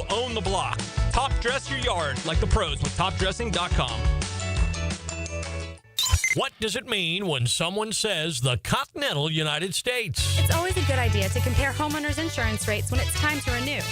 will own the block. Top dress your yard like the pros with topdressing.com. What does it mean when someone says the continental United States? It's always a good idea to compare homeowners' insurance rates when it's time to renew.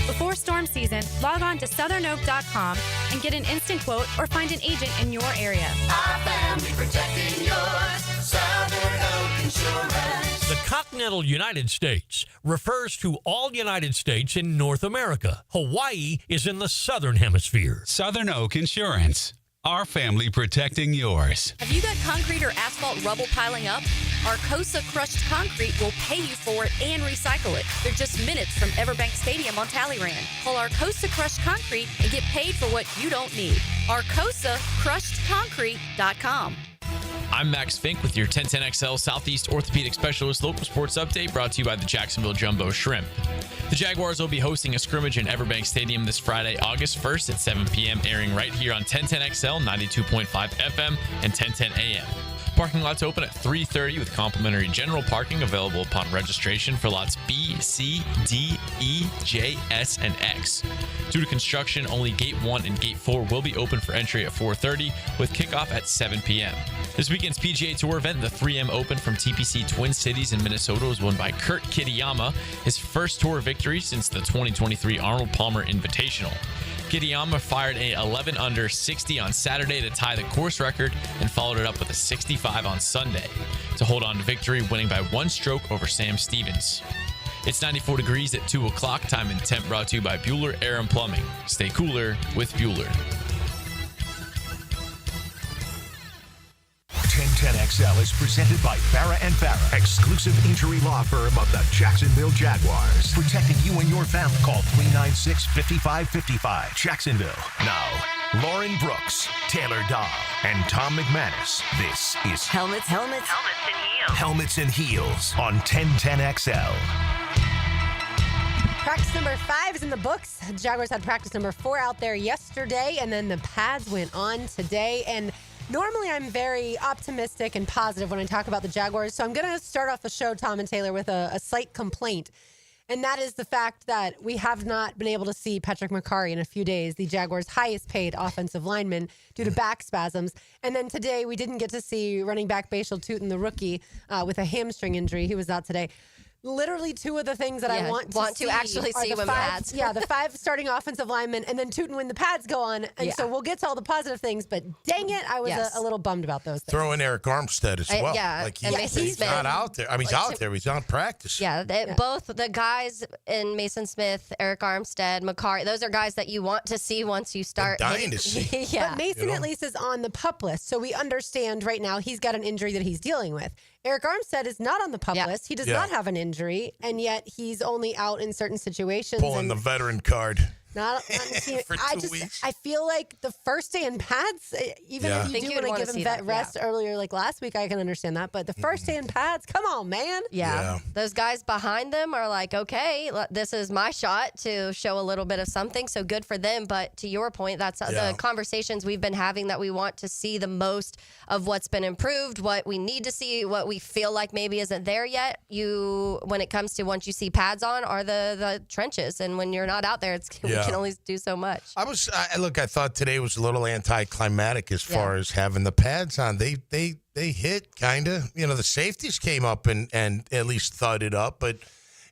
Before storm season, log on to southernoak.com and get an instant quote or find an agent in your area. Our family protecting yours. Southern Oak Insurance. The continental United States refers to all United States in North America. Hawaii is in the southern hemisphere. Southern Oak Insurance. Our family protecting yours. Have you got concrete or asphalt rubble piling up? Arcosa Crushed Concrete will pay you for it and recycle it. They're just minutes from Everbank Stadium on Talleyrand. Call Arcosa Crushed Concrete and get paid for what you don't need. ArcosaCrushedConcrete.com. I'm Max Fink with your 1010XL Southeast Orthopedic Specialist Local Sports Update brought to you by the Jacksonville Jumbo Shrimp. The Jaguars will be hosting a scrimmage in Everbank Stadium this Friday, August 1st at 7 p.m., airing right here on 1010XL, 92.5 FM, and 1010 AM. Parking lots open at 3:30 with complimentary general parking available upon registration for lots B, C, D, E, J, S, and X. Due to construction, only Gate 1 and Gate 4 will be open for entry at 4:30 with kickoff at 7 p.m. This weekend's PGA Tour event, the 3M Open from TPC Twin Cities in Minnesota, was won by Kurt Kitayama, his first tour victory since the 2023 Arnold Palmer Invitational. Kitayama fired a 11 under 60 on Saturday to tie the course record and followed it up with a 65 on Sunday to hold on to victory, winning by one stroke over Sam Stevens. It's 94 degrees at 2 o'clock. Time and temp brought to you by Bueller Air and Plumbing. Stay cooler with Bueller. 1010XL is presented by Farah & Farah, exclusive injury law firm of the Jacksonville Jaguars. Protecting you and your family. Call 396-5555. Jacksonville. Now, Lauren Brooks, Taylor Dahl, and Tom McManus. This is Helmets and Heels. Helmets and Heels on 1010XL. Practice number 5 is in the books. The Jaguars had practice number 4 out there yesterday, and then the pads went on today. And normally I'm very optimistic and positive when I talk about the Jaguars, so I'm going to start off the show, Tom and Taylor, with a slight complaint. And that is the fact that we have not been able to see Patrick McCarry in a few days, the Jaguars' highest paid offensive lineman, due to back spasms. And then today we didn't get to see running back Bashal Tootin, the rookie, with a hamstring injury. He was out today. Literally two of the things that I want to actually see when pads. Yeah, the 5 starting offensive linemen, and then Tootin when the pads go on. And so we'll get to all the positive things, but dang it, I was a little bummed about those things. Throw in Eric Armstead as well. He's not out there. I mean, he's out there. He's on practice. Both the guys in Mason Smith, Eric Armstead, McCarry, those are guys that you want to see once you start. I'm dying to see. But Mason at least is on the PUP list, so we understand right now he's got an injury that he's dealing with. Eric Armstead is not on the PUP list. He does not have an injury, and yet he's only out in certain situations. Pulling the veteran card. For 2 weeks. I feel like the first day in pads, even if you do want to give him vet rest earlier, like last week, I can understand that. But the first day in pads, come on, man. Yeah. Those guys behind them are like, okay, this is my shot to show a little bit of something. So good for them. But to your point, that's the conversations we've been having, that we want to see the most of what's been improved, what we need to see, what we feel like maybe isn't there yet. When it comes to once you see pads on, are the trenches. And when you're not out there, we can only do so much. I thought today was a little anticlimactic as far as having the pads on. They hit kind of. The safeties came up and at least thudded up, but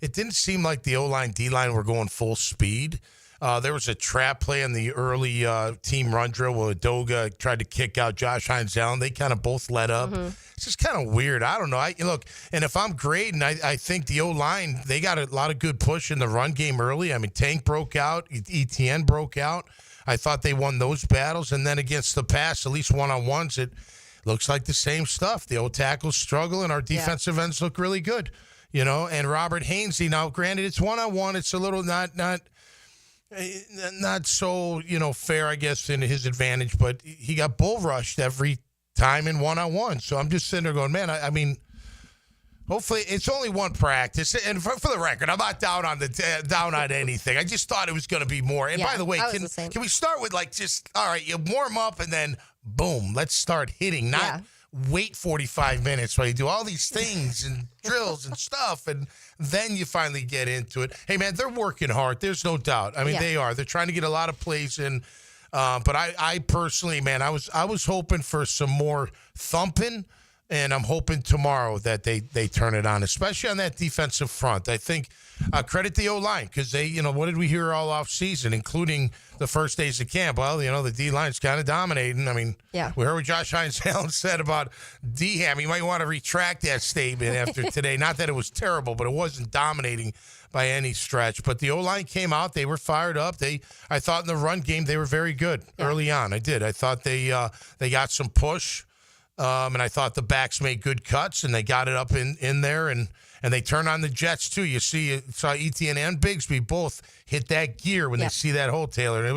it didn't seem like the O-line, D-line were going full speed. There was a trap play in the early team run drill where Doga tried to kick out Josh Hines-Allen. They kind of both let up. Mm-hmm. It's just kind of weird. I don't know. And if I'm grading, I think the O-line, they got a lot of good push in the run game early. I mean, Tank broke out. ETN broke out. I thought they won those battles. And then against the pass, at least one-on-ones, it looks like the same stuff. The O-tackles struggle, and our defensive ends look really good. And Robert Hainsey, now granted, it's one-on-one. It's a little not so, fair, I guess, in his advantage, but he got bull rushed every time in one-on-one. So I'm just sitting there going, man, I mean, hopefully it's only one practice. And for the record, I'm not down on anything. I just thought it was going to be more. And by the way, can we start with all right, you warm up and then boom, let's start hitting. wait 45 minutes while you do all these things and drills and stuff, and then you finally get into it. Hey, man, they're working hard. There's no doubt. I mean, they are. They're trying to get a lot of plays in. But I personally, man, I was hoping for some more thumping, and I'm hoping tomorrow that they turn it on, especially on that defensive front. I think credit the O-line because they, what did we hear all off season, including the first days of camp? Well, the D-line's kind of dominating. I mean, we heard what Josh Hines-Allen said about D-Ham. You might want to retract that statement after today. Not that it was terrible, but it wasn't dominating by any stretch. But the O-line came out. They were fired up. I thought in the run game they were very good early on. I did. I thought they got some push, and I thought the backs made good cuts, and they got it up in there, and they turned on the Jets too. You saw Etienne and Bigsby both hit that gear when they see that hole, Taylor. And it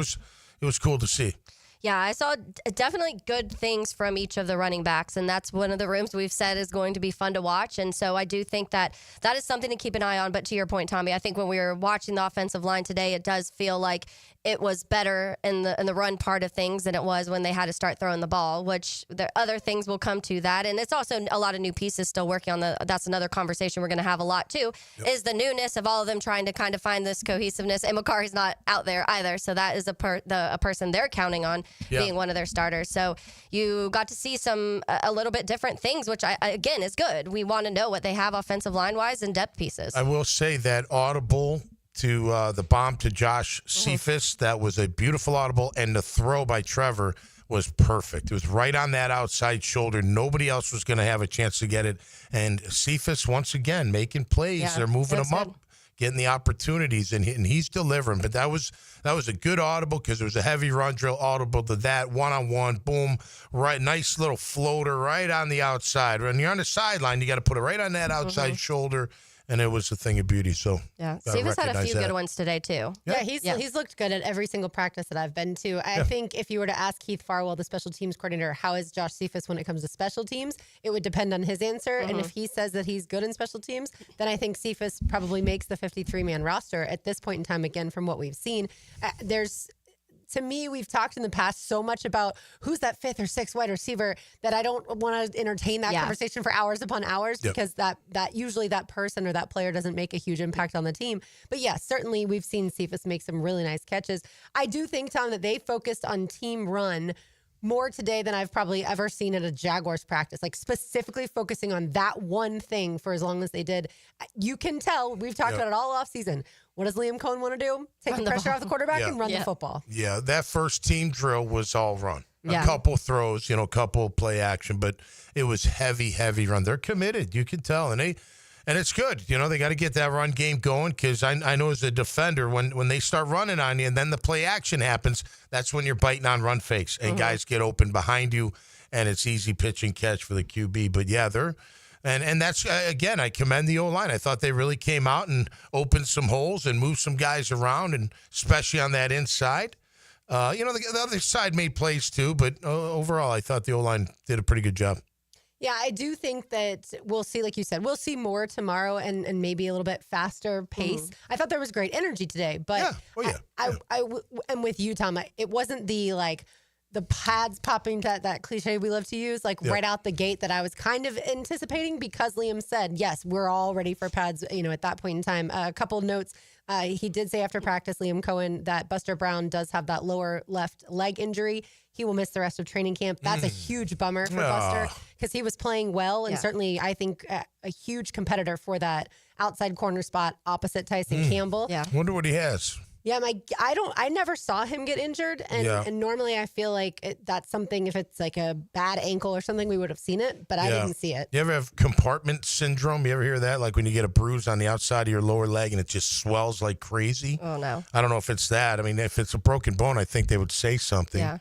was cool to see. Yeah, I saw definitely good things from each of the running backs, and that's one of the rooms we've said is going to be fun to watch. And so I do think that is something to keep an eye on. But to your point, Tommy, I think when we were watching the offensive line today, it does feel like it was better in the run part of things than it was when they had to start throwing the ball, which the other things will come to that. And it's also a lot of new pieces still working on that's another conversation we're going to have a lot too, is the newness of all of them trying to kind of find this cohesiveness. And McCarthy's not out there either. So that is a person they're counting on being one of their starters. So you got to see a little bit different things, which again is good. We want to know what they have offensive line wise and depth pieces. I will say that audible to the bomb to Josh Cephas, that was a beautiful audible, and the throw by Trevor was perfect. It was right on that outside shoulder. Nobody else was going to have a chance to get it. And Cephas, once again, making plays. They're moving him up, getting the opportunities, and he's delivering. But that was a good audible because it was a heavy run drill audible to that, one-on-one, boom, right, nice little floater right on the outside. When you're on the sideline, you got to put it right on that outside shoulder. And it was a thing of beauty. So Cephas had a few good ones today too. Yeah, he's looked good at every single practice that I've been to. I think if you were to ask Keith Farwell, the special teams coordinator, how is Josh Cephas when it comes to special teams, it would depend on his answer. And if he says that he's good in special teams, then I think Cephas probably makes the 53-man roster at this point in time. Again, from what we've seen, to me, we've talked in the past so much about who's that fifth or sixth wide receiver that I don't want to entertain that conversation for hours upon hours because that usually that person or that player doesn't make a huge impact on the team. But yes, certainly we've seen Cephas make some really nice catches. I do think, Tom, that they focused on team run more today than I've probably ever seen at a Jaguars practice, like specifically focusing on that one thing for as long as they did. You can tell, we've talked about it all off season. What does Liam Coen want to do? Take the pressure off the quarterback and run the football. Yeah, that first team drill was all run. A couple throws, a couple play action, but it was heavy run. They're committed. You can tell. And it's good. They got to get that run game going because I know as a defender, when they start running on you and then the play action happens, that's when you're biting on run fakes and guys get open behind you and it's easy pitch and catch for the QB. But yeah, and that's, again, I commend the O-line. I thought they really came out and opened some holes and moved some guys around, and especially on that inside. The other side made plays too, but overall, I thought the O-line did a pretty good job. Yeah, I do think that we'll see, like you said, we'll see more tomorrow and maybe a little bit faster pace. I thought there was great energy today, but I am with you, Tom. It wasn't the pads popping, that cliche we love to use, right out the gate that I was kind of anticipating because Liam said, yes, we're all ready for pads, at that point in time. A couple of notes. He did say after practice, Liam Coen, that Buster Brown does have that lower left leg injury. He will miss the rest of training camp. That's a huge bummer for Buster because he was playing well and certainly, I think, a huge competitor for that outside corner spot opposite Tyson Campbell. Yeah. Wonder what he has. Yeah, I never saw him get injured, and normally I feel like that's something, if it's like a bad ankle or something, we would have seen it, but I didn't see it. You ever have compartment syndrome? You ever hear that? Like when you get a bruise on the outside of your lower leg and it just swells like crazy? Oh, no. I don't know if it's that. I mean, if it's a broken bone, I think they would say something. Yeah.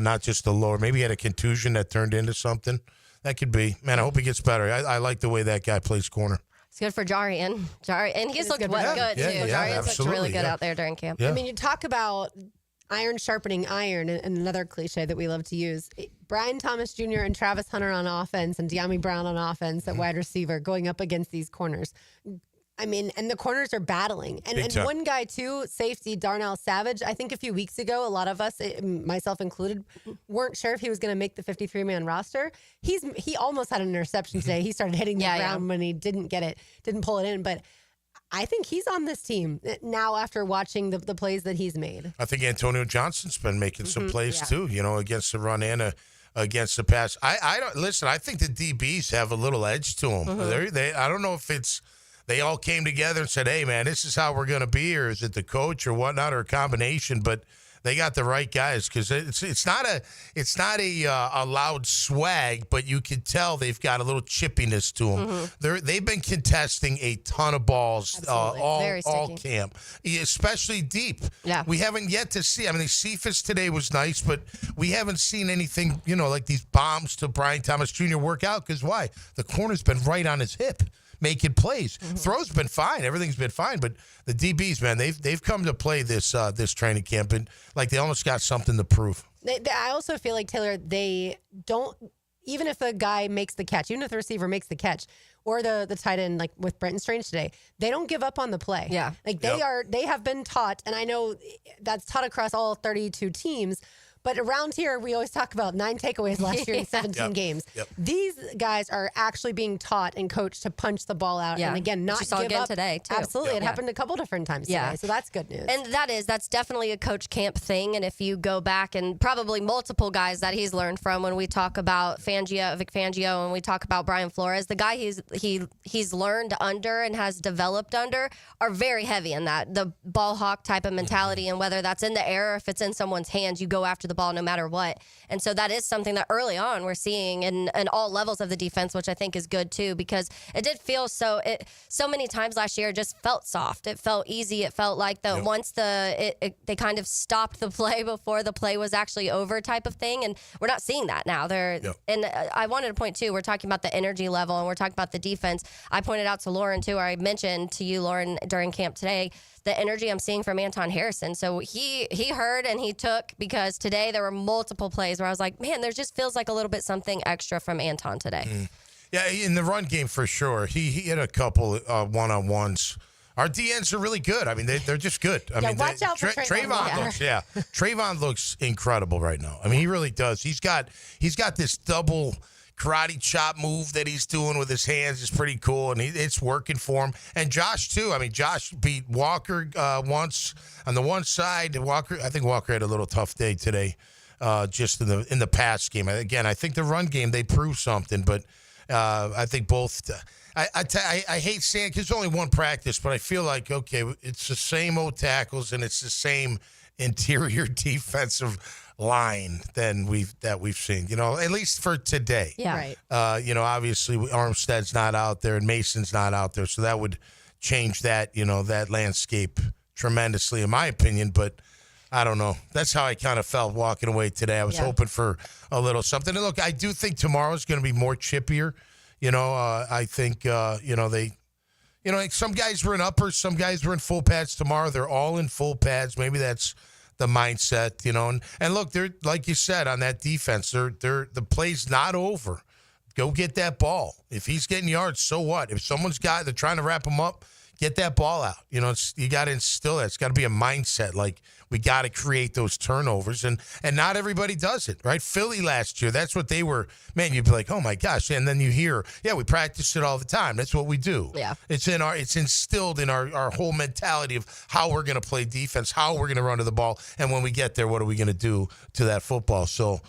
Not just the lower. Maybe he had a contusion that turned into something. That could be. Man, I hope he gets better. I like the way that guy plays corner. It's good for Jarian. And he's looked good too. Jarian's looked really good out there during camp. Yeah. I mean, you talk about iron sharpening iron, and another cliche that we love to use. Brian Thomas Jr. and Travis Hunter on offense and De'Ami Brown on offense at wide receiver going up against these corners. I mean, and the corners are battling. And one guy, too, safety, Darnell Savage, I think a few weeks ago, a lot of us, myself included, weren't sure if he was going to make the 53-man roster. He almost had an interception today. He started hitting the ground when he didn't pull it in. But I think he's on this team now after watching the plays that he's made. I think Antonio Johnson's been making some plays, too, against the run and against the pass. I don't listen. I think the DBs have a little edge to them. I don't know if it's they all came together and said, "Hey, man, this is how we're going to be," or is it the coach or whatnot, or a combination? But they got the right guys because it's not a loud swag, but you can tell they've got a little chippiness to them. They've been contesting a ton of balls all camp, especially deep. Yeah, we haven't yet to see. I mean, the Cephas today was nice, but we haven't seen anything like these bombs to Brian Thomas Jr. work out because why? The corner's been right on his hip, making plays. Throws been fine. Everything's been fine. But the DBs, man, they've come to play this training camp, and like they almost got something to prove. I also feel like, Taylor, they don't, even if a guy makes the catch, even if the receiver makes the catch, or the tight end, like with Brenton Strange today, they don't give up on the play. Yeah. Like they have been taught, and I know that's taught across all 32 teams. But around here, we always talk about 9 takeaways last year in 17 games. These guys are actually being taught and coached to punch the ball out. And again, not give up today, too. Absolutely. It happened a couple different times today. So that's good news. And that's definitely a coach camp thing. And if you go back and probably multiple guys that he's learned from when we talk about Vic Fangio, and we talk about Brian Flores, the guy he's learned under and has developed under are very heavy in that. The ball hawk type of mentality, and whether that's in the air or if it's in someone's hands, you go after the ball no matter what. And so that is something that early on we're seeing in all levels of the defense, which I think is good too, because it did feel so many times last year it just felt soft. It felt easy. It felt like once they kind of stopped the play before the play was actually over type of thing. And we're not seeing that now. And I wanted to point too, we're talking about the energy level and we're talking about the defense. I pointed out to Lauren too, or I mentioned to you, Lauren, during camp today, the energy I'm seeing from Anton Harrison. So he heard and he took, because today there were multiple plays where I was like, man, there just feels like a little bit something extra from Anton today. Yeah, in the run game for sure. He hit a couple one-on-ones. Our DNs are really good. I mean, they're just good. I mean, watch out for Trayvon. Trayvon looks incredible right now. I mean, he really does. He's got this double karate chop move that he's doing with his hands is pretty cool, and it's working for him. And Josh too. I mean, Josh beat Walker once on the one side. I think Walker had a little tough day today, just in the pass game. Again, I think the run game they proved something, but I think both. I hate saying because it's only one practice, but I feel like okay, it's the same old tackles and it's the same interior defensive line than we've seen, at least for today. Yeah. Right. Obviously Armstead's not out there and Mason's not out there, so that would change that, that landscape tremendously in my opinion, but I don't know. That's how I kind of felt walking away today. I was hoping for a little something. And look, I do think tomorrow's going to be more chippier. I think, some guys were in uppers, some guys were in full pads tomorrow. They're all in full pads. Maybe that's the mindset, and look, they're like you said on that defense, the play's not over. Go get that ball. If he's getting yards, so what? If they're trying to wrap him up, get that ball out. You got to instill that. It's got to be a mindset. Like we got to create those turnovers, and not everybody does it, right? Philly last year, that's what they were. Man, you'd be like, oh my gosh, and then you hear, yeah, we practice it all the time. That's what we do. Yeah, it's instilled in our whole mentality of how we're going to play defense, how we're going to run to the ball, and when we get there, what are we going to do to that football? So,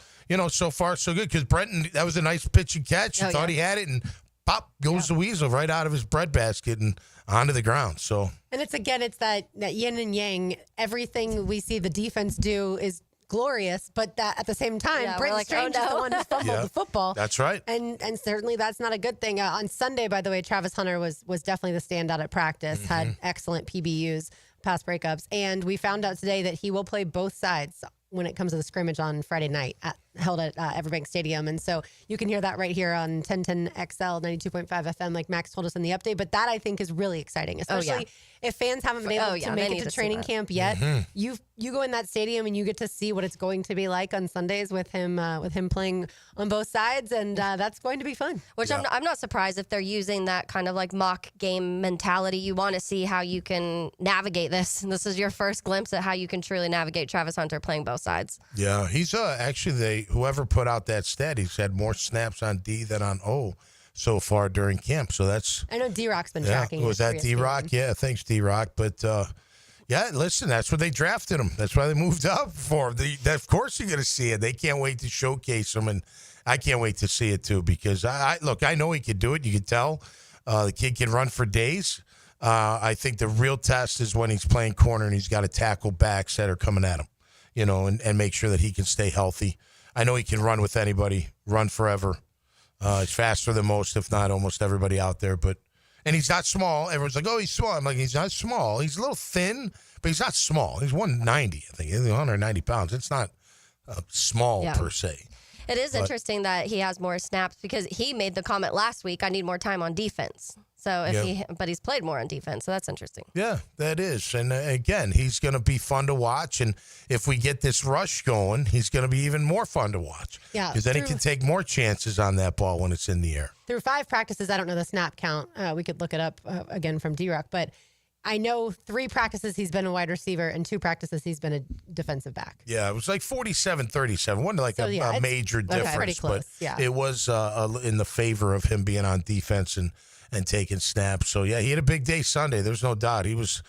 so far so good because Brenton, that was a nice pitch and catch. He thought he had it, and pop goes the weasel right out of his breadbasket and onto the ground. So, and it's that yin and yang. Everything we see the defense do is glorious, but that at the same time, Brenton Strange is the one who fumbled the football. That's right, and certainly that's not a good thing. On Sunday, by the way, Travis Hunter was definitely the standout at practice. Had excellent PBUs, pass breakups, and we found out today that he will play both sides when it comes to the scrimmage on Friday night at held at Everbank Stadium. And so you can hear that right here on 1010XL 92.5 FM, like Max told us in the update. But that, I think, is really exciting, especially if fans haven't been able to make it to training camp yet. You go in that stadium and you get to see what it's going to be like on Sundays with him playing on both sides, and that's going to be fun. Which I'm not surprised if they're using that kind of like mock game mentality. You want to see how you can navigate this. And this is your first glimpse at how you can truly navigate Travis Hunter playing both sides. Yeah, he's actually whoever put out that stat, he's had more snaps on D than on O so far during camp. So that's, I know D-Rock's been tracking. Was that D-Rock? Yeah, thanks D-Rock. But yeah, listen, that's what they drafted him. That's why they moved up for him. Of course you're going to see it. They can't wait to showcase him, and I can't wait to see it too, because I know he could do it. You can tell the kid can run for days. I think the real test is when he's playing corner and he's got to tackle backs that are coming at him, and make sure that he can stay healthy. I know he can run with anybody, run forever. He's faster than most, if not almost everybody out there. And he's not small. Everyone's like, oh, he's small. I'm like, he's not small. He's a little thin, but he's not small. He's 190, I think. He's 190 pounds. It's not small per se. It is interesting that he has more snaps, because he made the comment last week, I need more time on defense. So but he's played more on defense, so that's interesting. Yeah, that is. And again, he's going to be fun to watch. And if we get this rush going, he's going to be even more fun to watch. Yeah, because then he can take more chances on that ball when it's in the air. Through 5 practices, I don't know the snap count. We could look it up again from D-Rock, but I know 3 practices he's been a wide receiver, and 2 practices he's been a defensive back. Yeah, it was like 47-37. Wasn't like a major difference, pretty close, but it was in the favor of him being on defense and taking snaps. So yeah, he had a big day Sunday. There's no doubt. He was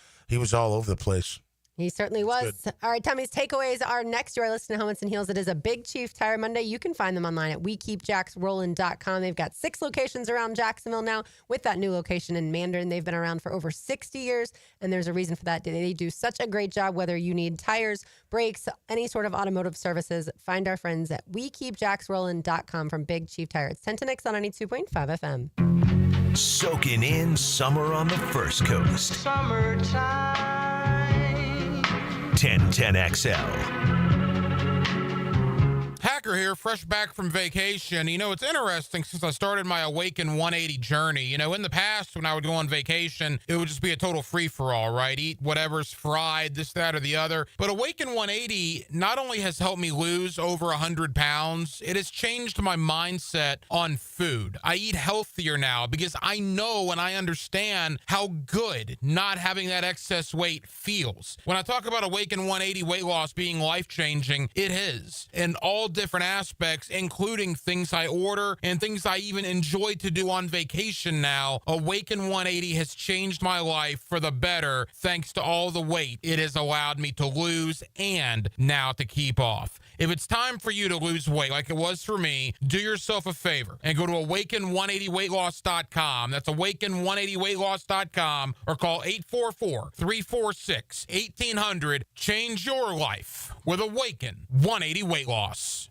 all over the place. He certainly was. All right, Tommy's takeaways are next. You are listening to Helmets and Heels. It is a Big Chief Tire Monday. You can find them online at WeKeepJacksRollin.com. They've got 6 locations around Jacksonville now, with that new location in Mandarin. They've been around for over 60 years, and there's a reason for that. They do such a great job, whether you need tires, brakes, any sort of automotive services. Find our friends at WeKeepJacksRollin.com from Big Chief Tire. It's 1010X on 92.5 FM. Soaking in summer on the First Coast. Summertime. 1010XL. Hacker here, fresh back from vacation. It's interesting since I started my Awaken 180 journey. In the past, when I would go on vacation, it would just be a total free-for-all, right? Eat whatever's fried, this, that, or the other. But Awaken 180 not only has helped me lose over 100 pounds, it has changed my mindset on food. I eat healthier now because I know and I understand how good not having that excess weight feels. When I talk about Awaken 180 weight loss being life-changing, it is. In all different aspects, including things I order and things I even enjoy to do on vacation now. Awaken 180 has changed my life for the better thanks to all the weight it has allowed me to lose and now to keep off. If it's time for you to lose weight like it was for me, do yourself a favor and go to awaken180weightloss.com. That's awaken180weightloss.com, or call 844-346-1800. Change your life with Awaken 180 Weight Loss.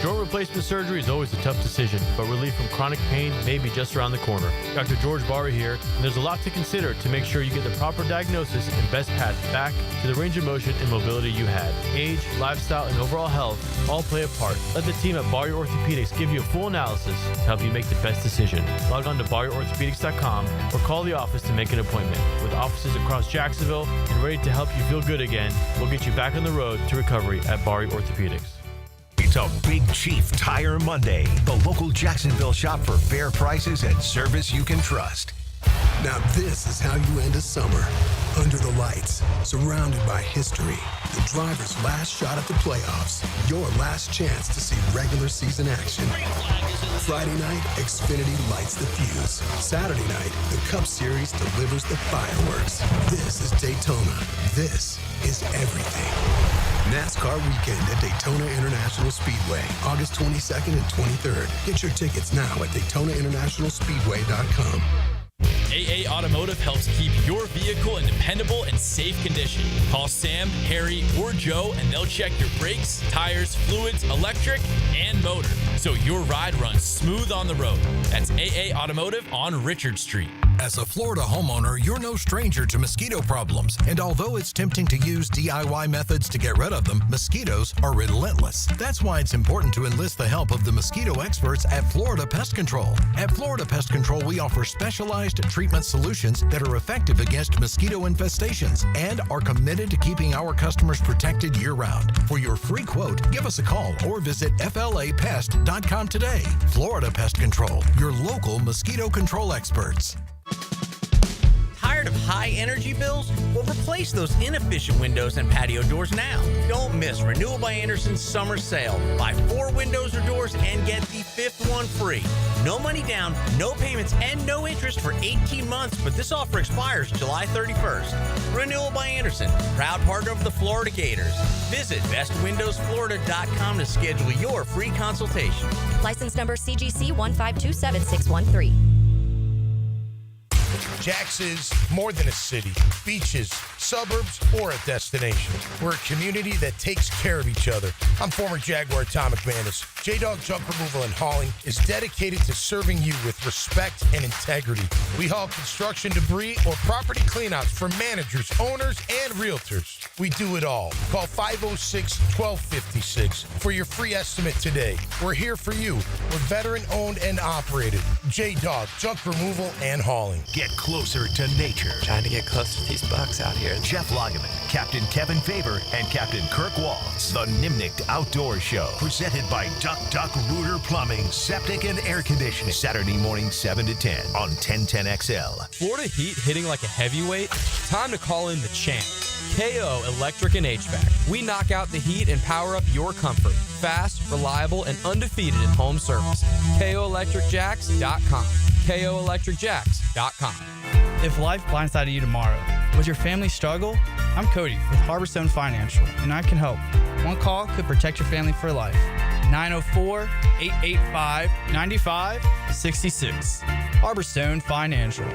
Joint replacement surgery is always a tough decision, but relief from chronic pain may be just around the corner. Dr. George Barry here, and there's a lot to consider to make sure you get the proper diagnosis and best path back to the range of motion and mobility you had. Age, lifestyle, and overall health all play a part. Let the team at Barry Orthopedics give you a full analysis to help you make the best decision. Log on to BarryOrthopedics.com or call the office to make an appointment. With offices across Jacksonville and ready to help you feel good again, we'll get you back on the road to recovery at Barry Orthopedics. It's a Big Chief Tire Monday, the local Jacksonville shop for fair prices and service you can trust. Now this is how you end a summer. Under the lights, surrounded by history, the driver's last shot at the playoffs, your last chance to see regular season action. Friday night, Xfinity lights the fuse. Saturday night, the Cup Series delivers the fireworks. This is Daytona. This is everything. NASCAR weekend at Daytona International Speedway, August 22nd and 23rd. Get your tickets now at DaytonaInternationalSpeedway.com. AA Automotive helps keep your vehicle in dependable and safe condition. Call Sam, Harry, or Joe, and they'll check your brakes, tires, fluids, electric, and motor, so your ride runs smooth on the road. That's AA Automotive on Richard Street. As a Florida homeowner, you're no stranger to mosquito problems. And although it's tempting to use DIY methods to get rid of them, mosquitoes are relentless. That's why it's important to enlist the help of the mosquito experts at Florida Pest Control. At Florida Pest Control, we offer specialized treatment solutions that are effective against mosquito infestations and are committed to keeping our customers protected year-round. For your free quote, give us a call or visit flapest.com today. Florida Pest Control, your local mosquito control experts. Tired of high energy bills? Well, replace those inefficient windows and patio doors now. Don't miss Renewal by Anderson's summer sale. Buy 4 windows or doors and get the 5th one free. No money down, no payments, and no interest for 18 months, but this offer expires July 31st. Renewal by Anderson, proud partner of the Florida Gators. Visit bestwindowsflorida.com to schedule your free consultation. License number CGC 1527613. Jax is more than a city, beaches, suburbs, or a destination. We're a community that takes care of each other. I'm former Jaguar Tom McManus. J-Dog Junk Removal and Hauling is dedicated to serving you with respect and integrity. We haul construction debris or property cleanouts for managers, owners, and realtors. We do it all. Call 506-1256 for your free estimate today. We're here for you. We're veteran-owned and operated. J-Dog Junk Removal and Hauling. Get closer to nature. Trying to get close to these bucks out here. Jeff Lageman, Captain Kevin Faber, and Captain Kirk Waltz. The Nimnicht Outdoor Show. Presented by Duck Rooter Plumbing, Septic, and Air Conditioning. Saturday morning, 7 to 10 on 1010XL. Florida heat hitting like a heavyweight? Time to call in the champ. KO Electric and HVAC. We knock out the heat and power up your comfort. Fast, reliable, and undefeated in home service. KOElectricJacks.com. KOElectricJacks.com. If life blindsided you tomorrow, was your family struggle? I'm Cody with Harborstone Financial, and I can help. One call could protect your family for life. 904-885-9566. Harborstone Financial.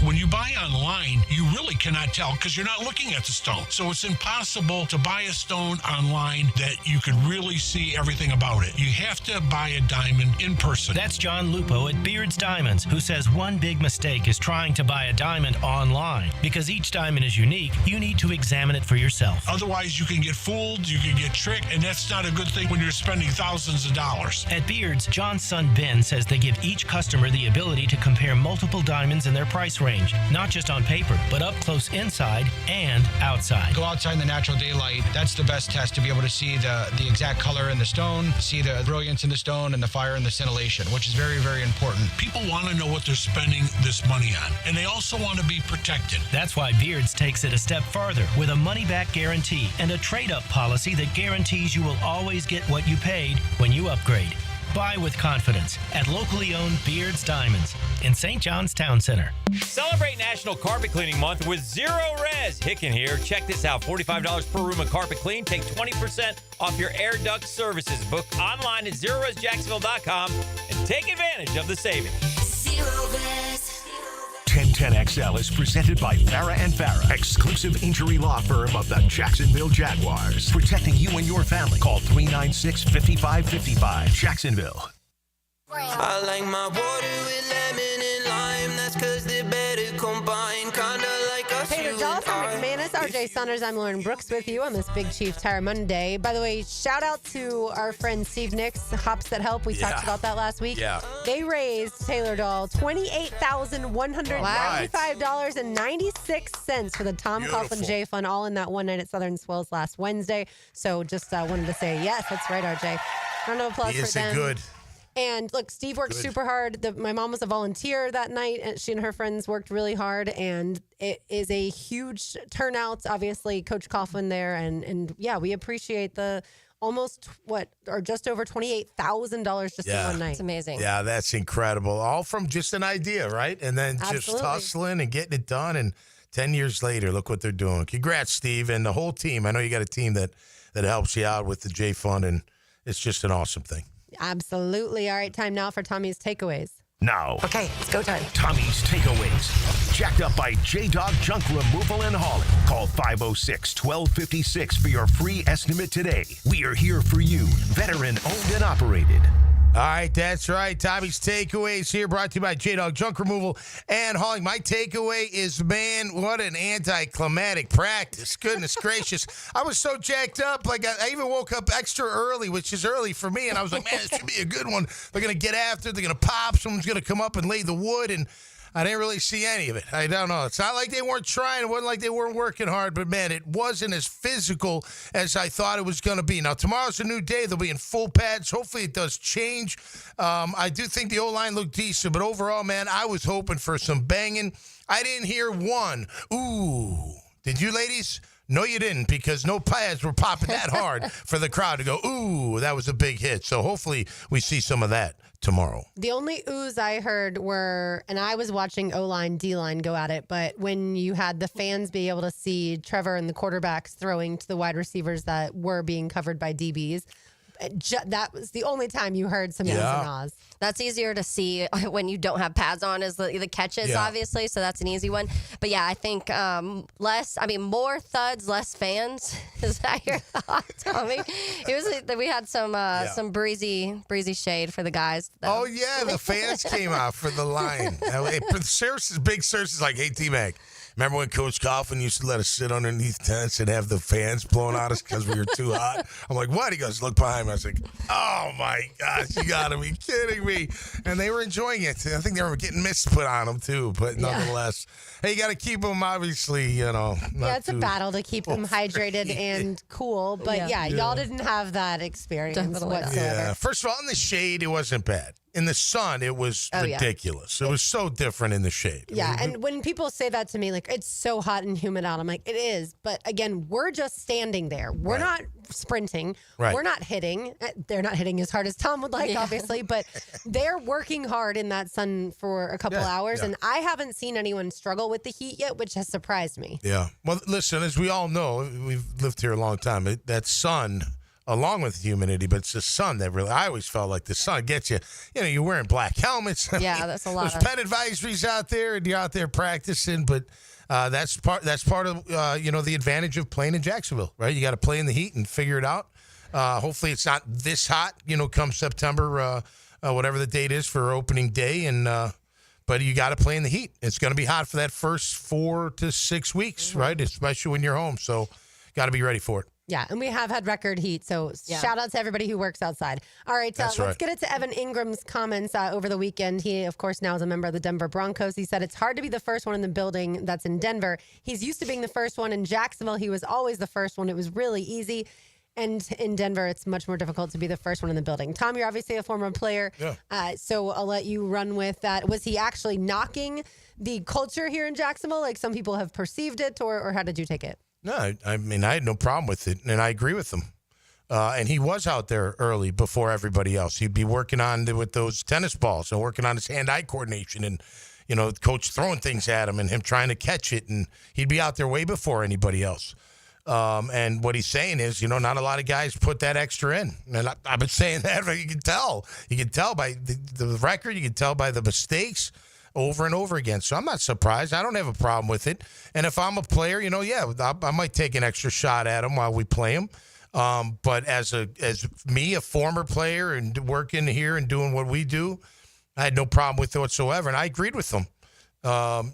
When you buy online, you really cannot tell because you're not looking at the stone. So it's impossible to buy a stone online that you could really see everything about it. You have to buy a diamond in person. That's John Lupo at Beards Diamonds, who says one big mistake is trying to buy a diamond online. Because each diamond is unique, you need to examine it for yourself. Otherwise, you can get fooled, you can get tricked, and that's not a good thing when you're spending thousands of dollars. At Beards, John's son Ben says they give each customer the ability to compare multiple diamonds in their price range. Not just on paper, but up close inside and outside. Go outside in the natural daylight. That's the best test to be able to see the exact color in the stone, see the brilliance in the stone, and the fire and the scintillation, which is very, very important. People want to know what they're spending this money on, and they also want to be protected. That's why Beards takes it a step farther with a money-back guarantee and a trade-up policy that guarantees you will always get what you paid when you upgrade. Buy with confidence at locally owned Beards Diamonds in St. John's Town Center. Celebrate National Carpet Cleaning Month with Zero Res. Hicken here. Check this out. $45 per room of carpet clean. Take 20% off your air duct services. Book online at ZeroResJacksonville.com and take advantage of the savings. Zero Res. 1010XL is presented by Farah and Farah, exclusive injury law firm of the Jacksonville Jaguars. Protecting you and your family. Call 396-5555. Jacksonville. I like my water with lemon and lime. That's because they're better combined. Kinda like us. Taylor Dawson, McManus, RJ Saunders. I'm Lauren Brooks with you on this Big Chief Tire Monday. By the way, shout out to our friend Steve Nix, Hops That Help. We talked about that last week. Yeah. They raised Taylor Dahl $28,195.96 for the Tom Coughlin J Fund, all in that one night at Southern Swells last Wednesday. So just wanted to say, yes, that's right, RJ. Round of applause for them. Good. And look, Steve worked super hard. My mom was a volunteer that night, and she and her friends worked really hard. And it is a huge turnout. Obviously, Coach Coughlin there, and yeah, we appreciate the almost just over $28,000 just in one night. It's amazing. Yeah, that's incredible. All from just an idea, right? And then just hustling and getting it done. And 10 years later, look what they're doing. Congrats, Steve, and the whole team. I know you got a team that helps you out with the J Fund, and it's just an awesome thing. Absolutely. All right, time now for Tommy's Takeaways. Now. Okay, it's go time. Tommy's Takeaways. Jacked up by J-Dog Junk Removal and Hauling. Call 506-1256 for your free estimate today. We are here for you. Veteran owned and operated. All right, that's right. Tommy's Takeaways here, brought to you by J-Dog Junk Removal and Hauling. My takeaway is, man, what an anticlimactic practice. Goodness gracious. I was so jacked up. Like, I even woke up extra early, which is early for me, and I was like, man, this should be a good one. They're going to get after it. They're going to pop. Someone's going to come up and lay the wood, and I didn't really see any of it. I don't know. It's not like they weren't trying. It wasn't like they weren't working hard. But, man, it wasn't as physical as I thought it was going to be. Now, tomorrow's a new day. They'll be in full pads. Hopefully it does change. I do think the O-line looked decent. But overall, man, I was hoping for some banging. I didn't hear one. Ooh. Did you, ladies? No, you didn't, because no pads were popping that hard for the crowd to go, ooh, that was a big hit. So hopefully we see some of that tomorrow. The only oohs I heard were, and I was watching O-line, D-line go at it, but when you had the fans be able to see Trevor and the quarterbacks throwing to the wide receivers that were being covered by DBs, that was the only time you heard some oohs and ahs. That's easier to see when you don't have pads on, is the catches, obviously. So that's an easy one. But yeah, I think more thuds, less fans. Is that your thought, Tommy? We had some breezy shade for the guys, though. Oh yeah, the fans came out for the line. Big Circe is like, hey, T-Mac, remember when Coach Coughlin used to let us sit underneath tents and have the fans blowing on us because we were too hot? I'm like, what? He goes, look behind me. I was like, oh my gosh, you got to be kidding me. And they were enjoying it. I think they were getting mitts put on them too, but nonetheless, hey, you got to keep them, obviously, it's a battle to keep them hydrated and cool. But y'all didn't have that experience whatsoever. Yeah. First of all, in the shade, it wasn't bad. In the sun, it was ridiculous. It was so different in the shade. Yeah, and when people say that to me, like, it's so hot and humid out, I'm like, it is. But again, we're just standing there. We're not sprinting. Right. We're not hitting. They're not hitting as hard as Tom would like, obviously, but they're working hard in that sun for a couple hours, and I haven't seen anyone struggle with the heat yet, which has surprised me. Yeah. Well, listen, as we all know, we've lived here a long time, that sun, along with humidity, but it's the sun that really, I always felt like the sun gets you. You're wearing black helmets. Yeah, that's a lot. There's pet advisories out there, and you're out there practicing, but that's part of the advantage of playing in Jacksonville, right? You got to play in the heat and figure it out. Hopefully it's not this hot, come September, whatever the date is for opening day, but you got to play in the heat. It's going to be hot for that first 4 to 6 weeks, right? Especially when you're home, so got to be ready for it. Yeah, and we have had record heat, so shout out to everybody who works outside. All right, let's get it to Evan Engram's comments over the weekend. He, of course, now is a member of the Denver Broncos. He said it's hard to be the first one in the building that's in Denver. He's used to being the first one in Jacksonville. He was always the first one. It was really easy. And in Denver, it's much more difficult to be the first one in the building. Tom, you're obviously a former player, so I'll let you run with that. Was he actually knocking the culture here in Jacksonville, like some people have perceived it, or how did you take it? No, I mean, I had no problem with it, and I agree with him. And he was out there early before everybody else. He'd be working on with those tennis balls and working on his hand-eye coordination and, coach throwing things at him and him trying to catch it, and he'd be out there way before anybody else. And what he's saying is, not a lot of guys put that extra in. And I've been saying that, but you can tell. You can tell by the record. You can tell by the mistakes over and over again. So I'm not surprised. I don't have a problem with it. And if I'm a player, I might take an extra shot at him while we play him. But as me, a former player and working here and doing what we do, I had no problem with it whatsoever. And I agreed with them.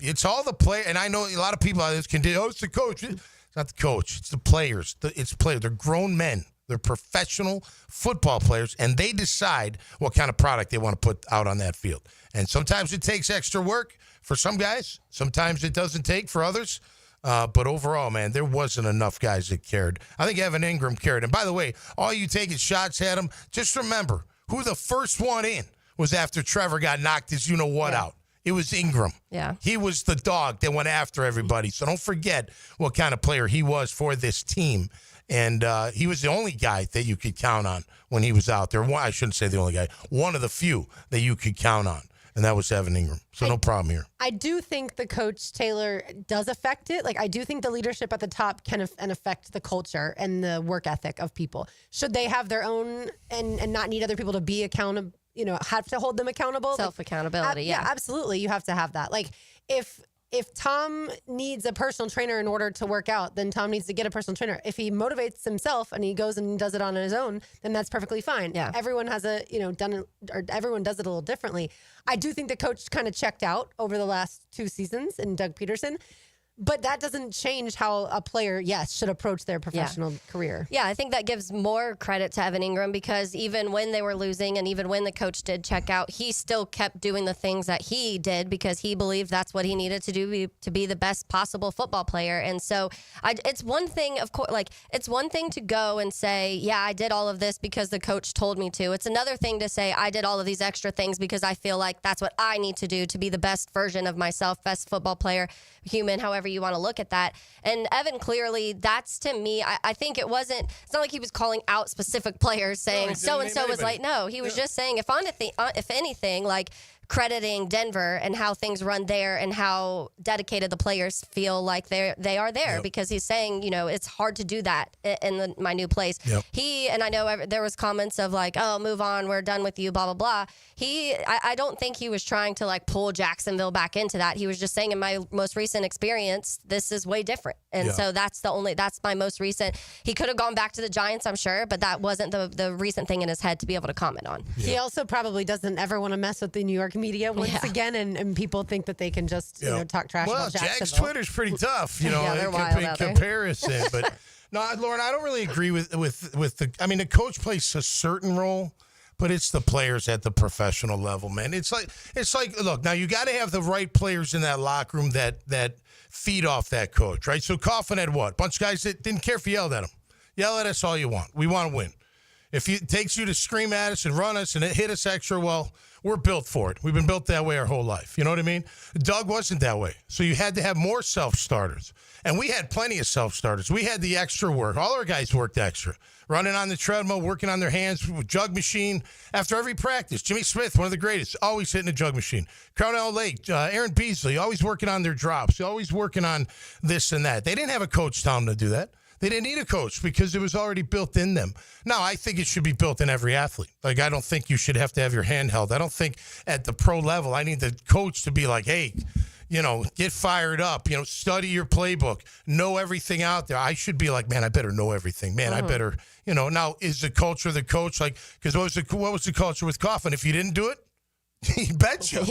It's all the player. And I know a lot of people out there can do, it's the coach. It's not the coach. It's the players. It's players. They're grown men. They're professional football players, and they decide what kind of product they want to put out on that field. And sometimes it takes extra work for some guys. Sometimes it doesn't take for others. But overall, man, there wasn't enough guys that cared. I think Evan Engram cared. And by the way, all you taking shots at him, just remember who the first one in was after Trevor got knocked his you-know-what out. It was Engram. Yeah. He was the dog that went after everybody. So don't forget what kind of player he was for this team. And he was the only guy that you could count on when he was out there. I shouldn't say the only guy. One of the few that you could count on. And that was Evan Engram. So no problem here. I do think the coach Taylor does affect it. Like, I do think the leadership at the top can affect the culture and the work ethic of people. Should they have their own and not need other people to be accountable, have to hold them accountable? Self-accountability, yeah, absolutely. You have to have that. Like, if if Tom needs a personal trainer in order to work out, then Tom needs to get a personal trainer. If he motivates himself and he goes and does it on his own, then that's perfectly fine. Yeah. Everyone has everyone does it a little differently. I do think the coach kind of checked out over the last 2 seasons in Doug Peterson. But that doesn't change how a player, should approach their professional career. Yeah, I think that gives more credit to Evan Engram because even when they were losing and even when the coach did check out, he still kept doing the things that he did because he believed that's what he needed to do to be the best possible football player. And so it's one thing, of course, it's one thing to go and say, yeah, I did all of this because the coach told me to. It's another thing to say, I did all of these extra things because I feel like that's what I need to do to be the best version of myself, best football player, human, however you want to look at that. And Evan, clearly, that's to me, I think it's not like he was calling out specific players saying so-and-so was like, no, he was just saying, if anything, like crediting Denver and how things run there and how dedicated the players feel like they are there because he's saying, it's hard to do that in my new place. He, and I know there was comments of like, oh, move on, we're done with you, blah, blah, blah. I don't think he was trying to like pull Jacksonville back into that. He was just saying in my most recent experience, this is way different. And so that's my most recent. He could have gone back to the Giants, I'm sure, but that wasn't the recent thing in his head to be able to comment on. He also probably doesn't ever want to mess with the New York media once again, and people think that they can just talk trash about Jacksonville. Jack's Twitter's pretty tough, they're wild in out there. comparison. But no, Lauren, I don't really agree with the. I mean, the coach plays a certain role, but it's the players at the professional level, man. It's like look, now you got to have the right players in that locker room that feed off that coach, right? So Coughlin had what? Bunch of guys that didn't care if you yelled at them. Yell at us all you want. We want to win. If it takes you to scream at us and run us and hit us extra, well, we're built for it. We've been built that way our whole life. You know what I mean? Doug wasn't that way. So you had to have more self-starters. And we had plenty of self-starters. We had the extra work. All our guys worked extra. Running on the treadmill, working on their hands with jug machine after every practice. Jimmy Smith, one of the greatest, always hitting a jug machine. Cornell Lake, Aaron Beasley, always working on their drops. Always working on this and that. They didn't have a coach telling them to do that. They didn't need a coach because it was already built in them. Now, I think it should be built in every athlete. Like, I don't think you should have to have your hand held. I don't think at the pro level, I need the coach to be like, hey, get fired up, study your playbook, know everything out there. I should be like, man, I better know everything. Man, I better, now is the culture the coach? Like, because what was the culture with Coughlin? If you didn't do it, he bet you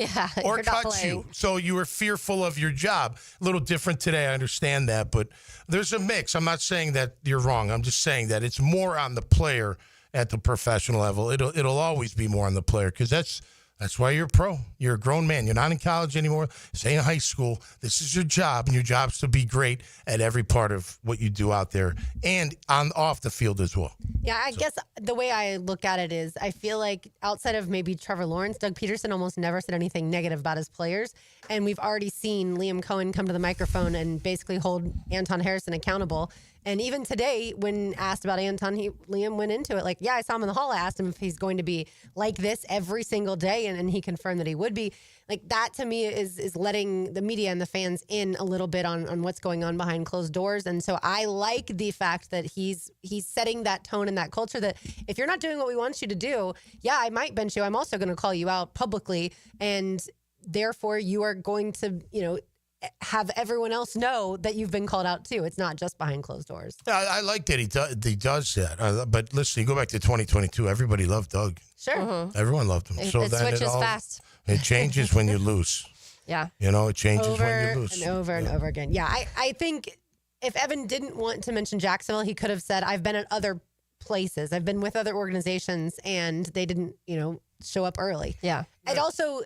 or cut you. So you were fearful of your job. A little different today. I understand that, but there's a mix. I'm not saying that you're wrong. I'm just saying that it's more on the player at the professional level. It'll always be more on the player because that's why you're a pro. You're a grown man. You're not in college anymore. This ain't high school. This is your job, and your job's to be great at every part of what you do out there and off the field as well. Yeah, I guess the way I look at it is I feel like outside of maybe Trevor Lawrence, Doug Peterson almost never said anything negative about his players. And we've already seen Liam Coen come to the microphone and basically hold Anton Harrison accountable. And even today, when asked about Anton, Liam went into it like, yeah, I saw him in the hall. I asked him if he's going to be like this every single day, and he confirmed that he would be. Like, that to me is letting the media and the fans in a little bit on what's going on behind closed doors. And so I like the fact that he's setting that tone and that culture that if you're not doing what we want you to do, yeah, I might bench you. I'm also going to call you out publicly, and therefore you are going to, have everyone else know that you've been called out too. It's not just behind closed doors. Yeah, I like that he does that. But listen, you go back to 2022, everybody loved Doug. Sure. Mm-hmm. Everyone loved him. It switches fast. It changes when you lose. Yeah. It changes over when you lose. And over and over again. Yeah, I think if Evan didn't want to mention Jacksonville, he could have said, I've been at other places. I've been with other organizations, and they didn't, show up early. Yeah. And also,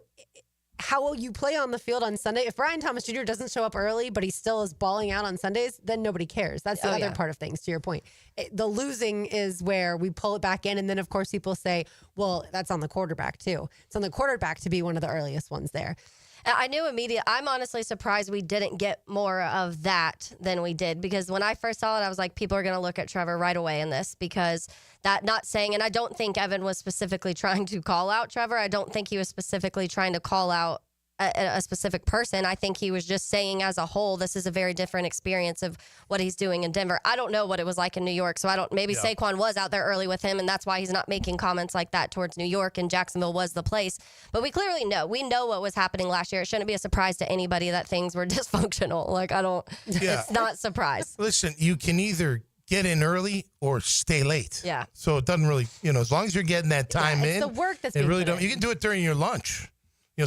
how will you play on the field on Sunday? If Brian Thomas Jr. doesn't show up early, but he still is balling out on Sundays, then nobody cares. That's the other part of things, to your point. The losing is where we pull it back in. And then, of course, people say, well, that's on the quarterback, too. It's on the quarterback to be one of the earliest ones there. I knew immediately. I'm honestly surprised we didn't get more of that than we did, because when I first saw it, I was like, people are going to look at Trevor right away in this, because that not saying, and I don't think Evan was specifically trying to call out Trevor. I don't think he was specifically trying to call out a specific person. I think he was just saying as a whole, this is a very different experience of what he's doing in Denver. I don't know what it was like in New York, so maybe Saquon was out there early with him, and that's why he's not making comments like that towards New York, and Jacksonville was the place. But we clearly know. We know what was happening last year. It shouldn't be a surprise to anybody that things were dysfunctional. It's not a surprise. Listen, you can either get in early or stay late. Yeah. So it doesn't really, as long as you're getting that time in. It's the work that's it being really put don't. in. You can do it during your lunch.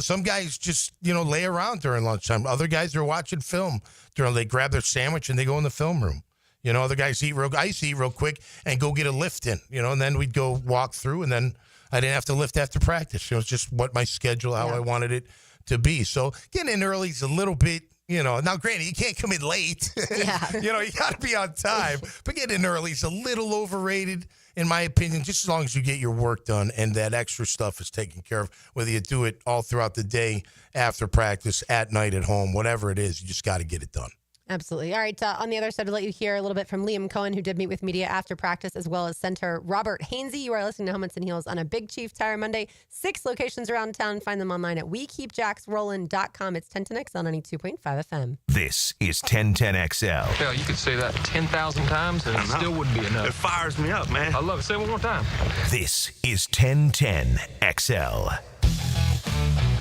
Some guys just, lay around during lunchtime. Other guys are watching film they grab their sandwich and they go in the film room. Other guys I used to eat real quick and go get a lift in, and then we'd go walk through, and then I didn't have to lift after practice. It's just what my schedule, how I wanted it to be. So getting in early is a little bit, now granted, you can't come in late. Yeah. You got to be on time. But getting in early is a little overrated, in my opinion, just as long as you get your work done and that extra stuff is taken care of, whether you do it all throughout the day, after practice, at night, at home, whatever it is, you just got to get it done. Absolutely. All right. On the other side, we'll let you hear a little bit from Liam Coen, who did meet with media after practice, as well as center Robert Hainsey. You are listening to Helmets and Heels on a Big Chief Tire Monday. 6 locations around town. Find them online at WeKeepJacksRollin.com. It's 1010XL 92.5 FM. This is 1010XL. Hell, you could say that 10,000 times and it still wouldn't be enough. It fires me up, man. I love it. Say it one more time. This is 1010XL.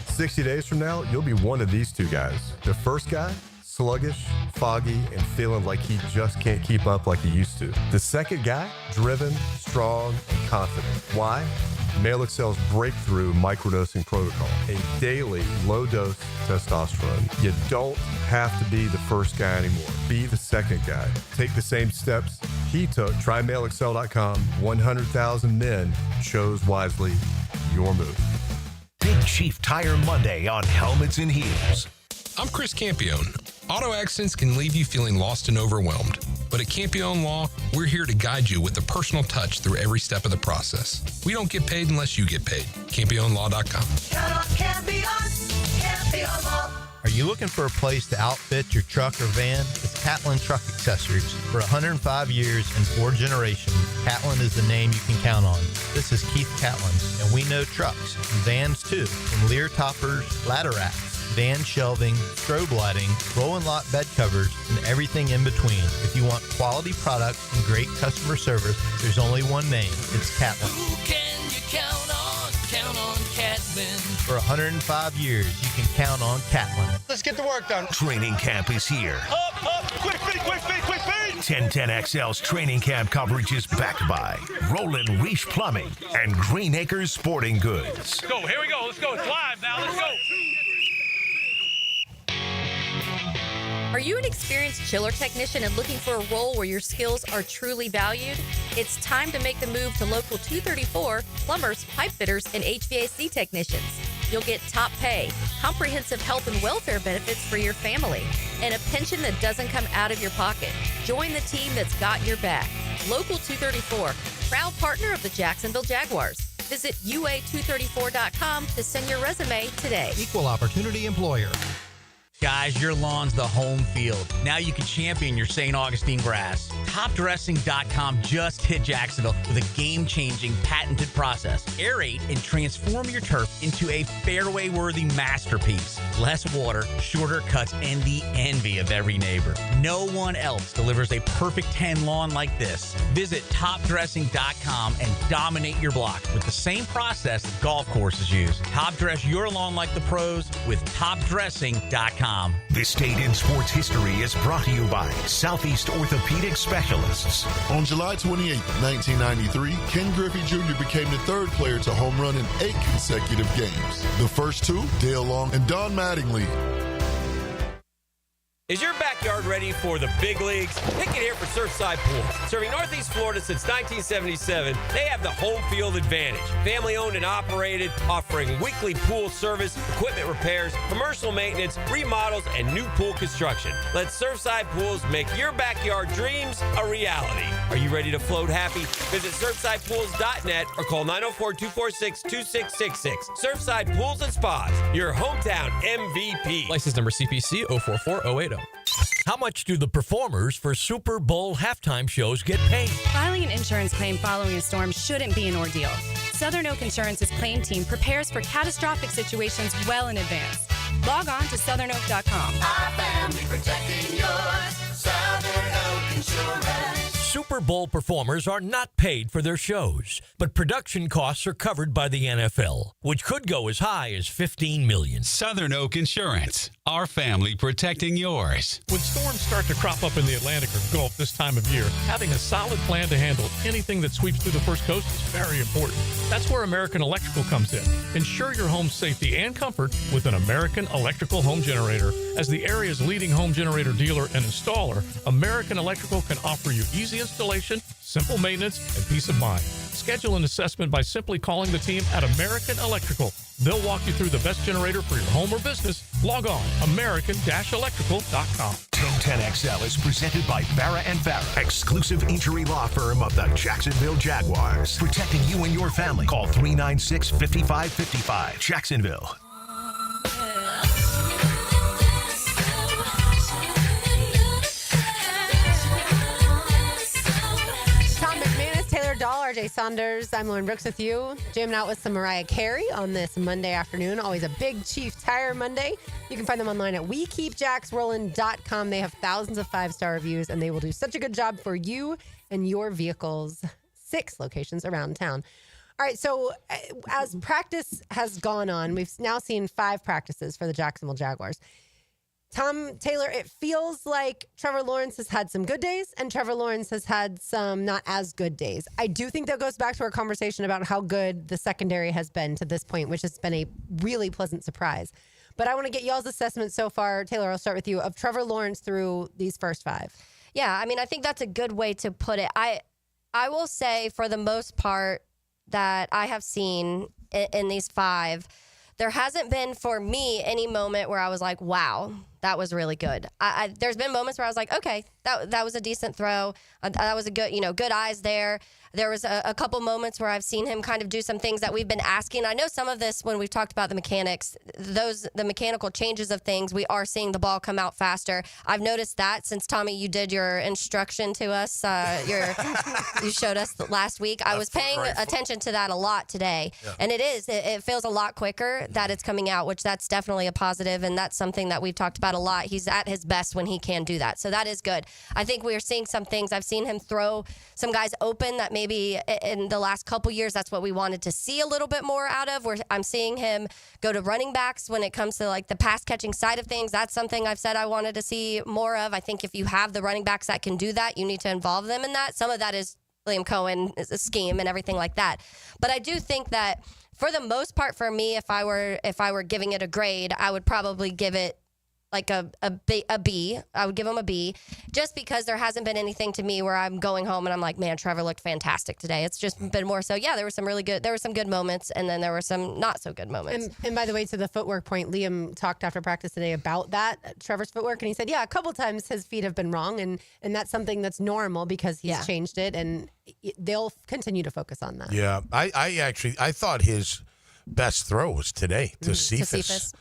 60 days from now, you'll be one of these two guys. The first guy, sluggish, foggy, and feeling like he just can't keep up like he used to. The second guy, driven, strong, and confident. Why? Male Excel's breakthrough microdosing protocol, a daily low-dose testosterone. You don't have to be the first guy anymore. Be the second guy. Take the same steps he took. Try MaleExcel.com. 100,000 men chose wisely. Your move. Big Chief Tire Monday on Helmets and Heels. I'm Chris Campione. Auto accidents can leave you feeling lost and overwhelmed. But at Campione Law, we're here to guide you with a personal touch through every step of the process. We don't get paid unless you get paid. CampioneLaw.com. Count on Campione Law. Are you looking for a place to outfit your truck or van? It's Catlin Truck Accessories. For 105 years and 4 generations, Catlin is the name you can count on. This is Keith Catlin, and we know trucks, and vans too, from Lear toppers, ladder racks, van shelving, strobe lighting, roll and lock bed covers, and everything in between. If you want quality products and great customer service, there's only one name. It's Catlin. Who can you count on? Count on Catlin. For 105 years, you can count on Catlin. Let's get the work done. Training camp is here. Up, quick feet. 1010XL's training camp coverage is backed by Roland Reach Plumbing and Green Acres Sporting Goods. Go, here we go. Let's go. It's live now. Let's go. Are you an experienced chiller technician and looking for a role where your skills are truly valued? It's time to make the move to Local 234, plumbers, pipe fitters, and HVAC technicians. You'll get top pay, comprehensive health and welfare benefits for your family, and a pension that doesn't come out of your pocket. Join the team that's got your back. Local 234, proud partner of the Jacksonville Jaguars. Visit UA234.com to send your resume today. Equal opportunity employer. Guys, your lawn's the home field. Now you can champion your St. Augustine grass. TopDressing.com just hit Jacksonville with a game-changing patented process. Aerate and transform your turf into a fairway-worthy masterpiece. Less water, shorter cuts, and the envy of every neighbor. No one else delivers a perfect 10 lawn like this. Visit TopDressing.com and dominate your block with the same process that golf courses use. Top dress your lawn like the pros with TopDressing.com. This date in sports history is brought to you by Southeast Orthopedic Specialists. On July 28, 1993, Ken Griffey Jr. became the third player to home run in 8 consecutive games. The first 2, Dale Long and Don Mattingly. Is your backyard ready for the big leagues? Pick it here for Surfside Pools. Serving Northeast Florida since 1977, they have the home field advantage. Family owned and operated, offering weekly pool service, equipment repairs, commercial maintenance, remodels, and new pool construction. Let Surfside Pools make your backyard dreams a reality. Are you ready to float happy? Visit SurfsidePools.net or call 904-246-2666. Surfside Pools and Spas, your hometown MVP. License number CPC 044080. How much do the performers for Super Bowl halftime shows get paid? Filing an insurance claim following a storm shouldn't be an ordeal. Southern Oak Insurance's claim team prepares for catastrophic situations well in advance. Log on to southernoak.com. Our family protecting yours. Southern Oak Insurance. Super Bowl performers are not paid for their shows, but production costs are covered by the NFL, which could go as high as $15 million. Southern Oak Insurance. Our family protecting yours. When storms start to crop up in the Atlantic or Gulf this time of year, having a solid plan to handle anything that sweeps through the First Coast is very important. That's where American Electrical comes in. Ensure your home's safety and comfort with an American Electrical home generator. As the area's leading home generator dealer and installer, American Electrical can offer you easy installation, simple maintenance, and peace of mind. Schedule an assessment by simply calling the team at American Electrical. They'll walk you through the best generator for your home or business. Log on, american-electrical.com. 1010XL is presented by Farah & Farah, exclusive injury law firm of the Jacksonville Jaguars. Protecting you and your family. Call 396-5555. Jacksonville. RJ Saunders. I'm Lauren Brooks with you, jamming out with some Mariah Carey on this Monday afternoon. Always a big Chief Tire Monday. You can find them online at WeKeepJacksRollin.com. They have thousands of 5-star reviews, and they will do such a good job for you and your vehicles. 6 locations around town. All right, so as practice has gone on, we've now seen 5 practices for the Jacksonville Jaguars. Tom Taylor, it feels like Trevor Lawrence has had some good days and Trevor Lawrence has had some not as good days. I do think that goes back to our conversation about how good the secondary has been to this point, which has been a really pleasant surprise. But I want to get y'all's assessment so far. Taylor, I'll start with you, of Trevor Lawrence through these first 5. Yeah, I mean, I think that's a good way to put it. I will say for the most part that I have seen in these 5, there hasn't been for me any moment where I was like, wow, that was really good. There's been moments where I was like, okay, that was a decent throw. That was a good, good eyes there. There was a couple moments where I've seen him kind of do some things that we've been asking. I know some of this when we've talked about the mechanics, the mechanical changes of things, we are seeing the ball come out faster. I've noticed that since, Tommy, you did your instruction to us. You showed us last week. I was paying attention to that a lot today. Yeah. And it feels a lot quicker that it's coming out, which that's definitely a positive. And that's something that we've talked about a lot. He's at his best when he can do that. So that is good. I think we are seeing some things. I've seen him throw some guys open that maybe in the last couple years, that's what we wanted to see a little bit more out of, where I'm seeing him go to running backs when it comes to like the pass catching side of things. That's something I've said I wanted to see more of. I think if you have the running backs that can do that, you need to involve them in that. Some of that is Liam Coen scheme and everything like that. But I do think that for the most part, for me, if I were giving it a grade, I would probably give it like a B. I would give him a B, just because there hasn't been anything to me where I'm going home and I'm like, man, Trevor looked fantastic today. It's just been more so, yeah, there were some good moments, and then there were some not so good moments. And by the way, to the footwork point, Liam talked after practice today about that, Trevor's footwork, and he said, yeah, a couple times his feet have been wrong, and that's something that's normal because he's changed it, and they'll continue to focus on that. Yeah, I thought his best throw was today to Cephas.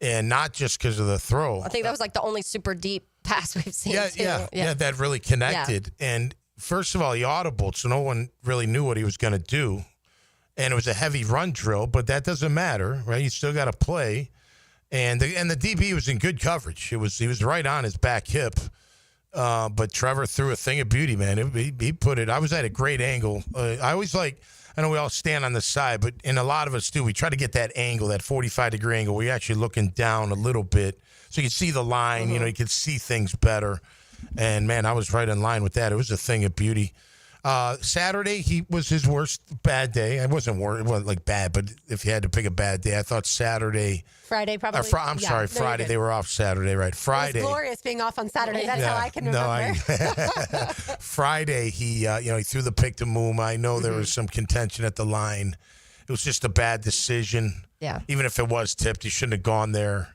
And not just because of the throw. I think that was like the only super deep pass we've seen. Yeah, that really connected. Yeah. And first of all, he audibled, so no one really knew what he was going to do. And it was a heavy run drill, but that doesn't matter, right? You still got to play. And the DB was in good coverage. He was right on his back hip. But Trevor threw a thing of beauty, man. He put it. I was at a great angle. I always I know we all stand on the side, but and a lot of us do. We try to get that angle, that 45-degree angle, where you're actually looking down a little bit so you can see the line. Mm-hmm. You can see things better. And, man, I was right in line with that. It was a thing of beauty. Saturday, he was his worst bad day. It wasn't like bad, but if you had to pick a bad day, I thought Saturday. Friday, probably. Sorry, Friday. They were off Saturday, right? Friday. It was glorious being off on Saturday. That's how I can remember. Friday, he threw the pick to Moom. I know there was some contention at the line. It was just a bad decision. Yeah. Even if it was tipped, he shouldn't have gone there.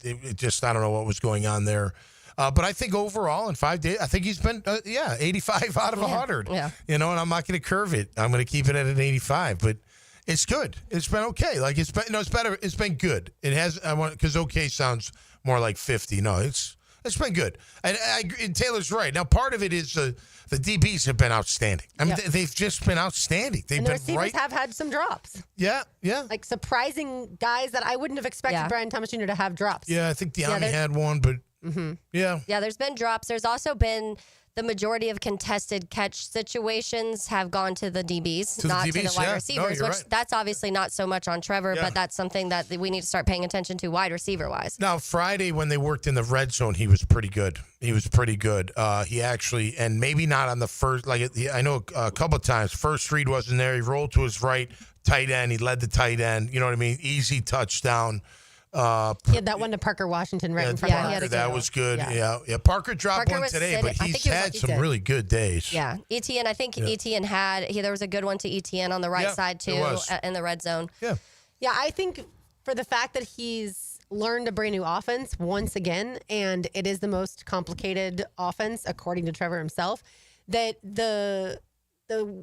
It just, I don't know what was going on there. But I think overall in 5 days, I think he's been 85 out of 100. Yeah. And I'm not going to curve it. I'm going to keep it at an 85. But it's good. It's been okay. Like it's been, it's better. It's been good. It has. I want because okay sounds more like 50. No, it's It's been good. And Taylor's right. Now, part of it is the DBs have been outstanding. I mean, they've just been outstanding. They've and the been receivers have had some drops. Yeah. Like surprising guys that I wouldn't have expected Brian Thomas Jr. to have drops. Yeah, I think Deion had one, but yeah. Yeah, there's been drops. There's also been the majority of contested catch situations have gone to the DBs, not to the wide receivers, which that's obviously not so much on Trevor, but that's something that we need to start paying attention to wide receiver-wise. Now, Friday when they worked in the red zone, he was pretty good. He actually, and maybe not on the first, I know a couple of times, first read wasn't there. He rolled to his right, tight end. He led the tight end. You know what I mean? Easy touchdown. He had that one to Parker Washington right in front of him. That was good. Yeah. Parker dropped one today, but he's had some really good days. Yeah. Etienne, I think Etienne there was a good one to Etienne on the right side, too, in the red zone. Yeah. Yeah, I think for the fact that he's learned a brand new offense once again, and it is the most complicated offense, according to Trevor himself, that the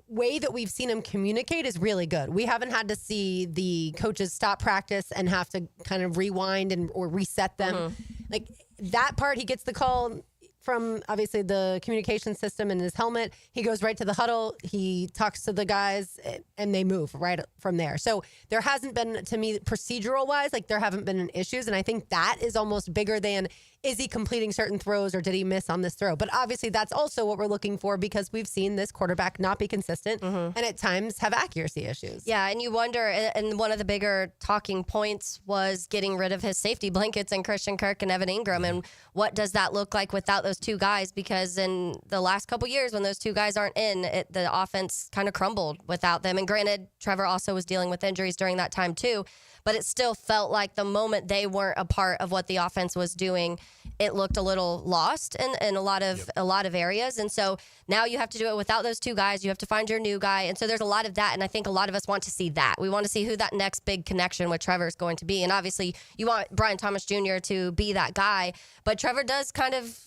way that we've seen him communicate is really good. We haven't had to see the coaches stop practice and have to kind of rewind or reset them. Like that part, he gets the call from obviously the communication system in his helmet. He goes right to the huddle. He talks to the guys and they move right from there. So there hasn't been, to me, procedural wise, there haven't been issues. And I think that is almost bigger than, is he completing certain throws or did he miss on this throw? But obviously that's also what we're looking for because we've seen this quarterback not be consistent and at times have accuracy issues. Yeah, and you wonder, and one of the bigger talking points was getting rid of his safety blankets and Christian Kirk and Evan Engram. And what does that look like without those two guys? Because in the last couple years when those two guys aren't in, the offense kind of crumbled without them. And granted, Trevor also was dealing with injuries during that time too. But it still felt like the moment they weren't a part of what the offense was doing, it looked a little lost in a lot of areas. And so now you have to do it without those two guys. You have to find your new guy. And so there's a lot of that. And I think a lot of us want to see that. We want to see who that next big connection with Trevor is going to be. And obviously you want Brian Thomas Jr. to be that guy. But Trevor does kind of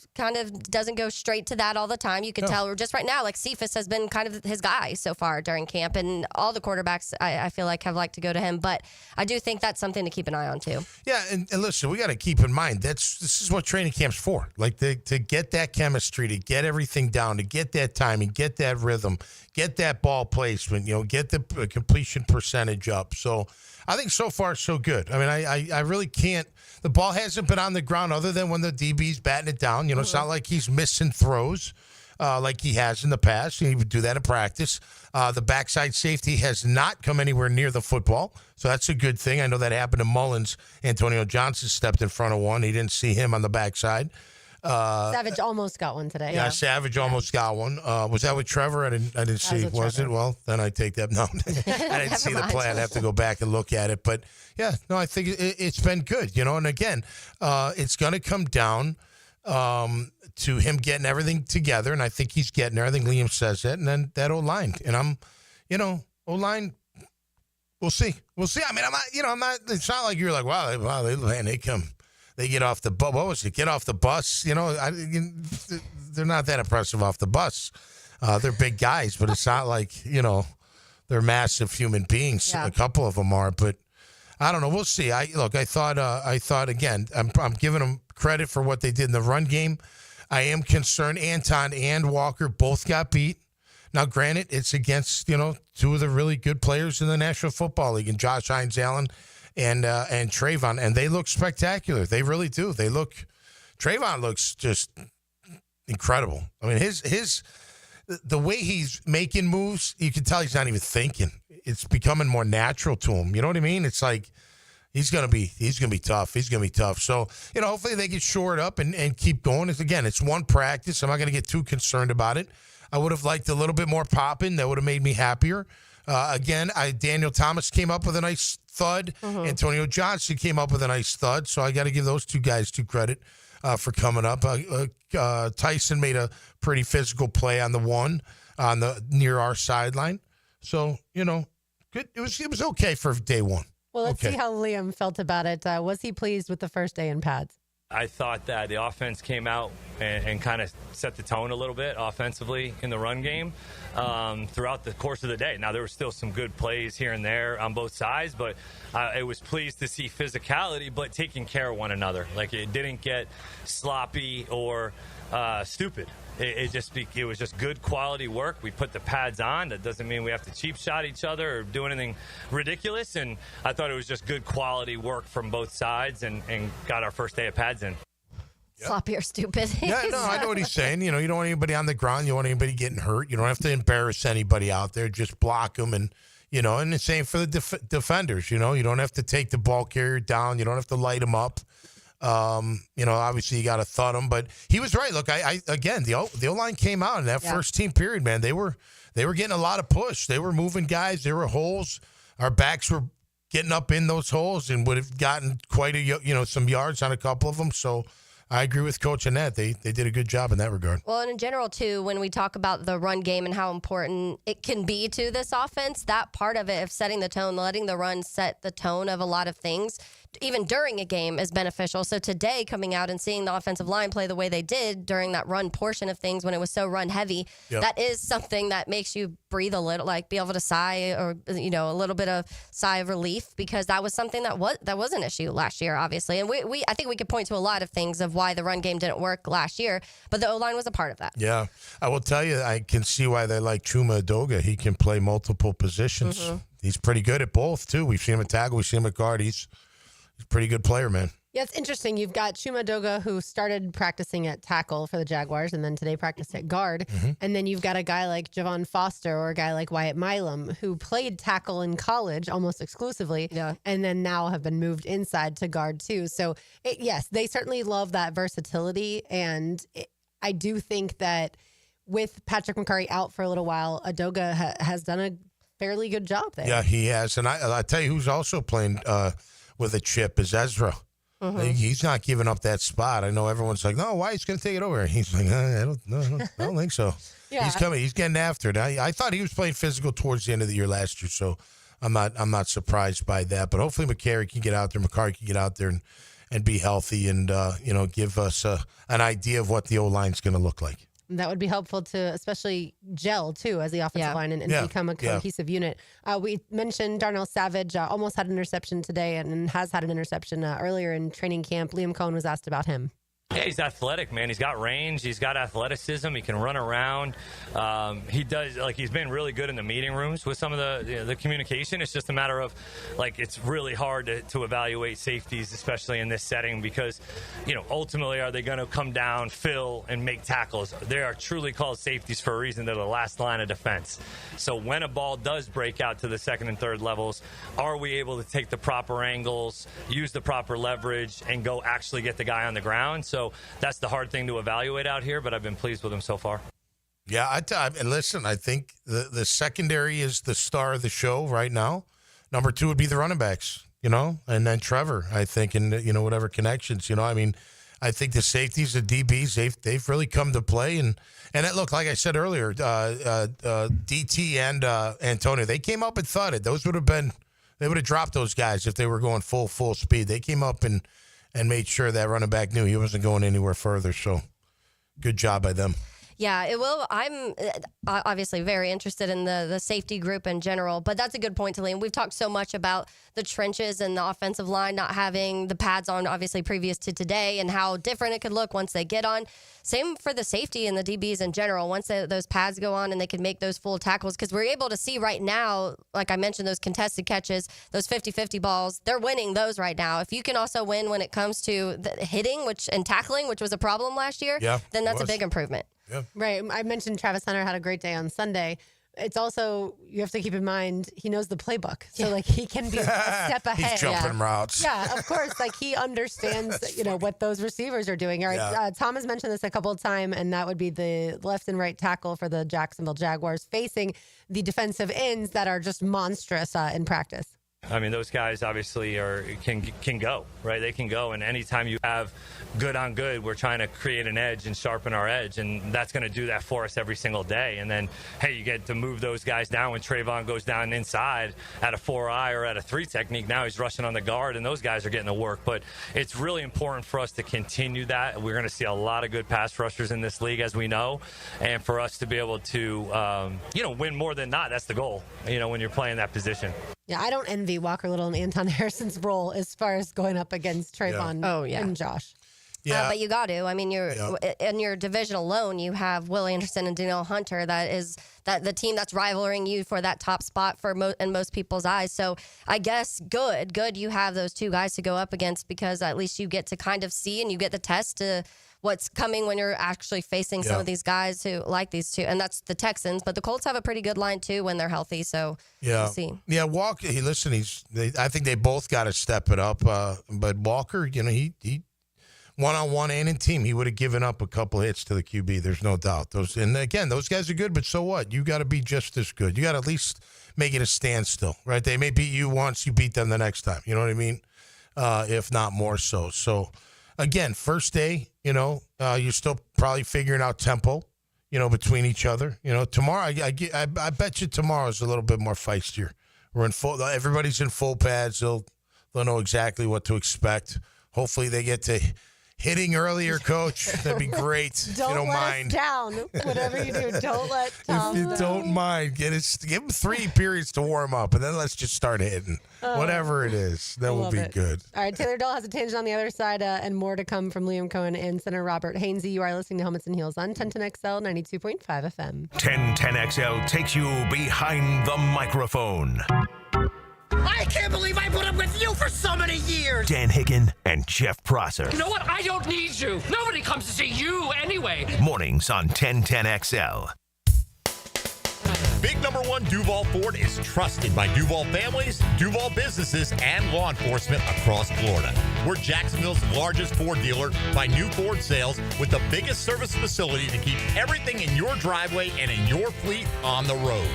doesn't go straight to that all the time. You can tell just right now, Cephas has been kind of his guy so far during camp. And all the quarterbacks, I feel like, have liked to go to him. But I do think that's something to keep an eye on too. Yeah, and listen, we got to keep in mind this is what training camp's for. To get that chemistry, to get everything down, to get that timing, get that rhythm, get that ball placement, get the completion percentage up. So I think so far so good. I mean, I really can't. The ball hasn't been on the ground other than when the DB's batting it down. It's not like he's missing throws. Like he has in the past. He would do that in practice. The backside safety has not come anywhere near the football, so that's a good thing. I know that happened to Mullins. Antonio Johnson stepped in front of one. He didn't see him on the backside. Savage almost got one today. Yeah, Savage almost got one. Was that with Trevor? I didn't see. Was it? Well, then I take that. No, I didn't see the play. I'd have to go back and look at it. But yeah, no, I think it's been good. And again, it's going to come down to him getting everything together, and I think he's getting there. I think Liam says that, and then that O-line. And O-line, we'll see. I mean, I'm not. It's not like you're like, wow, they get off the bus. What was it? Get off the bus. They're not that impressive off the bus. They're big guys, but it's not like they're massive human beings. Yeah. A couple of them are, but I don't know. We'll see. I thought again. I'm giving them credit for what they did in the run game. I am concerned Anton and Walker both got beat. Now, granted, it's against, two of the really good players in the National Football League, and Josh Hines-Allen and Trayvon, and they look spectacular. They really do. Trayvon looks just incredible. I mean, the way he's making moves, you can tell he's not even thinking. It's becoming more natural to him. You know what I mean? It's like, He's gonna be tough. He's gonna be tough. So, hopefully they get shored up and keep going. It's one practice. I'm not gonna get too concerned about it. I would have liked a little bit more popping. That would have made me happier. Daniel Thomas came up with a nice thud. Antonio Johnson came up with a nice thud. So I got to give those two guys credit for coming up. Tyson made a pretty physical play on the one on the near our sideline. So good. It was okay for day one. Well, let's see how Liam felt about it. Was he pleased with the first day in pads? I thought that the offense came out and kind of set the tone a little bit offensively in the run game throughout the course of the day. Now, there were still some good plays here and there on both sides, but I was pleased to see physicality, but taking care of one another. Like, it didn't get sloppy or stupid. It was just good quality work. We put the pads on. That doesn't mean we have to cheap shot each other or do anything ridiculous. And I thought it was just good quality work from both sides and got our first day of pads in. Yep. Sloppy or stupid. Yeah, no, I know what he's saying. You know, you don't want anybody on the ground. You don't want anybody getting hurt. You don't have to embarrass anybody out there. Just block them. And, you know, and the same for the defenders. You know, you don't have to take the ball carrier down. You don't have to light them up. You know, obviously you got to thud him, but he was right. Look, I again, the O-line came out in that first team period, man. They were getting a lot of push. They were moving guys. There were holes. Our backs were getting up in those holes and would have gotten quite some yards on a couple of them. So I agree with Coach Annette. They did a good job in that regard. Well, and in general, too, when we talk about the run game and how important it can be to this offense, that part of it of setting the tone, letting the run set the tone of a lot of things, even during a game, is beneficial. So today, coming out and seeing the offensive line play the way they did during that run portion of things when it was so run heavy, that is something that makes you breathe a little, like be able to sigh or, you know, a little bit of sigh of relief, because that was something that was an issue last year, obviously. And I think we could point to a lot of things of why the run game didn't work last year, but the O-line was a part of that. Yeah. I will tell you, I can see why they like Chuma Edoga. He can play multiple positions. Mm-hmm. He's pretty good at both, too. We've seen him at tackle. We've seen him at guard. He's a pretty good player, man. Yeah, it's interesting. You've got Chuma Edoga, who started practicing at tackle for the Jaguars and then today practiced at guard. Mm-hmm. And then you've got a guy like Javon Foster or a guy like Wyatt Milam, who played tackle in college almost exclusively, and then now have been moved inside to guard too. So, yes, they certainly love that versatility. And I do think that with Patrick McCurry out for a little while, Edoga has done a fairly good job there. Yeah, he has. And I tell you who's also playing with a chip is Ezra. Mm-hmm. He's not giving up that spot. I know everyone's like, no, why? He's going to take it over. He's like, I don't think so. Yeah. He's coming. He's getting after it. I thought he was playing physical towards the end of the year last year, so I'm not surprised by that. But hopefully McCurry can get out there and be healthy and give us an idea of what the O-line's going to look like. That would be helpful to especially gel, too, as the offensive line and become a cohesive unit. We mentioned Darnell Savage almost had an interception today and has had an interception earlier in training camp. Liam Coen was asked about him. Yeah, he's athletic, man. He's got range. He's got athleticism. He can run around. He's been really good in the meeting rooms with some of the communication. It's just a matter of, it's really hard to evaluate safeties, especially in this setting, because, ultimately, are they going to come down, fill, and make tackles? They are truly called safeties for a reason. They're the last line of defense. So when a ball does break out to the second and third levels, are we able to take the proper angles, use the proper leverage, and go actually get the guy on the ground? So that's the hard thing to evaluate out here, but I've been pleased with him so far. Yeah, and listen, I think the secondary is the star of the show right now. Number 2 would be the running backs, and then Trevor, I think, and, whatever connections, I mean, I think the safeties, the DBs, they've really come to play. And look, like I said earlier, DT and Antonio, they came up and thudded. They would have dropped those guys if they were going full speed. They came up and made sure that running back knew he wasn't going anywhere further. So good job by them. Yeah, it will. I'm obviously very interested in the safety group in general, but that's a good point to Liam. We've talked so much about the trenches and the offensive line not having the pads on, obviously, previous to today, and how different it could look once they get on. Same for the safety and the DBs in general. Once those pads go on and they can make those full tackles, because we're able to see right now, like I mentioned, those contested catches, those 50-50 balls, they're winning those right now. If you can also win when it comes to the hitting and tackling, which was a problem last year, then that's a big improvement. Yeah. Right. I mentioned Travis Hunter had a great day on Sunday. It's also, you have to keep in mind, he knows the playbook. So, he can be a step ahead. He's jumping routes. Yeah, of course. he understands, what those receivers are doing. All right. Tom has mentioned this a couple of times, and that would be the left and right tackle for the Jacksonville Jaguars facing the defensive ends that are just monstrous in practice. I mean, those guys obviously can go, right? They can go, and anytime you have good on good, we're trying to create an edge and sharpen our edge, and that's going to do that for us every single day. And then, hey, you get to move those guys down when Trayvon goes down inside at a 4-eye or at a 3 technique. Now he's rushing on the guard, and those guys are getting the work. But it's really important for us to continue that. We're going to see a lot of good pass rushers in this league, as we know, and for us to be able to, win more than not. That's the goal, when you're playing that position. Yeah, I don't envy Walker Little and Anton Harrison's role as far as going up against Trayvon and Josh. Yeah, but you got to. I mean, in your division alone, you have Will Anderson and Danielle Hunter. That is the team that's rivaling you for that top spot in most people's eyes. So I guess good you have those two guys to go up against, because at least you get to kind of see and you get the test to what's coming when you're actually facing some of these guys who like these two. And that's the Texans. But the Colts have a pretty good line, too, when they're healthy. So we'll see. Yeah, Walker, listen, I think they both got to step it up. But Walker, he one-on-one and in team, he would have given up a couple hits to the QB. There's no doubt. Those guys are good, but so what? You got to be just as good. You got to at least make it a standstill, right? They may beat you once, you beat them the next time. You know what I mean? If not more so. So, again, first day, you're still probably figuring out tempo, between each other. Tomorrow, I bet you tomorrow's a little bit more feistier. Everybody's in full pads. They'll know exactly what to expect. Hopefully they get to hitting earlier, Coach. That'd be great. Don't if you don't let mind. us down. Whatever you do, don't let Tom If you don't mind, give them 3 periods to warm up, and then let's just start hitting. Whatever it is, that will be good. All right, Taylor Dahl has a tangent on the other side, and more to come from Liam Coen and Senator Robert Hainsey. You are listening to Helmets and Heels on 1010XL 92.5 FM. 1010XL takes you behind the microphone. I can't believe I put up with you for so many years. Dan Hicken and Jeff Prosser. You know what? I don't need you. Nobody comes to see you anyway. Mornings on 1010XL. Big number 1 Duval Ford is trusted by Duval families, Duval businesses, and law enforcement across Florida. We're Jacksonville's largest Ford dealer by new Ford sales, with the biggest service facility to keep everything in your driveway and in your fleet on the road.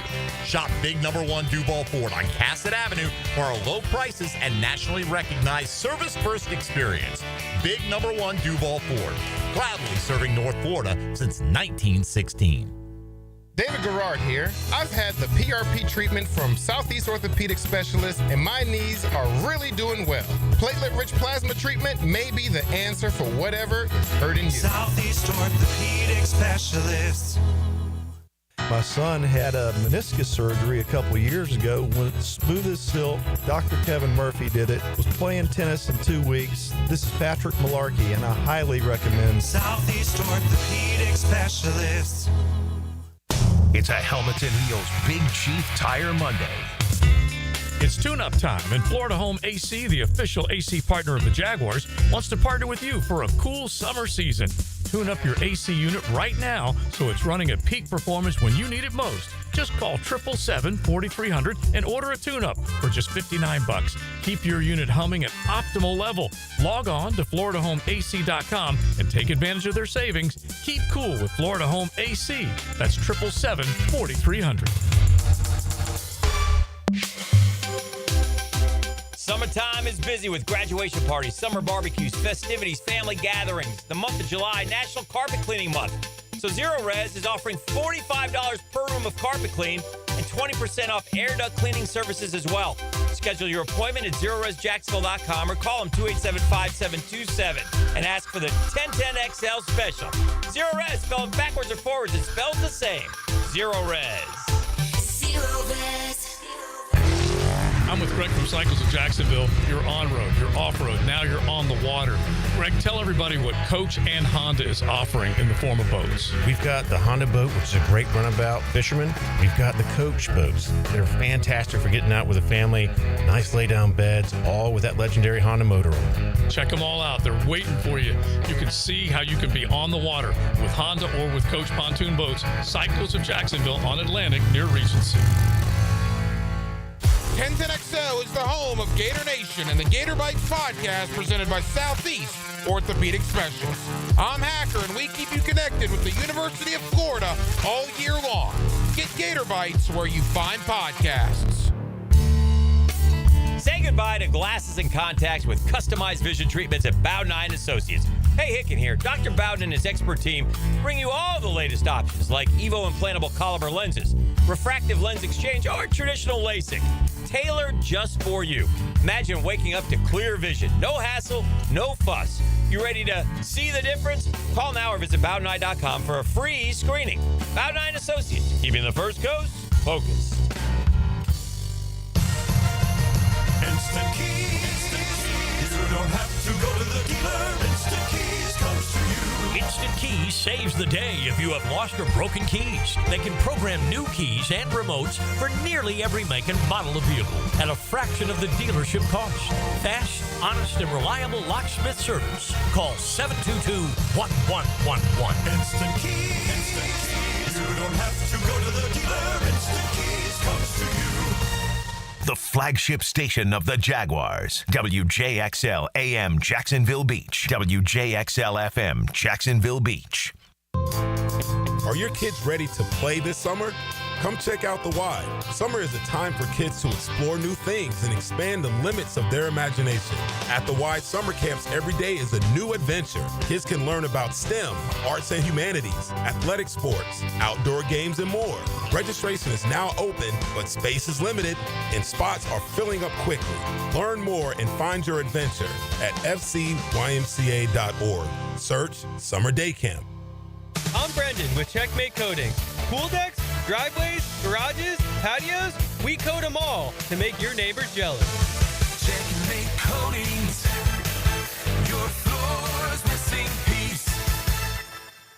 Shop Big number 1 Duval Ford on Cassett Avenue for our low prices and nationally recognized service-first experience. Big number 1 Duval Ford, proudly serving North Florida since 1916. David Garrard here. I've had the PRP treatment from Southeast Orthopedic Specialists, and my knees are really doing well. Platelet-rich plasma treatment may be the answer for whatever is hurting you. Southeast Orthopedic Specialists. My son had a meniscus surgery a couple years ago. Went smooth as silk. Dr. Kevin Murphy did it. Was playing tennis in 2 weeks. This is Patrick Malarkey, and I highly recommend Southeast Orthopedic Specialists. It's a Helmets and Heels Big Chief Tire Monday. It's tune-up time, and Florida Home AC, the official AC partner of the Jaguars, wants to partner with you for a cool summer season. Tune up your AC unit right now so it's running at peak performance when you need it most. Just call 777-4300 and order a tune-up for just $59. Keep your unit humming at optimal level. Log on to FloridaHomeAC.com and take advantage of their savings. Keep cool with Florida Home AC. That's 777-4300. Summertime is busy with graduation parties, summer barbecues, festivities, family gatherings. The month of July, National Carpet Cleaning Month. So Zero Res is offering $45 per room of carpet clean and 20% off air duct cleaning services as well. Schedule your appointment at ZeroResJacksonville.com or call them 287-5727 and ask for the 1010XL special. Zero Res, spelled backwards or forwards, it spells the same. Zero Res. Zero Res. I'm with Greg from Cycles of Jacksonville. You're on-road, you're off-road, now you're on the water. Greg, tell everybody what Coach and Honda is offering in the form of boats. We've got the Honda boat, which is a great runabout fisherman. We've got the Coach boats. They're fantastic for getting out with a family. Nice lay-down beds, all with that legendary Honda motor on them. Check them all out. They're waiting for you. You can see how you can be on the water with Honda or with Coach pontoon boats. Cycles of Jacksonville on Atlantic near Regency. 1010XL is the home of Gator Nation and the Gator Bites podcast presented by Southeast Orthopedic Specialists. I'm Hacker, and we keep you connected with the University of Florida all year long. Get Gator Bites where you find podcasts. Say goodbye to glasses and contacts with customized vision treatments at Bowden Associates. Hey, Hicken here. Dr. Bowden and his expert team bring you all the latest options like Evo implantable Coliber lenses, refractive lens exchange, or traditional LASIK. Tailored just for you. Imagine waking up to clear vision. No hassle, no fuss. You ready to see the difference? Call now or visit Bowdeneye.com for a free screening. Bowden Associates, keeping the first coast focused. Instant Keys. You don't have to go to the dealer. Instant Keys comes to you. Instant Keys saves the day if you have lost or broken keys. They can program new keys and remotes for nearly every make and model of vehicle at a fraction of the dealership cost. Fast, honest, and reliable locksmith service. Call 722-1111. Instant Keys. Instant Keys. You don't have to go to the dealer. Instant Keys comes to you. The flagship station of the Jaguars. WJXL AM Jacksonville Beach. WJXL FM Jacksonville Beach. Are your kids ready to play this summer? Come check out The Y. Summer is a time for kids to explore new things and expand the limits of their imagination. At The Y, summer camps every day is a new adventure. Kids can learn about STEM, arts and humanities, athletic sports, outdoor games, and more. Registration is now open, but space is limited, and spots are filling up quickly. Learn more and find your adventure at fcymca.org. Search Summer Day Camp. I'm Brendan with Checkmate Coatings. Pool decks, driveways, garages, patios, we coat them all to make your neighbors jealous. Checkmate Coatings. Your floor's missing piece.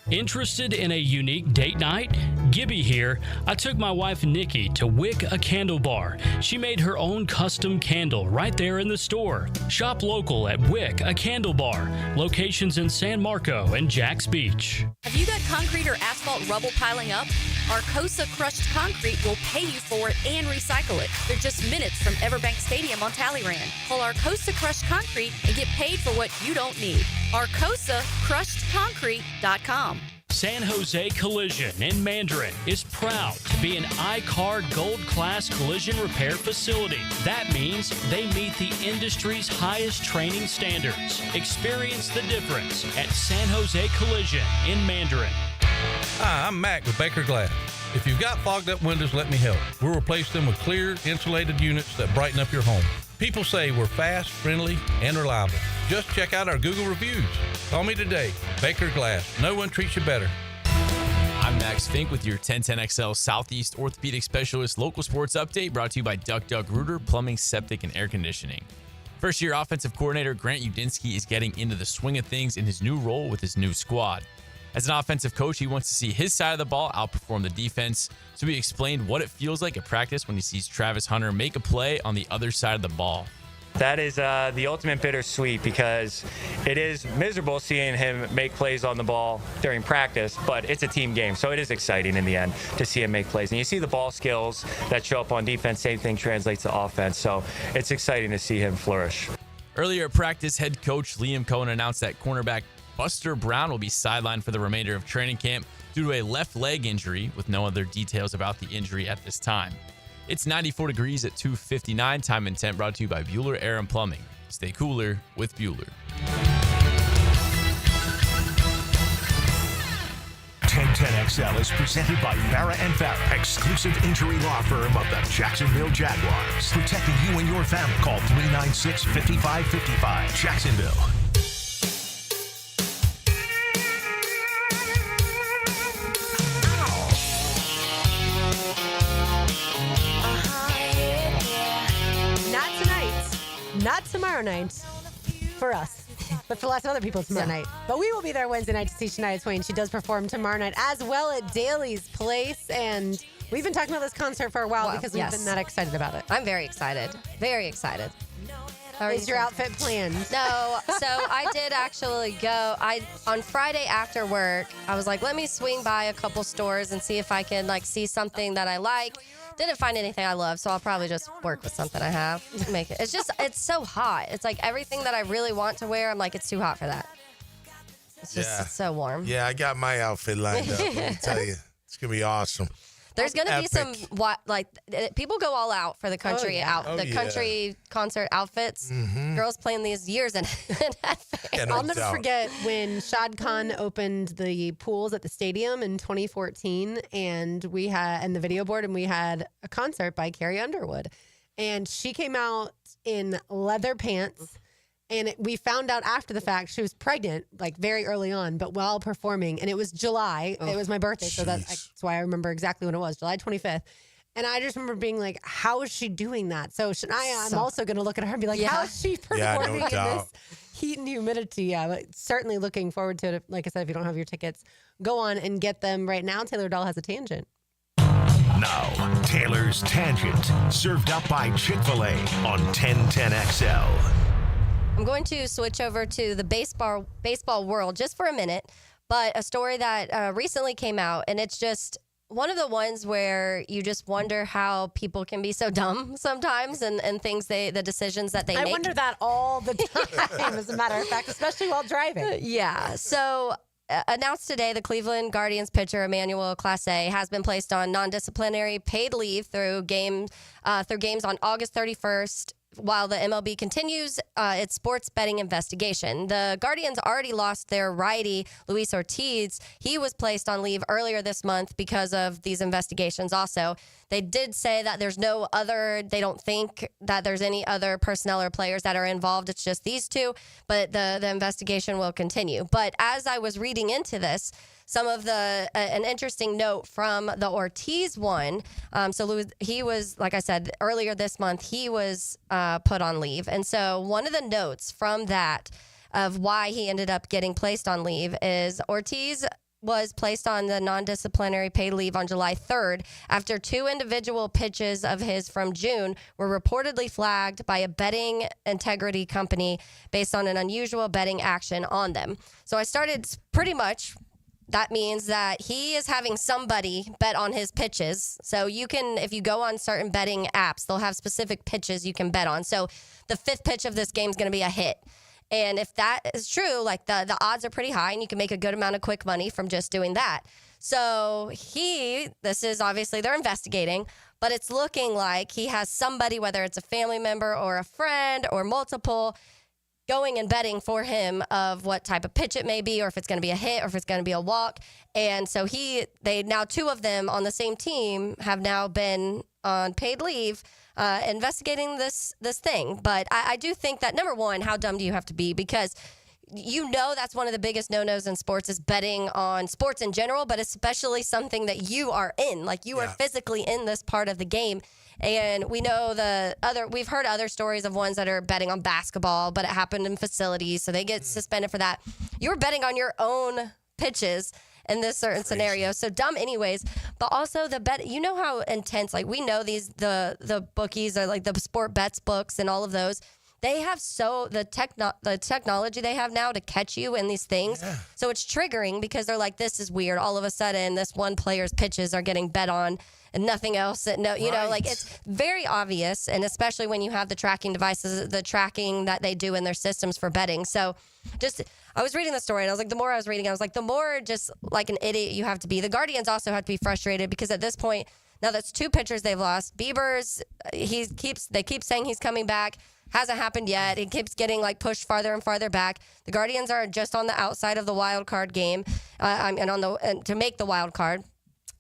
Interested in a unique date night? Gibby here. I took my wife Nikki to Wick a Candle Bar. She made her own custom candle right there in the store. Shop local at Wick a Candle Bar. Locations in San Marco and Jacks Beach. Have you got concrete or asphalt rubble piling up? Arcosa Crushed Concrete will pay you for it and recycle it. They're just minutes from Everbank Stadium on Talleyrand. Call Arcosa Crushed Concrete and get paid for what you don't need. ArcosaCrushedConcrete.com. San Jose Collision in Mandarin is proud to be an I-CAR Gold Class collision repair facility. That means they meet the industry's highest training standards. Experience the difference at San Jose Collision in Mandarin. Hi, I'm Mac with Baker Glass. If you've got fogged up windows, let me help. We'll replace them with clear, insulated units that brighten up your home. People say we're fast, friendly, and reliable. Just check out our Google reviews. Call me today. Baker Glass. No one treats you better. I'm Max Fink with your 1010XL Southeast Orthopedic Specialist local sports update brought to you by Duck Rooter Plumbing, Septic, and Air Conditioning. First-year offensive coordinator Grant Udinski is getting into the swing of things in his new role with his new squad. As an offensive coach, he wants to see his side of the ball outperform the defense, so he explained what it feels like at practice when he sees Travis Hunter make a play on the other side of the ball. That is the ultimate bittersweet because it is miserable seeing him make plays on the ball during practice, but it's a team game, so it is exciting in the end to see him make plays. And you see the ball skills that show up on defense, same thing translates to offense, so it's exciting to see him flourish. Earlier at practice, head coach Liam Coen announced that cornerback Buster Brown will be sidelined for the remainder of training camp due to a left leg injury, with no other details about the injury at this time. It's 94 degrees at 2:59. Time and Temp brought to you by Bueller Air and Plumbing. Stay cooler with Bueller. 1010XL is presented by Farrah & Farrah, exclusive injury law firm of the Jacksonville Jaguars. Protecting you and your family. Call 396-5555. Jacksonville. Not tomorrow night for us, but for lots of other people tomorrow night. But we will be there Wednesday night to see Shania Twain. She does perform tomorrow night as well at Daly's Place. And we've been talking about this concert for a while because we've been that excited about it. I'm very excited. Very excited. Is your outfit planned? No. So I did actually go. On Friday after work, I was like, let me swing by a couple stores and see if I can see something that I like. Didn't find anything I love, so I'll probably just work with something I have. Make it. It's so hot. It's like everything that I really want to wear, I'm like, it's too hot for that. It's just it's so warm. Yeah, I got my outfit lined up. Let me tell you, it's gonna be awesome. There's going to be some people go all out for the country country concert outfits. Girls playing these years in advance. I'll never forget when Shad Khan opened the pools at the stadium in 2014, and we had the video board, and we had a concert by Carrie Underwood, and she came out in leather pants. And we found out after the fact she was pregnant, like very early on, but while performing. And it was July. It was my birthday, so that's why I remember exactly when it was, July 25th. And I just remember being like, how is she doing that? So Shania, I'm also going to look at her and be like, how is she performing in this heat and humidity? Yeah, but certainly looking forward to it. Like I said, if you don't have your tickets, go on and get them right now. Taylor Dahl has a tangent. Now, Taylor's Tangent, served up by Chick-fil-A on 1010XL. I'm going to switch over to the baseball world just for a minute, but a story that recently came out, and it's just one of the ones where you just wonder how people can be so dumb sometimes and the decisions that they make. I wonder that all the time, as a matter of fact, especially while driving. Yeah. So announced today, the Cleveland Guardians pitcher Emmanuel Clase has been placed on non-disciplinary paid leave through games on August 31st. While the MLB continues its sports betting investigation. The Guardians already lost their righty, Luis Ortiz. He was placed on leave earlier this month because of these investigations also. They did say that they don't think that there's any other personnel or players that are involved. It's just these two, but the investigation will continue. But as I was reading into this, some of an interesting note from the Ortiz one. He was, like I said, earlier this month, he was put on leave. And so one of the notes from that of why he ended up getting placed on leave is Ortiz was placed on the non-disciplinary paid leave on July 3rd after two individual pitches of his from June were reportedly flagged by a betting integrity company based on an unusual betting action on them. So I started pretty much... That means that he is having somebody bet on his pitches. So you can, if you go on certain betting apps, they'll have specific pitches you can bet on. So the fifth pitch of this game is going to be a hit. And if that is true, like the odds are pretty high and you can make a good amount of quick money from just doing that. So this is obviously they're investigating, but it's looking like he has somebody, whether it's a family member or a friend or multiple, going and betting for him of what type of pitch it may be, or if it's going to be a hit, or if it's going to be a walk. And so now two of them on the same team have now been on paid leave investigating this thing. But I do think that, number one, how dumb do you have to be? Because that's one of the biggest no-nos in sports is betting on sports in general, but especially something that you are in. Like you are physically in this part of the game. And we know we've heard other stories of ones that are betting on basketball, but it happened in facilities, so they get suspended for that. You're betting on your own pitches in this certain scenario. So dumb anyways, but also the bet, you know how intense, like we know the bookies are like the sport bets books and all of those. They have the technology they have now to catch you in these things. Yeah. So it's triggering because they're like, this is weird. All of a sudden, this one player's pitches are getting bet on and nothing else. It's very obvious. And especially when you have the tracking devices, the tracking that they do in their systems for betting. So I was reading the story and I was like, the more I was reading, I was like, the more just like an idiot you have to be. The Guardians also have to be frustrated because at this point, now that's two pitchers they've lost. Bieber's, they keep saying he's coming back. Hasn't happened yet. It keeps getting pushed farther and farther back. The Guardians are just on the outside of the wild card game, and to make the wild card.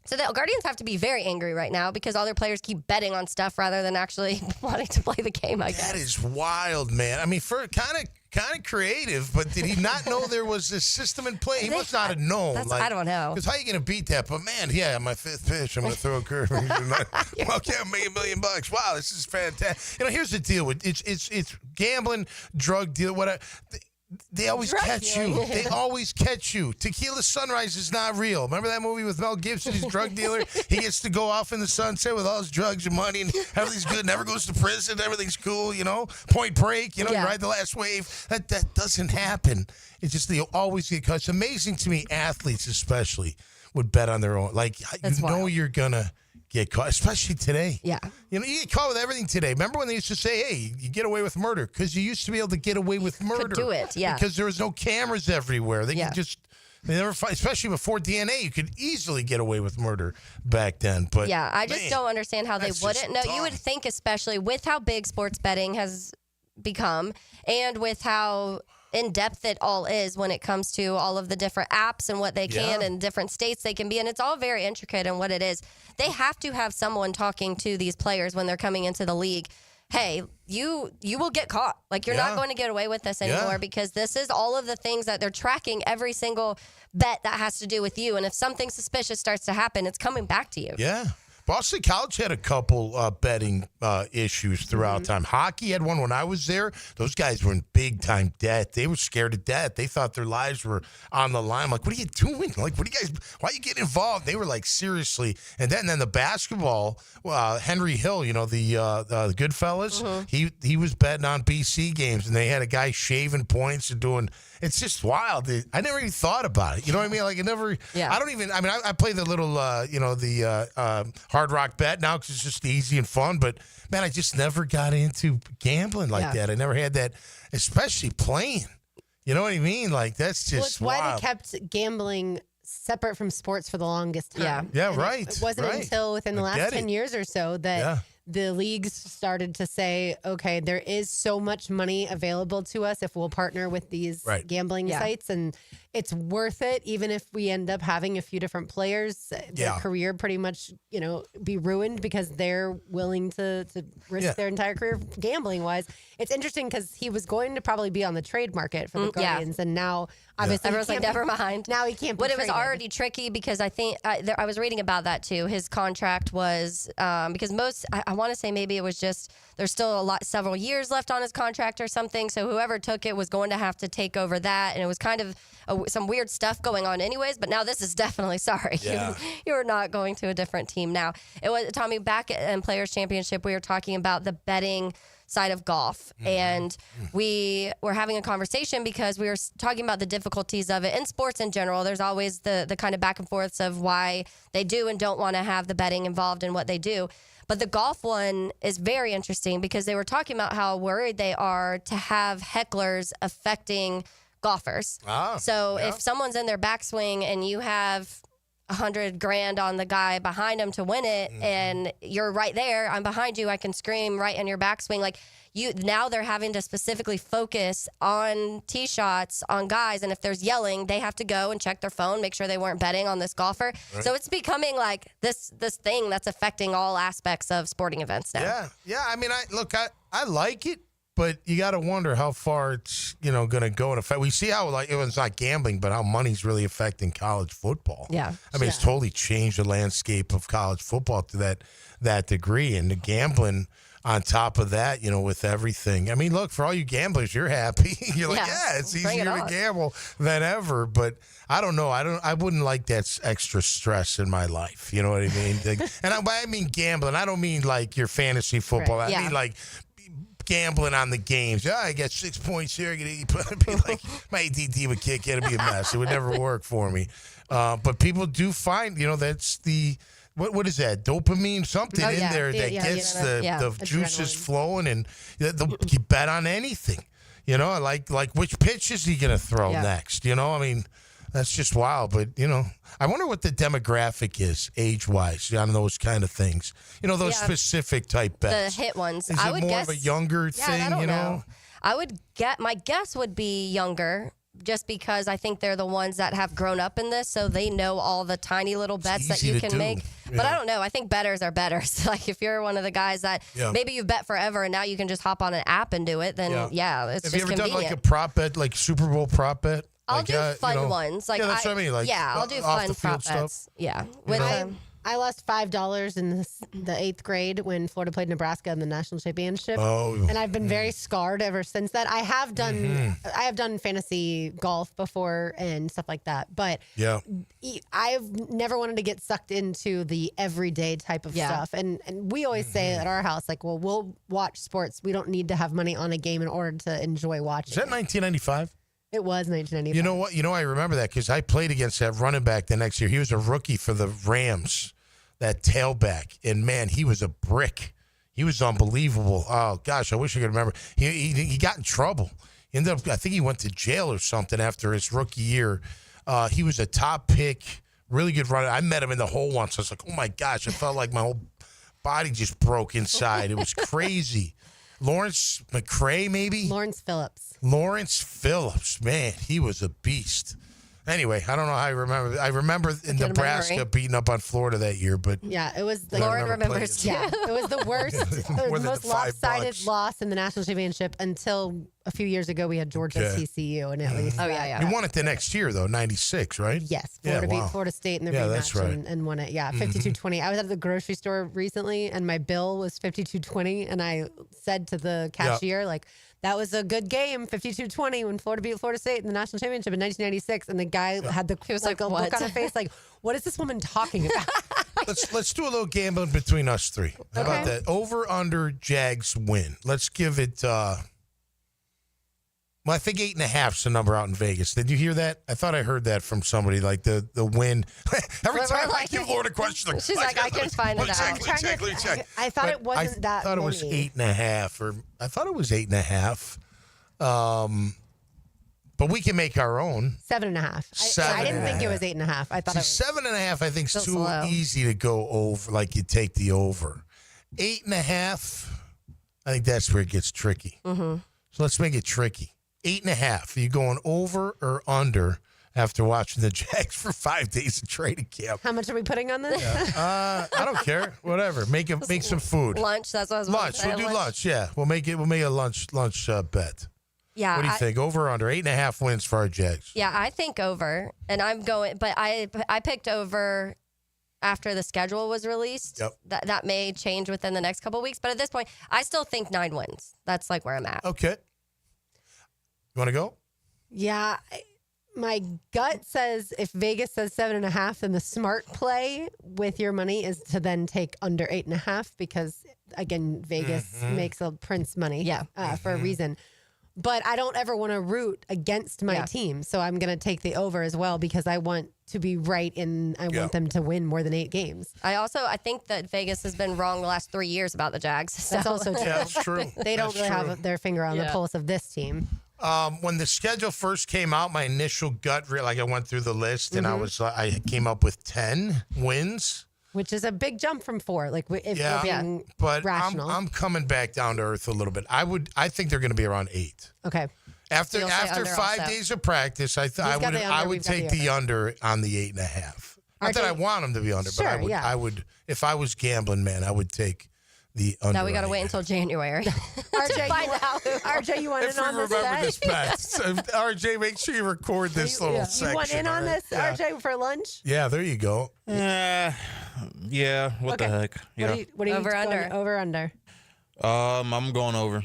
So the Guardians have to be very angry right now because all their players keep betting on stuff rather than actually wanting to play the game, I guess. That is wild, man. I mean, for kind of creative, but did he not know there was this system in play? He must not have known. I don't know. Because how are you going to beat that? But man, my fifth pitch, I'm going to throw a curve. Okay, I'll make $1 million. Wow, this is fantastic. Here's the deal with it's gambling, drug deal, whatever. They always catch you. They always catch you. Tequila Sunrise is not real. Remember that movie with Mel Gibson, his drug dealer? He gets to go off in the sunset with all his drugs and money, and everything's good. Never goes to prison. Everything's cool. Point Break. You ride the last wave. That doesn't happen. It's just they always get caught. It's amazing to me. Athletes, especially, would bet on their own. You're gonna get caught, especially today. Yeah. You get caught with everything today. Remember when they used to say, hey, you get away with murder? Because you used to be able to get away with murder. Could do it, yeah. Because there was no cameras everywhere. They could just They never find, especially before DNA, you could easily get away with murder back then. But yeah, I just don't understand how they wouldn't. No, you would think, especially with how big sports betting has become and with how in-depth it all is when it comes to all of the different apps and what they can and different states they can be in. It's all very intricate in what it is. They have to have someone talking to these players when they're coming into the league. Hey, you will get caught. Like, you're not going to get away with this anymore because this is all of the things that they're tracking, every single bet that has to do with you. And if something suspicious starts to happen, it's coming back to you. Yeah. Boston College had a couple betting issues throughout time. Hockey had one when I was there. Those guys were in big-time debt. They were scared to death. They thought their lives were on the line. I'm like, what are you doing? Like, what are you guys, why are you getting involved? They were like, seriously. And then the basketball, Henry Hill, you know, the Goodfellas, he was betting on BC games, and they had a guy shaving points and doing – it's just wild. I never even thought about it. You know what I mean? Like, it never – I don't even – I mean, I play the little, the Hard Rock Bet now because it's just easy and fun. But, man, I just never got into gambling like that. I never had that, especially playing. You know what I mean? Like, that's just it's why they kept gambling separate from sports for the longest time. Yeah, And right. It wasn't until within the last 10 years or so that the leagues started to say, okay, there is so much money available to us if we'll partner with these gambling sites, and it's worth it, even if we end up having a few different players, their career pretty much, be ruined because they're willing to risk their entire career gambling-wise. It's interesting because he was going to probably be on the trade market for the Guardians, and now obviously everyone's like, never mind. Now he can't be But it was traded. already tricky because I think I was reading about that too. His contract was because I want to say maybe it was just there's still several years left on his contract or something. So whoever took it was going to have to take over that, and it was kind of some weird stuff going on anyways. But now this is definitely sorry. Yeah. You're not going to a different team now. It was Tommy back in Players Championship. We were talking about the betting side of golf, and we were having a conversation because we were talking about the difficulties of it in sports in general. There's always the kind of back and forths of why they do and don't want to have the betting involved in what they do. But the golf one is very interesting because they were talking about how worried they are to have hecklers affecting golfers. So if someone's in their backswing and you have $100,000 on the guy behind him to win it, and you're right there, I'm behind you, I can scream right in your backswing. Like, now they're having to specifically focus on tee shots on guys, and if there's yelling, they have to go and check their phone, make sure they weren't betting on this golfer. Right. So it's becoming like this thing that's affecting all aspects of sporting events now. Yeah. I mean, I like it, but you got to wonder how far it's going to go in effect. We see how it was not gambling, but how money's really affecting college football. Yeah, I mean, it's totally changed the landscape of college football to that degree, and the gambling on top of that, with everything. I mean, look, for all you gamblers, you're happy. You're like, it's easier to gamble than ever. But I don't know. I wouldn't like that extra stress in my life. You know what I mean? And I mean gambling. I don't mean like your fantasy football. I mean like gambling on the games. I get 6 points here. I'd be like, my ADD would kick in. It'd be a mess. It would never work for me. But people do find, that's the. What is that? Dopamine, something in there that gets the juices flowing, and you bet on anything. Like which pitch is he going to throw next? I mean, that's just wild. But I wonder what the demographic is age-wise on those kind of things. Those specific type bets. The hit ones. Is it more of a younger thing? I don't know. I would my guess would be younger. Just because I think they're the ones that have grown up in this, so they know all the tiny little bets that you can make. But I don't know. I think bettors are bettors. Like, if you're one of the guys that maybe you've bet forever and now you can just hop on an app and do it, then it's just convenient. Have you ever done like a prop bet, like Super Bowl prop bet? I'll do fun ones. Like, that's what I mean. Like, I'll do fun prop bets. Yeah. I lost $5 in the 8th grade when Florida played Nebraska in the national championship. And I've been very scarred ever since that. I have done fantasy golf before and stuff like that, but I've never wanted to get sucked into the everyday type of stuff. And we always say at our house, like, well, we'll watch sports. We don't need to have money on a game in order to enjoy watching. Is that 1995? It was 1995. You know what? I remember that because I played against that running back the next year. He was a rookie for the Rams, that tailback. And, man, he was a brick. He was unbelievable. Oh, gosh, I wish I could remember. He got in trouble. I think he went to jail or something after his rookie year. He was a top pick, really good runner. I met him in the hole once. I was like, oh my gosh, I felt like my whole body just broke inside. It was crazy. Lawrence McCray, maybe? Lawrence Phillips, man, he was a beast. Anyway, I don't know how I remember. I remember in Nebraska beating up on Florida that year, but yeah, it was. Lauren remembers. Yeah, it was the worst, the most lopsided loss in the national championship until a few years ago. We had Georgia TCU, and at least We won it the next year though, '96, right? Yes, Florida beat Florida State in the rematch that's right. and won it. Yeah, 52-20. I was at the grocery store recently, and my bill was 52-20, and I said to the cashier like, that was a good game, 52-20, when Florida beat Florida State in the national championship in 1996. And the guy had the look on his face like, what is this woman talking about? Let's do a little gambling between us three. How about that? Over, under, Jags win. Let's give it, I think 8.5 is the number out in Vegas. Did you hear that? I thought I heard that from somebody, like the win. Every time I give Lauren a question, she's like, I can find it out. Exactly. I thought it wasn't that I thought it was 8.5, or I thought it was 8.5. But we can make our own. 7.5. I didn't think it was 8.5. I thought it was 7.5. I think is too easy to go over. Like you take the over. 8.5. I think that's where it gets tricky. Mm-hmm. So let's make it tricky. 8.5. Are you going over or under after watching the Jags for 5 days of training camp? How much are we putting on this? I don't care. Whatever. Make some food. Lunch. That's what I was Lunch. We'll do lunch. Yeah. We'll make a lunch bet. Yeah. What do you think? Over or under? 8.5 wins for our Jags. Yeah, I think over, and I'm going. But I picked over after the schedule was released. Yep. That may change within the next couple of weeks, but at this point, I still think 9 wins. That's like where I'm at. Okay. You want to go? Yeah. My gut says if Vegas says 7.5, then the smart play with your money is to then take under 8.5 because, again, Vegas makes a Prince money for a reason. But I don't ever want to root against my team. So I'm going to take the over as well because I want to be right and I want them to win more than 8 games. I think that Vegas has been wrong the last 3 years about the Jags. So. That's also true. Yeah, that's true. They don't really have their finger on the pulse of this team. When the schedule first came out, my initial gut, like I went through the list and I came up with 10 wins. Which is a big jump from 4. Like if we're being but rational. I'm coming back down to earth a little bit. I think they're going to be around 8. Okay. After 5 days of practice, I would take the under on the 8.5. Not that I want them to be under, but I would if I was gambling, man, I would take the under. Now we got to wait until January RJ, find out. RJ, you want in on this? Remember this, Pat. RJ, make sure you record this little section. You want in on this, RJ, for lunch? Yeah, there you go. Yeah. What the heck? Yeah. What are you over under? Over under. I'm going over.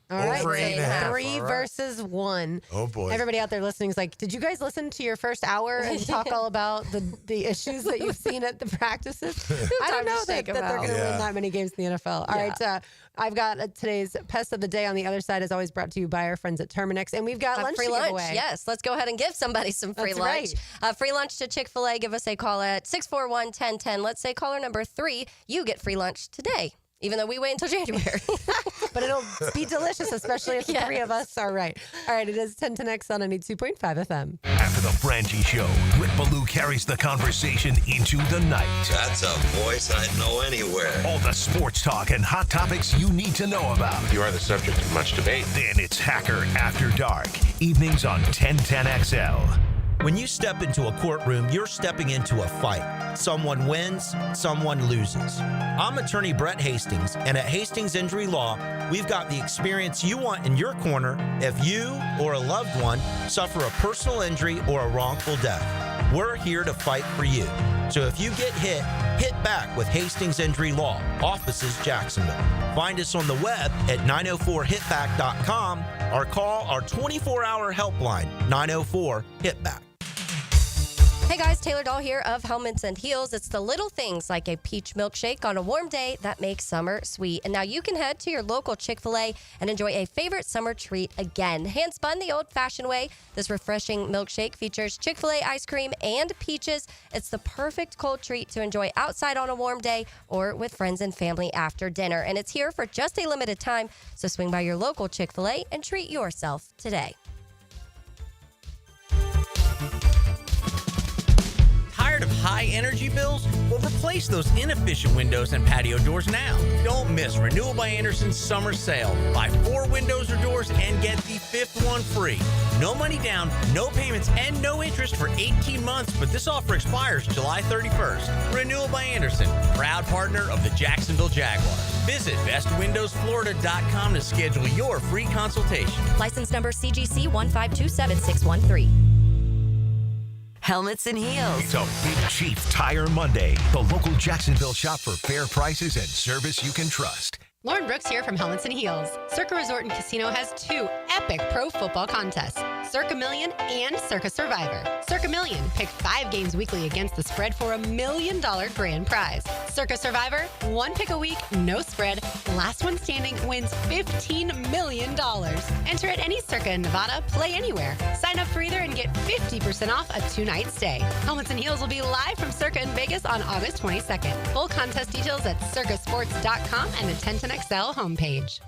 All right, Over 8.5. 3 versus 1. Oh boy! Everybody out there listening is like, did you guys listen to your first hour and talk all about the issues that you've seen at the practices? I don't know that they're going to win that many games in the NFL. All right, I've got today's Pest of the Day on the other side is always brought to you by our friends at Terminix, and we've got lunch free to give lunch. away. Yes, let's go ahead and give somebody some free lunch. Right. Free lunch to Chick-fil-A. Give us a call at 641-1010. Let's say caller number 3, you get free lunch today. Even though we wait until January. But it'll be delicious, especially if the 3 of us are right. All right, it is 1010X on 92.5 FM. After the Frangie Show, Rick Ballou carries the conversation into the night. That's a voice I'd know anywhere. All the sports talk and hot topics you need to know about. You are the subject of much debate. Then it's Hacker After Dark, evenings on 1010XL. When you step into a courtroom, you're stepping into a fight. Someone wins, someone loses. I'm attorney Brett Hastings, and at Hastings Injury Law, we've got the experience you want in your corner if you or a loved one suffer a personal injury or a wrongful death. We're here to fight for you. So if you get hit, hit back with Hastings Injury Law, offices Jacksonville. Find us on the web at 904hitback.com or call our 24-hour helpline, 904-HITBACK. Hey guys, Taylor Dahl here of Helmets and Heels. It's the little things like a peach milkshake on a warm day that make summer sweet. And now you can head to your local Chick-fil-A and enjoy a favorite summer treat again. Hand spun the old-fashioned way, this refreshing milkshake features Chick-fil-A ice cream and peaches. It's the perfect cold treat to enjoy outside on a warm day or with friends and family after dinner. And it's here for just a limited time, so swing by your local Chick-fil-A and treat yourself today. high energy bills? Well, replace those inefficient windows and patio doors now. Don't miss Renewal by Anderson's summer sale. Buy 4 windows or doors and get the 5th one free. No money down, no payments, and no interest for 18 months, but this offer expires July 31st. Renewal by Anderson, proud partner of the Jacksonville Jaguars. Visit bestwindowsflorida.com to schedule your free consultation. License number CGC 1527613. Helmets and heels. It's a Big Chief Tire Monday. The local Jacksonville shop for fair prices and service you can trust. Lauren Brooks here from Helmets and Heels. Circa Resort and Casino has 2 epic pro football contests, Circa Million and Circa Survivor. Circa Million, pick 5 games weekly against the spread for $1 million grand prize. Circa Survivor, 1 pick a week, no spread. Last one standing wins $15 million. Enter at any Circa in Nevada, play anywhere. Sign up for either and get 50% off a 2-night stay. Helmets and Heels will be live from Circa in Vegas on August 22nd. Full contest details at circasports.com and the 1010XL homepage.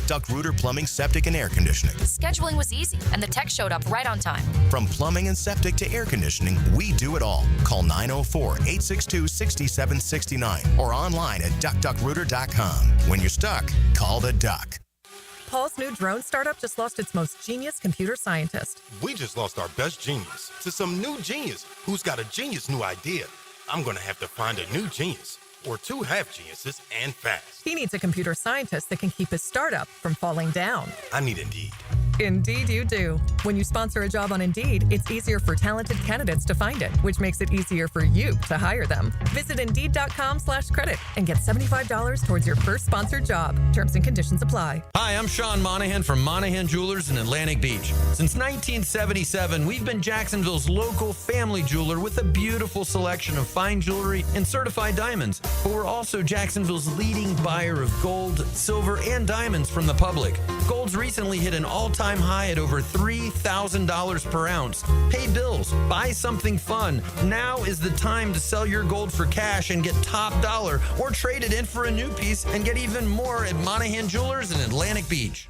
Duck Rooter Plumbing, Septic, and Air Conditioning. Scheduling was easy, and the tech showed up right on time. From plumbing and septic to air conditioning, we do it all. Call 904-862-6769 or online at duckduckrooter.com. When you're stuck, call the Duck. Paul's new drone startup just lost its most genius computer scientist. We just lost our best genius to some new genius who's got a genius new idea. I'm going to have to find a new genius. Or 2 half geniuses and fast. He needs a computer scientist that can keep his startup from falling down. I need Indeed. Indeed you do. When you sponsor a job on Indeed, it's easier for talented candidates to find it, which makes it easier for you to hire them. Visit Indeed.com/credit and get $75 towards your first sponsored job. Terms and conditions apply. Hi, I'm Sean Monahan from Monahan Jewelers in Atlantic Beach. Since 1977, we've been Jacksonville's local family jeweler with a beautiful selection of fine jewelry and certified diamonds. But we're also Jacksonville's leading buyer of gold, silver, and diamonds from the public. Gold's recently hit an all-time high at over $3,000 per ounce. Pay bills, buy something fun. Now is the time to sell your gold for cash and get top dollar, or trade it in for a new piece and get even more at Monahan Jewelers in Atlantic Beach.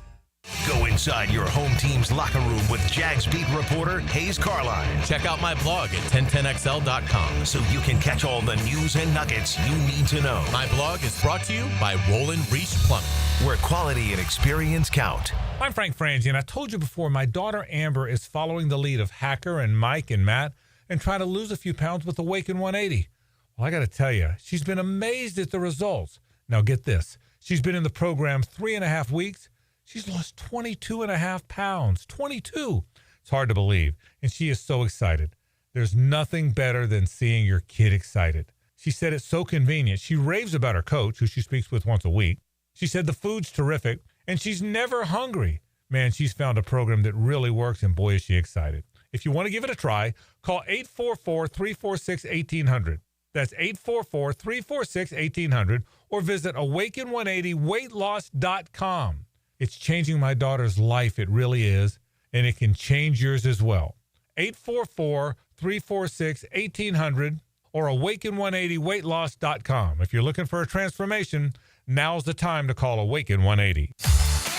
Go inside your home team's locker room with Jags beat reporter Hayes Carline. Check out my blog at 1010XL.com so you can catch all the news and nuggets you need to know. My blog is brought to you by Roland Reach Plumbing, where quality and experience count. I'm Frank Frangie, and I told you before, my daughter Amber is following the lead of Hacker and Mike and Matt and trying to lose a few pounds with Awaken 180. Well, I got to tell you, she's been amazed at the results. Now get this. She's been in the program 3.5 weeks. She's lost 22.5 pounds. 22. It's hard to believe. And she is so excited. There's nothing better than seeing your kid excited. She said it's so convenient. She raves about her coach, who she speaks with once a week. She said the food's terrific, and she's never hungry. Man, she's found a program that really works, and boy, is she excited. If you want to give it a try, call 844-346-1800. That's 844-346-1800, or visit awaken180weightloss.com. It's changing my daughter's life. It really is. And it can change yours as well. 844-346-1800 or awaken180weightloss.com. If you're looking for a transformation, now's the time to call Awaken 180.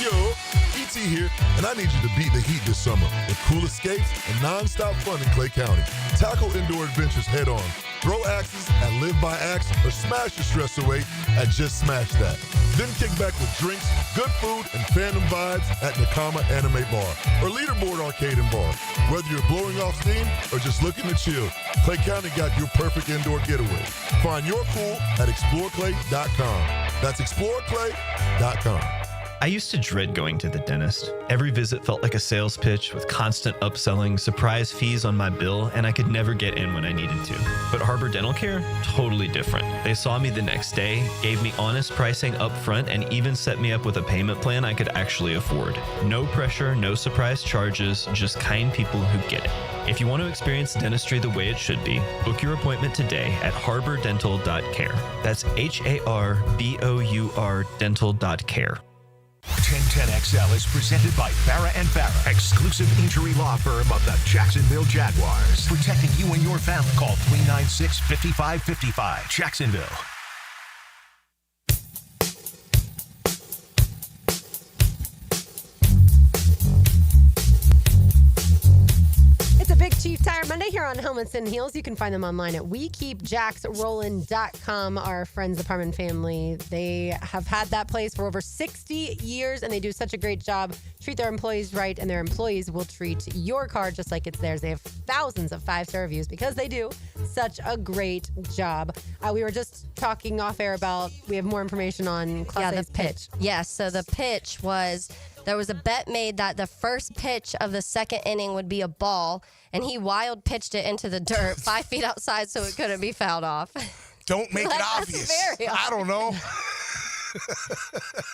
Yo, ET here, and I need you to beat the heat this summer with cool escapes and non-stop fun in Clay County. Tackle indoor adventures head on. Throw axes at Live by Axe or smash your stress away at Just Smash That. Then kick back with drinks, good food, and fandom vibes at Nakama Anime Bar or Leaderboard Arcade and Bar. Whether you're blowing off steam or just looking to chill, Clay County got your perfect indoor getaway. Find your cool at exploreclay.com. That's exploreclay.com. I used to dread going to the dentist. Every visit felt like a sales pitch with constant upselling, surprise fees on my bill, and I could never get in when I needed to. But Harbor Dental Care? Totally different. They saw me the next day, gave me honest pricing up front, and even set me up with a payment plan I could actually afford. No pressure, no surprise charges, just kind people who get it. If you want to experience dentistry the way it should be, book your appointment today at harbordental.care. That's HARBOUR dental.care. 1010XL is presented by Farrah & Farrah, exclusive injury law firm of the Jacksonville Jaguars. Protecting you and your family. Call 396-5555. Jacksonville. It's a Big Chief Tire Monday here on Helmets and Heels. You can find them online at WeKeepJacksRollin.com. Our friends, the Parman family, they have had that place for over 60 years, and they do such a great job. Treat their employees right, and their employees will treat your car just like it's theirs. They have thousands of 5-star reviews because they do such a great job. We were just talking off air about, we have more information on Class A's pitch. Yes, so the pitch was... There was a bet made that the first pitch of the second inning would be a ball, and he wild pitched it into the dirt 5 feet outside so it couldn't be fouled off. Don't make it obvious. I don't know.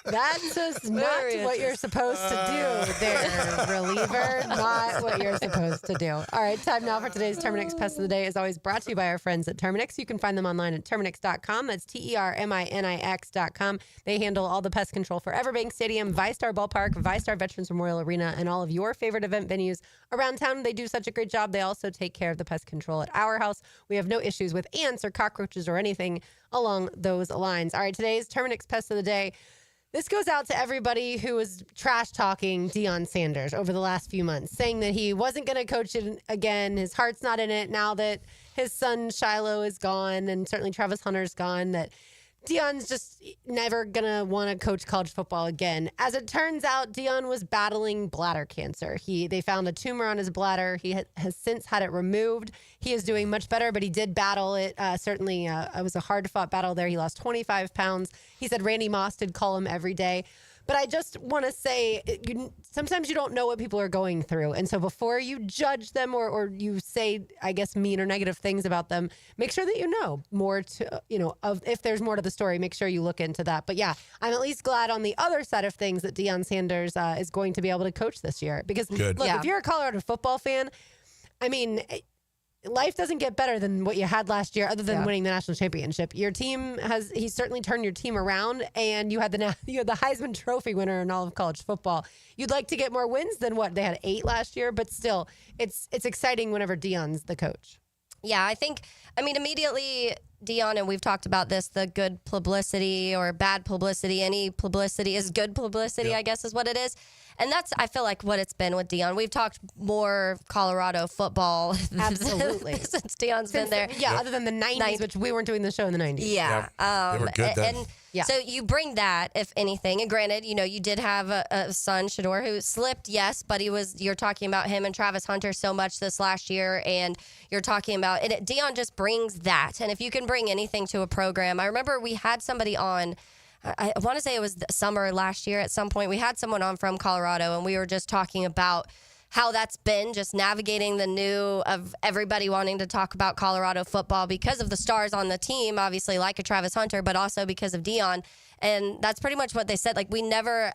That's just not what you're supposed to do there, reliever. Not what you're supposed to do. All right, time now for today's Terminix Pest of the Day. Is always brought to you by our friends at Terminix. You can find them online at Terminix.com. That's TERMINIX.com. They handle all the pest control for Everbank Stadium, ViStar Ballpark, ViStar Veterans Memorial Arena, and all of your favorite event venues around town. They do such a great job. They also take care of the pest control at our house. We have no issues with ants or cockroaches or anything along those lines. All right, today's Terminix Pest of the Day. This goes out to everybody who was trash talking Deion Sanders over the last few months, saying that he wasn't going to coach it again. His heart's not in it now that his son Shiloh is gone, and certainly Travis Hunter's gone, that Deion's just never going to want to coach college football again. As it turns out, Deion was battling bladder cancer. They found a tumor on his bladder. He has since had it removed. He is doing much better, but he did battle it. Certainly, it was a hard-fought battle there. He lost 25 pounds. He said Randy Moss did call him every day. But I just want to say, sometimes you don't know what people are going through. And so before you judge them or you say, I guess, mean or negative things about them, make sure that you know more if there's more to the story, make sure you look into that. But yeah, I'm at least glad on the other side of things that Deion Sanders is going to be able to coach this year. Because look, if you're a Colorado football fan, I mean, life doesn't get better than what you had last year other than winning the national championship. Your team he's certainly turned your team around, and you had the Heisman Trophy winner in all of college football. You'd like to get more wins than what they had 8 last year, but still it's exciting whenever Deion's the coach. Yeah, immediately Deion, and we've talked about this, the good publicity or bad publicity, any publicity is good publicity, I guess is what it is. And that's, I feel like, what it's been with Deion. We've talked more Colorado football Absolutely. since Deion's been there. Other than the 90s, which we weren't doing the show in the 90s. Yeah. They were good then. So you bring that, if anything. And granted, you did have a son, Shador, who slipped, yes, but you're talking about him and Travis Hunter so much this last year, and you're talking about, Deion just brings that. And if you can bring anything to a program, I remember we had somebody on, I want to say it was the summer last year at some point. We had someone on from Colorado, and we were just talking about how that's been, just navigating the new of everybody wanting to talk about Colorado football because of the stars on the team, obviously like a Travis Hunter, but also because of Deion. And that's pretty much what they said. Like, we never,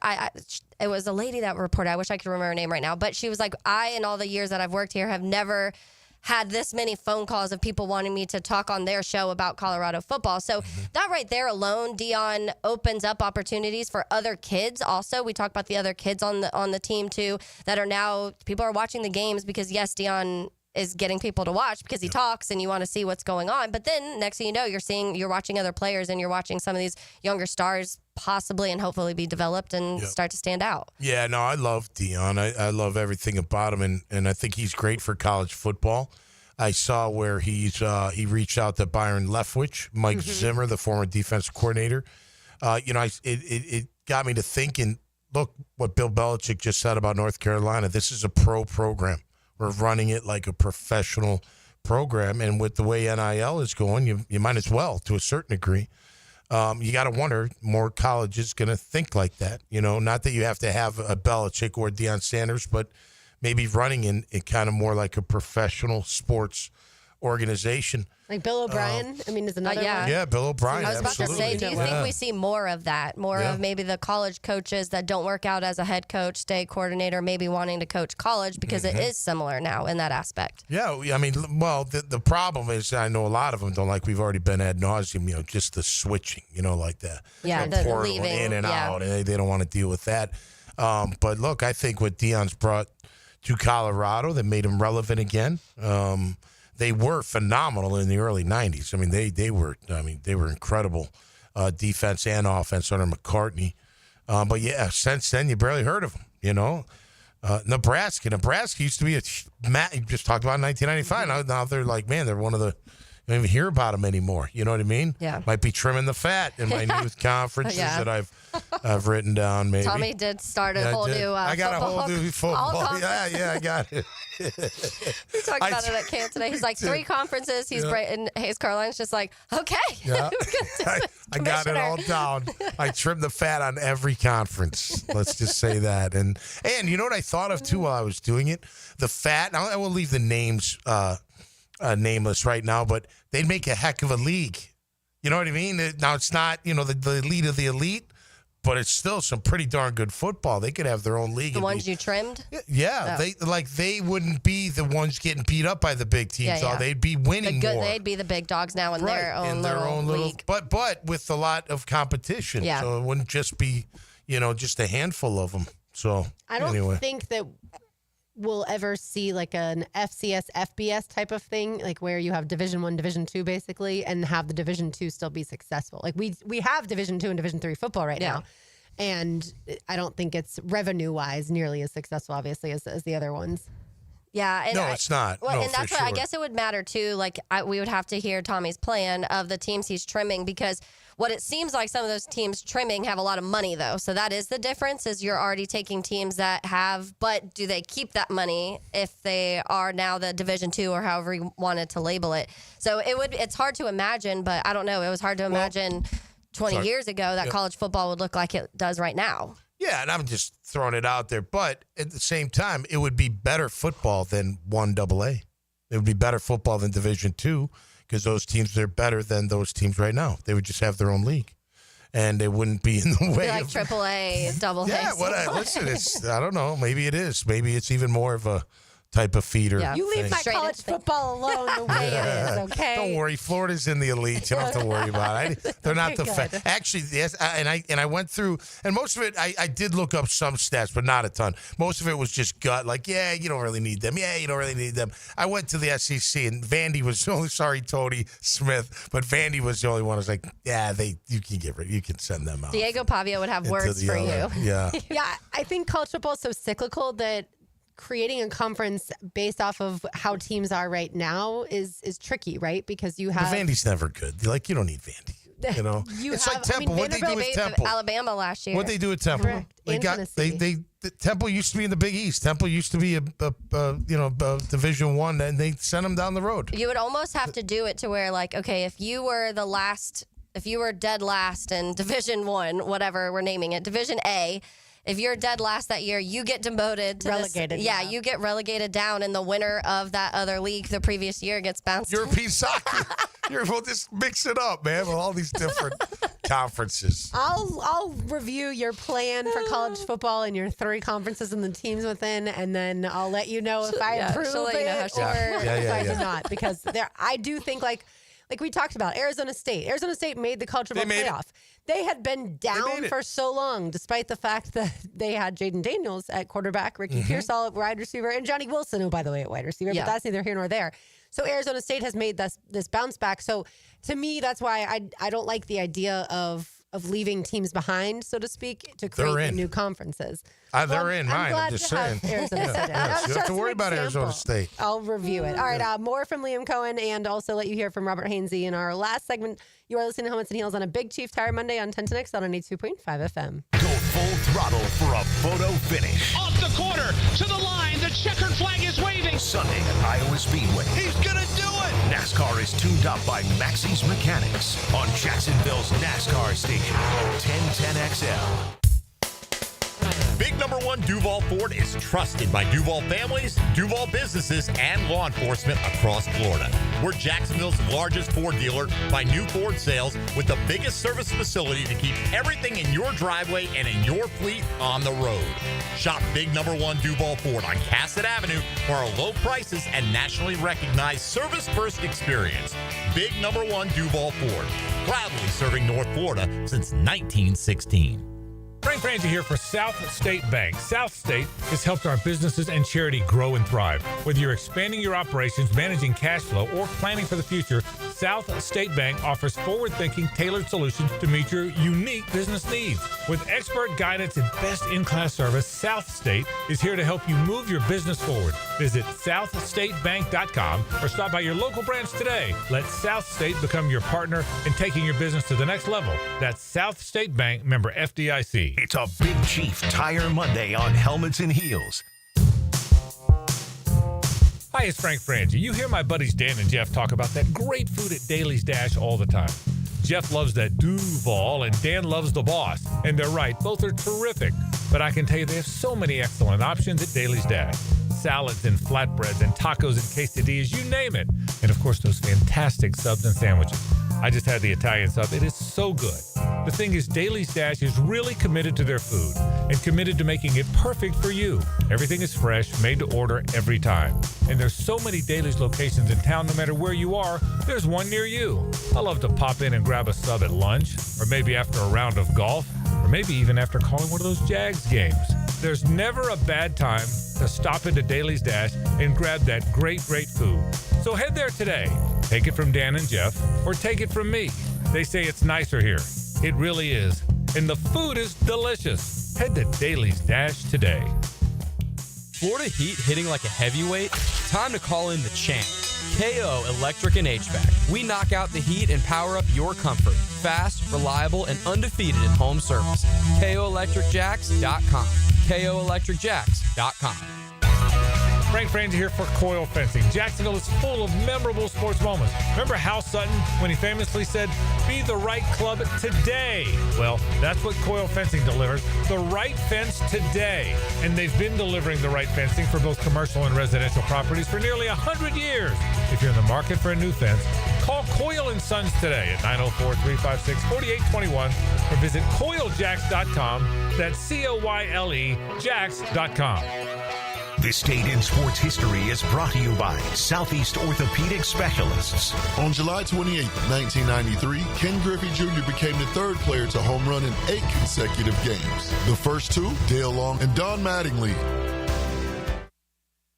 it was a lady that reported, I wish I could remember her name right now, but she was like, I, in all the years that I've worked here, have never had this many phone calls of people wanting me to talk on their show about Colorado football. So that right there alone, Deion opens up opportunities for other kids. Also, we talk about the other kids on the team too, that are now, people are watching the games because yes, Deion is getting people to watch because he talks and you want to see what's going on. But then next thing you know, you're watching other players and you're watching some of these younger stars possibly and hopefully be developed and start to stand out. Yeah, no, I love Deion. I love everything about him, and I think he's great for college football. I saw where he reached out to Byron Leftwich, Mike Zimmer, the former defensive coordinator. It got me to thinking, look what Bill Belichick just said about North Carolina. This is a pro program. We're running it like a professional program, and with the way NIL is going, you might as well, to a certain degree. You got to wonder, more colleges going to think like that. Not that you have to have a Belichick or Deion Sanders, but maybe running it kind of more like a professional sports organization. Like Bill O'Brien, is another one. Yeah, Bill O'Brien, I was about to say, do you think we see more of that? More of maybe the college coaches that don't work out as a head coach, stay coordinator, maybe wanting to coach college because it is similar now in that aspect. Yeah, the problem is I know a lot of them don't like, we've already been ad nauseum, just the switching, like that. Yeah, the portal leaving. In and out, and they don't want to deal with that. But look, I think what Deion's brought to Colorado that made him relevant again. They were phenomenal in the early 90s. They were incredible defense and offense under McCartney. But yeah, since then you barely heard of them, Nebraska used to be Matt. You just talked about 1995. Now they're like, man, they're one of the. I don't even hear about them anymore. You know what I mean? Yeah. Might be trimming the fat in my youth conferences that I've written down. Maybe Tommy did start a whole new. I got a whole new football. Yeah, I got it. He talked about it at camp today. He's like 3 conferences. He's and Hayes Caroline's just like, okay. Yeah. I got it all down. I trimmed the fat on every conference. Let's just say that. And you know what I thought of too while I was doing it? The fat. I will leave the names nameless right now, but they'd make a heck of a league. You know what I mean? Now it's not, the elite of the elite, but it's still some pretty darn good football. They could have their own league. The ones you trimmed? Yeah. Oh. They wouldn't be the ones getting beat up by the big teams. Yeah. They'd be winning more. They'd be the big dogs now in their own little league. But with a lot of competition. Yeah. So it wouldn't just be, just a handful of them. So I don't anyway. think that we'll ever see like an FCS, FBS type of thing, like where you have Division I, Division II basically, and have the Division II still be successful. Like we have Division II and Division III football right now. And I don't think it's revenue-wise nearly as successful, obviously, as the other ones. Yeah. And it's not. Well, no, and that's for what sure. I guess it would matter too. Like we would have to hear Tommy's plan of the teams he's trimming, because what it seems like some of those teams trimming have a lot of money though. So that is the difference, is you're already taking teams that have, but do they keep that money if they are now the Division II or however you wanted to label it? So it's hard to imagine, but I don't know. It was hard to imagine 20 years ago that college football would look like it does right now. Yeah, and I'm just throwing it out there. But at the same time, it would be better football than 1AA. It would be better football than Division II, because those teams are better than those teams right now. They would just have their own league, and they wouldn't be in the way like of AAA, AA. Yeah, listen, I don't know. Maybe it is. Maybe it's even more of a type of feeder. You leave thing. my college football alone the way it is, okay? Don't worry, Florida's in the elite. You don't have to worry about it. They're not the actually. Yes, and I went through, and most of it I did look up some stats, but not a ton. Most of it was just gut, like you don't really need them. You don't really need them. I went to the SEC, and Vandy was Tony Smith, but Vandy was the only one. I was like, you can send them out. Diego Pavia would have words for you. Yeah, yeah. I think college football is so cyclical that creating a conference based off of how teams are right now is tricky, right? Because you have... But Vandy's never good. Like, you don't need Vandy. It's like Temple. What they do with Temple? Alabama last year. What they do with Temple? Correct. Temple used to be in the Big East. Temple used to be a Division I, and they sent them down the road. You would almost have to do it to where, like, okay, if you were dead last in Division I, whatever we're naming it, Division A. If you're dead last that year, you get demoted to relegated. You get relegated down, and the winner of that other league the previous year gets bounced. European soccer. We'll just mix it up, man, with all these different conferences. I'll review your plan for college football and your 3 conferences and the teams within, and then I'll let you know if I approve it or if I do not. Because I do think like we talked about Arizona State. Arizona State made the college football playoff. They had been down for so long, despite the fact that they had Jaden Daniels at quarterback, Ricky Pearsall at wide receiver, and Johnny Wilson, who, by the way, at wide receiver. But that's neither here nor there. So Arizona State has made this bounce back. So to me, that's why I don't like the idea of leaving teams behind, so to speak, to create new conferences. They're in mine. I'm just saying. Arizona State. You don't have to worry about Arizona State. I'll review it. All right, more from Liam Coen, and also let you hear from Robert Hainsey in our last segment. You are listening to Helmets and Heels on a Big Chief Tire Monday on 1010X on 82.5 FM. Go full throttle for a photo finish. Off the corner, to the line, the checkered flag is waving. Sunday at Iowa Speedway. He's gonna do it! NASCAR is tuned up by Maxie's Mechanics on Jacksonville's NASCAR station, 1010XL. Big number 1 Duval Ford is trusted by Duval families, Duval businesses, and law enforcement across Florida. We're Jacksonville's largest Ford dealer by new Ford sales, with the biggest service facility to keep everything in your driveway and in your fleet on the road. Shop Big number 1 Duval Ford on Cassett Avenue for our low prices and nationally recognized service-first experience. Big number 1 Duval Ford, proudly serving North Florida since 1916. Frank Frangie here for South State Bank. South State has helped our businesses and charity grow and thrive. Whether you're expanding your operations, managing cash flow, or planning for the future, South State Bank offers forward-thinking, tailored solutions to meet your unique business needs. With expert guidance and best-in-class service, South State is here to help you move your business forward. Visit southstatebank.com or stop by your local branch today. Let South State become your partner in taking your business to the next level. That's South State Bank, member FDIC. It's a Big Chief Tire Monday on Helmets and Heels. Hi, it's Frank Frangie. You hear my buddies Dan and Jeff talk about that great food at Daly's Dash all the time. Jeff loves that Duval and Dan loves the Boss. And they're right, both are terrific. But I can tell you they have so many excellent options at Daly's Dash. Salads and flatbreads and tacos and quesadillas, you name it. And of course, those fantastic subs and sandwiches. I just had the Italian sub. It is so good. The thing is, Daly's Dash is really committed to their food and committed to making it perfect for you. Everything is fresh, made to order every time. And there's so many Daly's locations in town, no matter where you are, there's one near you. I love to pop in and grab a sub at lunch, or maybe after a round of golf, or maybe even after calling one of those Jags games. There's never a bad time to stop into Daly's Dash and grab that great, great food. So head there today. Take it from Dan and Jeff, or take it from me. They say it's nicer here. It really is. And the food is delicious. Head to Daly's Dash today. Florida heat hitting like a heavyweight? Time to call in the champ. KO Electric and HVAC. We knock out the heat and power up your comfort. Fast, reliable, and undefeated in home service. KOElectricJacks.com. KOElectricJacks.com. Frank Frangie here for Coil Fencing. Jacksonville is full of memorable sports moments. Remember Hal Sutton when he famously said, "Be the right club today"? Well, that's what Coil Fencing delivers. The right fence today. And they've been delivering the right fencing for both commercial and residential properties for nearly 100 years. If you're in the market for a new fence, call Coil & Sons today at 904-356-4821 or visit coiljacks.com. That's COYLE Jacks.com. This date in sports history is brought to you by Southeast Orthopedic Specialists. On July 28, 1993, Ken Griffey Jr. became the third player to home run in 8 consecutive games. The first 2, Dale Long and Don Mattingly.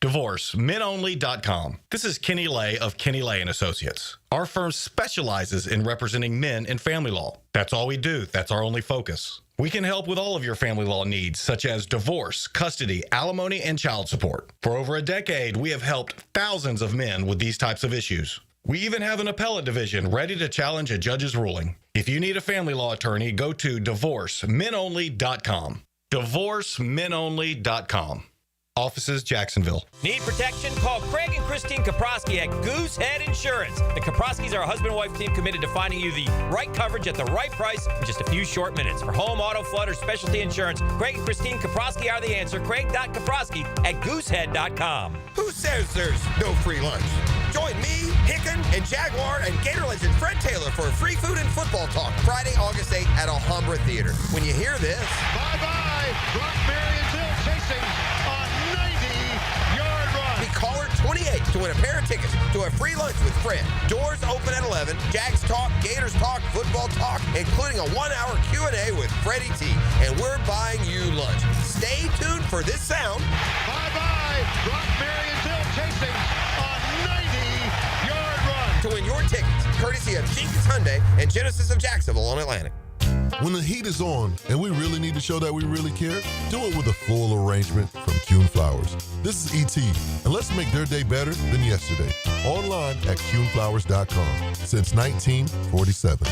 DivorceMenOnly.com. This is Kenny Lay of Kenny Lay & Associates. Our firm specializes in representing men in family law. That's all we do. That's our only focus. We can help with all of your family law needs, such as divorce, custody, alimony, and child support. For over a decade, we have helped thousands of men with these types of issues. We even have an appellate division ready to challenge a judge's ruling. If you need a family law attorney, go to DivorceMenOnly.com. DivorceMenOnly.com. Offices, Jacksonville. Need protection? Call Craig and Christine Kaprosky at Goosehead Insurance. The Kaproskys are a husband-wife team committed to finding you the right coverage at the right price in just a few short minutes. For home, auto, flood, or specialty insurance, Craig and Christine Kaprosky are the answer. Craig.Kaprosky at Goosehead.com. Who says there's no free lunch? Join me, Hicken, and Jaguar, and Gator legend Fred Taylor for free food and football talk Friday, August 8th at Alhambra Theater. When you hear this... Bye-bye! Brock Marionville chasing on 90-yard run. Be caller 28 to win a pair of tickets to a free lunch with Fred. Doors open at 11. Jags talk, Gators talk, football talk, including a 1-hour Q&A with Freddie T. And we're buying you lunch. Stay tuned for this sound. Bye-bye! Brock Marionville chasing on 90-yard run. To win your tickets, courtesy of Jenkins Hyundai and Genesis of Jacksonville on Atlantic. When the heat is on and we really need to show that we really care, do it with a full arrangement from Coen Flowers. This is E.T., and let's make their day better than yesterday. Online at CoenFlowers.com since 1947.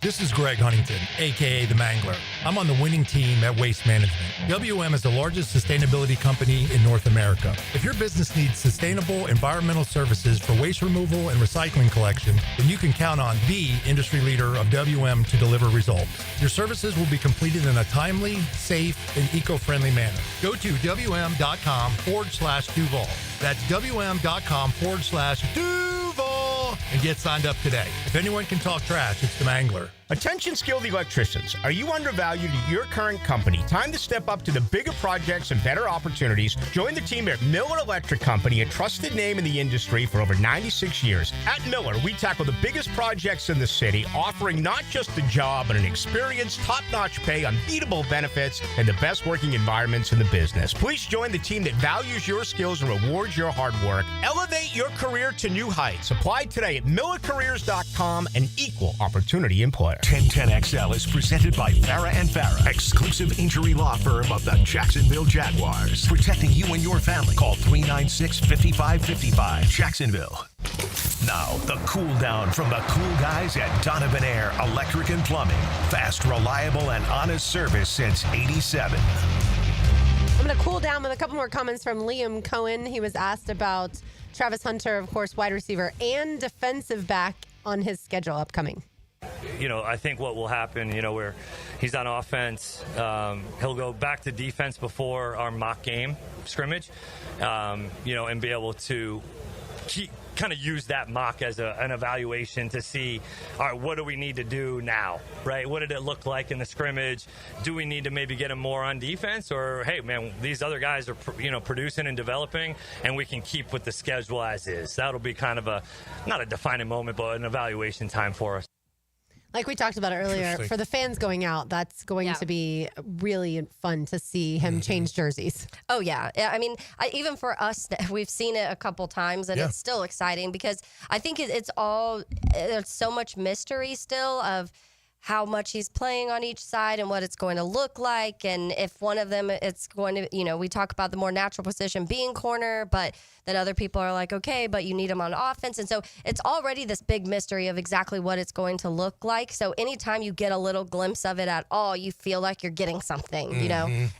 This is Greg Huntington, a.k.a. The Mangler. I'm on the winning team at Waste Management. WM is the largest sustainability company in North America. If your business needs sustainable environmental services for waste removal and recycling collection, then you can count on the industry leader of WM to deliver results. Your services will be completed in a timely, safe, and eco-friendly manner. Go to WM.com/Duval. That's WM.com/Duval and get signed up today. If anyone can talk trash, it's The Mangler. Attention skilled electricians. Are you undervalued at your current company? Time to step up to the bigger projects and better opportunities. Join the team at Miller Electric Company, a trusted name in the industry for over 96 years. At Miller, we tackle the biggest projects in the city, offering not just a job, but an experience, top-notch pay, unbeatable benefits, and the best working environments in the business. Please join the team that values your skills and rewards your hard work. Elevate your career to new heights. Apply today at millercareers.com, an equal opportunity employer. 1010XL is presented by Farah & Farah, exclusive injury law firm of the Jacksonville Jaguars. Protecting you and your family. Call 396-5555. Jacksonville. Now, the cool down from the cool guys at Donovan Air Electric and Plumbing. Fast, reliable, and honest service since '87. I'm going to cool down with a couple more comments from Liam Coen. He was asked about Travis Hunter, of course, wide receiver and defensive back on his schedule upcoming. I think what will happen, where he's on offense, he'll go back to defense before our mock game scrimmage, and be able to kind of use that mock as an evaluation to see, all right, what do we need to do now, right? What did it look like in the scrimmage? Do we need to maybe get him more on defense? Or, hey, man, these other guys are, producing and developing, and we can keep with the schedule as is. That'll be kind of not a defining moment, but an evaluation time for us. Like we talked about earlier, for the fans going out, that's going to be really fun to see him change jerseys. Oh, yeah. I mean, even for us, we've seen it a couple times, and it's still exciting because I think there's so much mystery still of how much he's playing on each side and what it's going to look like. And if one of them, it's going to, we talk about the more natural position being corner, but then other people are like, okay, but you need him on offense. And so it's already this big mystery of exactly what it's going to look like. So anytime you get a little glimpse of it at all, you feel like you're getting something,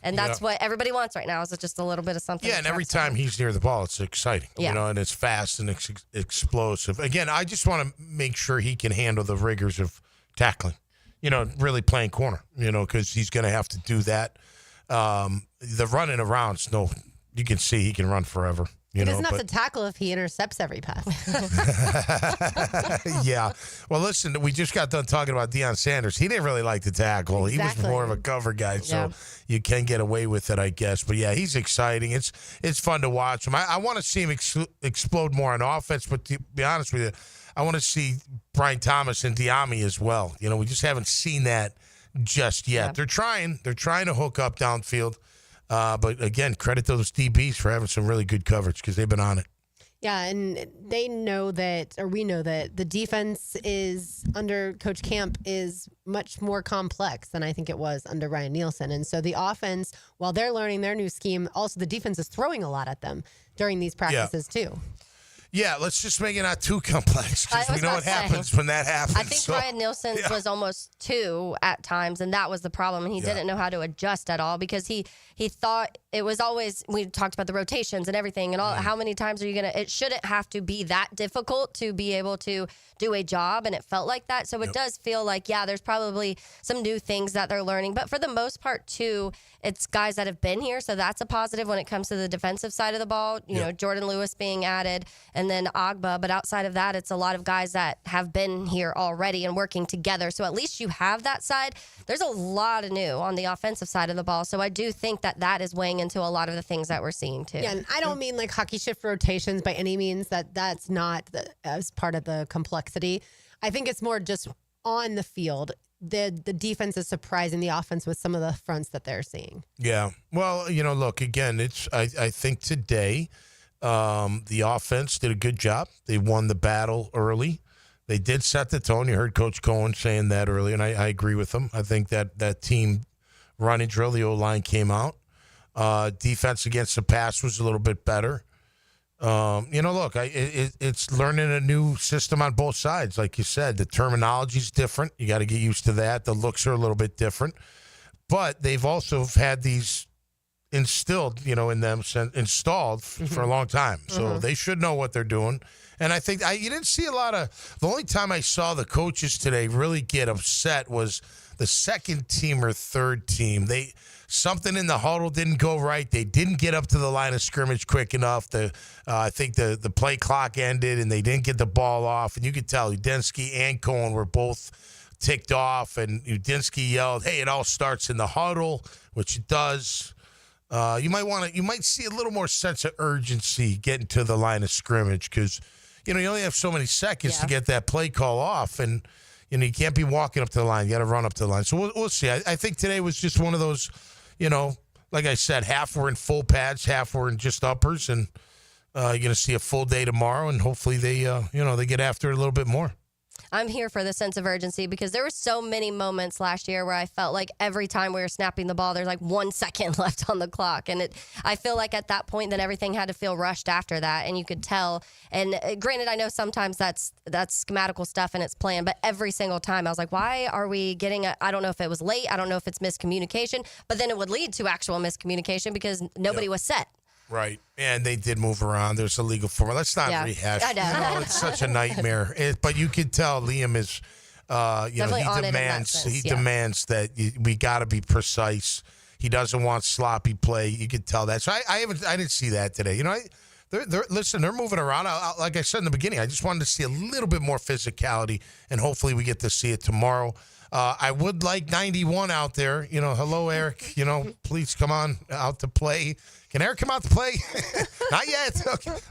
and that's what everybody wants right now is just a little bit of something. Yeah, and every time he's near the ball, it's exciting, and it's fast and it's explosive. Again, I just want to make sure he can handle the rigors of tackling. Really playing corner, because he's going to have to do that. The running around, you can see he can run forever. He doesn't have to tackle if he intercepts every pass. Yeah. Well, listen, we just got done talking about Deion Sanders. He didn't really like to tackle. Exactly. He was more of a cover guy, so you can get away with it, I guess. But, yeah, he's exciting. It's fun to watch him. I want to see him explode more on offense, but to be honest with you, I want to see Brian Thomas and Diami as well. We just haven't seen that just yet. Yeah. They're trying to hook up downfield. But, again, credit to those DBs for having some really good coverage because they've been on it. Yeah, and we know that the defense is under Coach Camp is much more complex than I think it was under Ryan Nielsen. And so the offense, while they're learning their new scheme, also the defense is throwing a lot at them during these practices too. Yeah, let's just make it not too complex because we know what happens when that happens. I think Ryan Nielsen's was almost 2 at times, and that was the problem. And he didn't know how to adjust at all because he thought it was always, we talked about the rotations and everything, and all. How many times are you going to, it shouldn't have to be that difficult to be able to do a job, and it felt like that. So it does feel like, there's probably some new things that they're learning. But for the most part, too, it's guys that have been here, so that's a positive when it comes to the defensive side of the ball. You know, Jordan Lewis being added, and then Agba. But outside of that, it's a lot of guys that have been here already and working together. So at least you have that side. There's a lot of new on the offensive side of the ball. So I do think that is weighing into a lot of the things that we're seeing, too. Yeah, and I don't mean like hockey shift rotations by any means. That's not as part of the complexity. I think it's more just on the field. The defense is surprising the offense with some of the fronts that they're seeing. Yeah. Well, look, again, I think today the offense did a good job. They won the battle early. They did set the tone. You heard Coach Coen saying that early, and I agree with him. I think that team running drill, the O-line came out. Defense against the pass was a little bit better. Look, it's learning a new system on both sides. Like you said, the terminology's different. You got to get used to that. The looks are a little bit different. But they've also had these instilled, in them, installed for a long time. So they should know what they're doing. And I think you didn't see a lot of – the only time I saw the coaches today really get upset was the second team or third team. Something in the huddle didn't go right. They didn't get up to the line of scrimmage quick enough. I think the play clock ended, and they didn't get the ball off. And you could tell Udinski and Coen were both ticked off, and Udinsky yelled, "Hey, it all starts in the huddle," which it does. You might see a little more sense of urgency getting to the line of scrimmage because, you only have so many seconds to get that play call off, and you can't be walking up to the line. You got to run up to the line. So we'll see. I think today was just one of those, like I said, half were in full pads, half were in just uppers, and you're going to see a full day tomorrow, and hopefully they get after it a little bit more. I'm here for the sense of urgency because there were so many moments last year where I felt like every time we were snapping the ball, there's like 1 second left on the clock. And I feel like at that point, then everything had to feel rushed after that. And you could tell. And granted, I know sometimes that's schematical stuff and it's planned, but every single time I was like, why are we getting I don't know if it was late. I don't know if it's miscommunication, but then it would lead to actual miscommunication because nobody was set. Right. And they did move around. There's a legal form. Let's not rehash. I know. It's such a nightmare. But you can tell Liam is, he demands that we got to be precise. He doesn't want sloppy play. You can tell that. So I didn't see that today. They're moving around. Like I said in the beginning, I just wanted to see a little bit more physicality, and hopefully we get to see it tomorrow. I would like 91 out there. Hello, Eric. Please come on out to play. Can Eric come out to play? Not yet.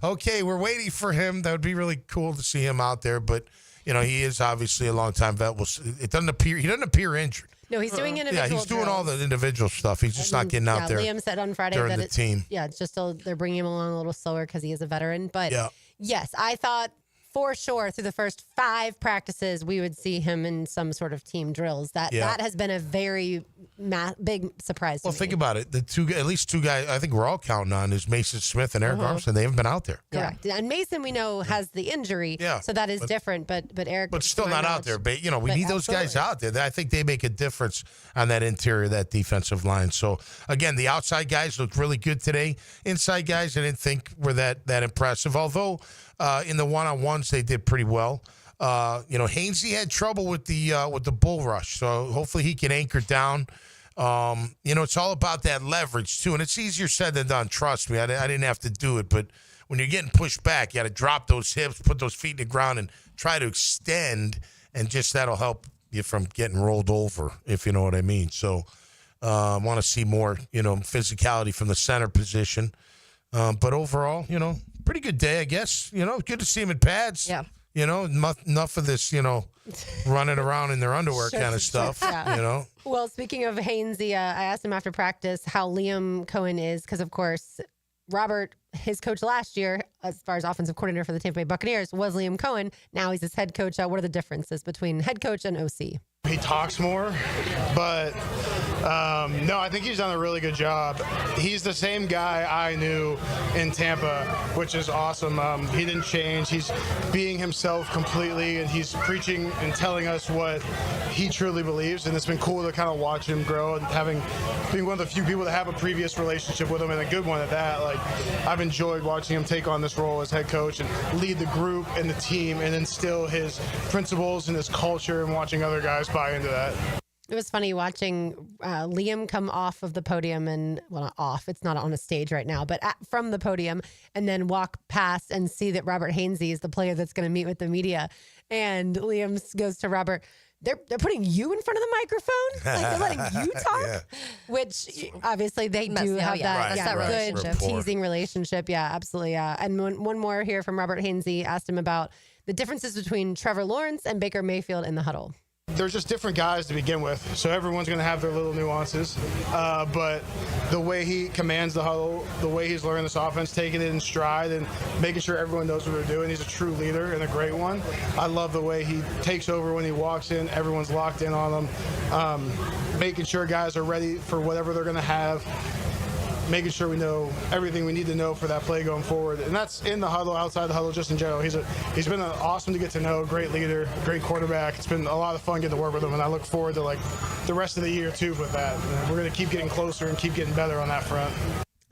Okay, we're waiting for him. That would be really cool to see him out there. But, he is obviously a longtime vet. He doesn't appear injured. No, he's doing individual he's doing all the individual stuff. He's just not getting out there. Liam said on Friday during that the team. Yeah, it's just they're bringing him along a little slower because he is a veteran. But yes, I thought for sure through the first 5 practices we would see him in some sort of team drills. That has been a very big surprise to me. Think about it. At least two guys I think we're all counting on is Mason Smith and Eric Armstead. They haven't been out there. Correct. And Mason we know has the injury, so that is different. But Eric, but still not out there. But we need those guys out there. I think they make a difference on that interior, that defensive line. So again, the outside guys looked really good today. Inside guys, I didn't think were that impressive. Although in the one-on-ones they did pretty well. Hainsey had trouble with the bull rush, so hopefully he can anchor down. It's all about that leverage too, and it's easier said than done. Trust me, I didn't have to do it, but when you're getting pushed back, you got to drop those hips, put those feet in the ground, and try to extend, and just that'll help you from getting rolled over, if you know what I mean. So I want to see more, physicality from the center position. But overall, pretty good day, I guess. Good to see him in pads. Yeah. Enough of this, running around in their underwear kind of stuff, Well, speaking of Hainsey, I asked him after practice how Liam Coen is, because, of course, Robert, his coach last year, as far as offensive coordinator for the Tampa Bay Buccaneers, was Liam Coen. Now he's his head coach. What are the differences between head coach and OC? He talks more, but no, I think he's done a really good job. He's the same guy I knew in Tampa, which is awesome. He didn't change. He's being himself completely, and he's preaching and telling us what he truly believes, and it's been cool to kind of watch him grow and being one of the few people that have a previous relationship with him, and a good one at that. Like, I've enjoyed watching him take on this role as head coach and lead the group and the team and instill his principles and his culture, and watching other guys buy into that. It was funny watching Liam come off of the podium not off, it's not on a stage right now, but from the podium, and then walk past and see that Robert Hainsey is the player that's going to meet with the media. And Liam goes to Robert, they're putting you in front of the microphone? Like, they're letting you talk? Which obviously they do have that good teasing relationship. Yeah, absolutely. Yeah. And one more here from Robert Hainsey, asked him about the differences between Trevor Lawrence and Baker Mayfield in the huddle. They're just different guys to begin with, so everyone's going to have their little nuances. But the way he commands the huddle, the way he's learning this offense, taking it in stride and making sure everyone knows what they're doing. He's a true leader and a great one. I love the way he takes over when he walks in. Everyone's locked in on him, making sure guys are ready for whatever they're going to have, making sure we know everything we need to know for that play going forward. And that's in the huddle, outside the huddle, just in general. He's been awesome to get to know, great leader, great quarterback. It's been a lot of fun getting to work with him, and I look forward to the rest of the year too with that. And we're going to keep getting closer and keep getting better on that front.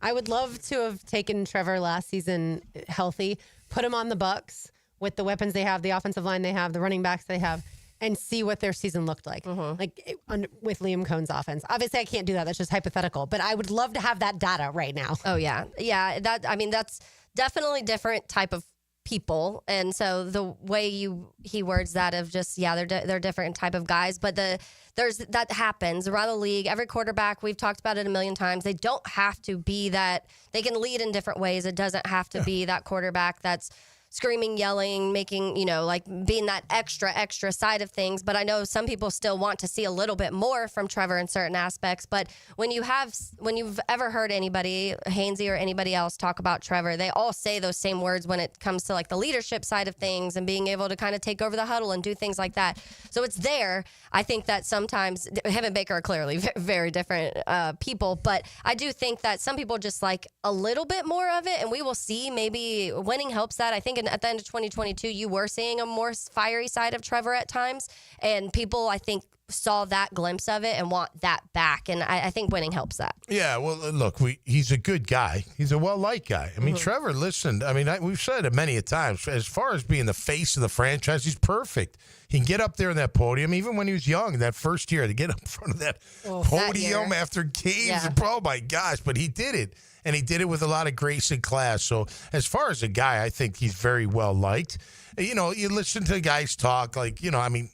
I would love to have taken Trevor last season healthy, put him on the Bucs with the weapons they have, the offensive line they have, the running backs they have, and see what their season looked like, with Liam Coen's offense. Obviously, I can't do that. That's just hypothetical. But I would love to have that data right now. Oh, yeah. Yeah, that's definitely different type of people, and so the way he words that of just they're different type of guys, but that happens around the league. Every quarterback, we've talked about it a million times, they don't have to be that. They can lead in different ways. It doesn't have to be that quarterback that's screaming, yelling, making, like being that extra side of things. But I know some people still want to see a little bit more from Trevor in certain aspects. But when you've ever heard anybody, Hainsey or anybody else, talk about Trevor, they all say those same words when it comes to like the leadership side of things and being able to kind of take over the huddle and do things like that. So it's there. I think that sometimes him and Baker are clearly very different people, but I do think that some people just like a little bit more of it, and we will see. Maybe winning helps that. I think at the end of 2022, you were seeing a more fiery side of Trevor at times, and people, I think, saw that glimpse of it and want that back, and I think winning helps that. Yeah, well, look, he's a good guy. He's a well-liked guy. I mean, Trevor, listen, I mean, we've said it many a times. As far as being the face of the franchise, he's perfect. He can get up there in that podium, even when he was young, that first year, to get up in front of that podium after games. Oh, my gosh, but he did it. And he did it with a lot of grace and class. So as far as a guy, I think he's very well liked. You listen to guys talk like, I mean,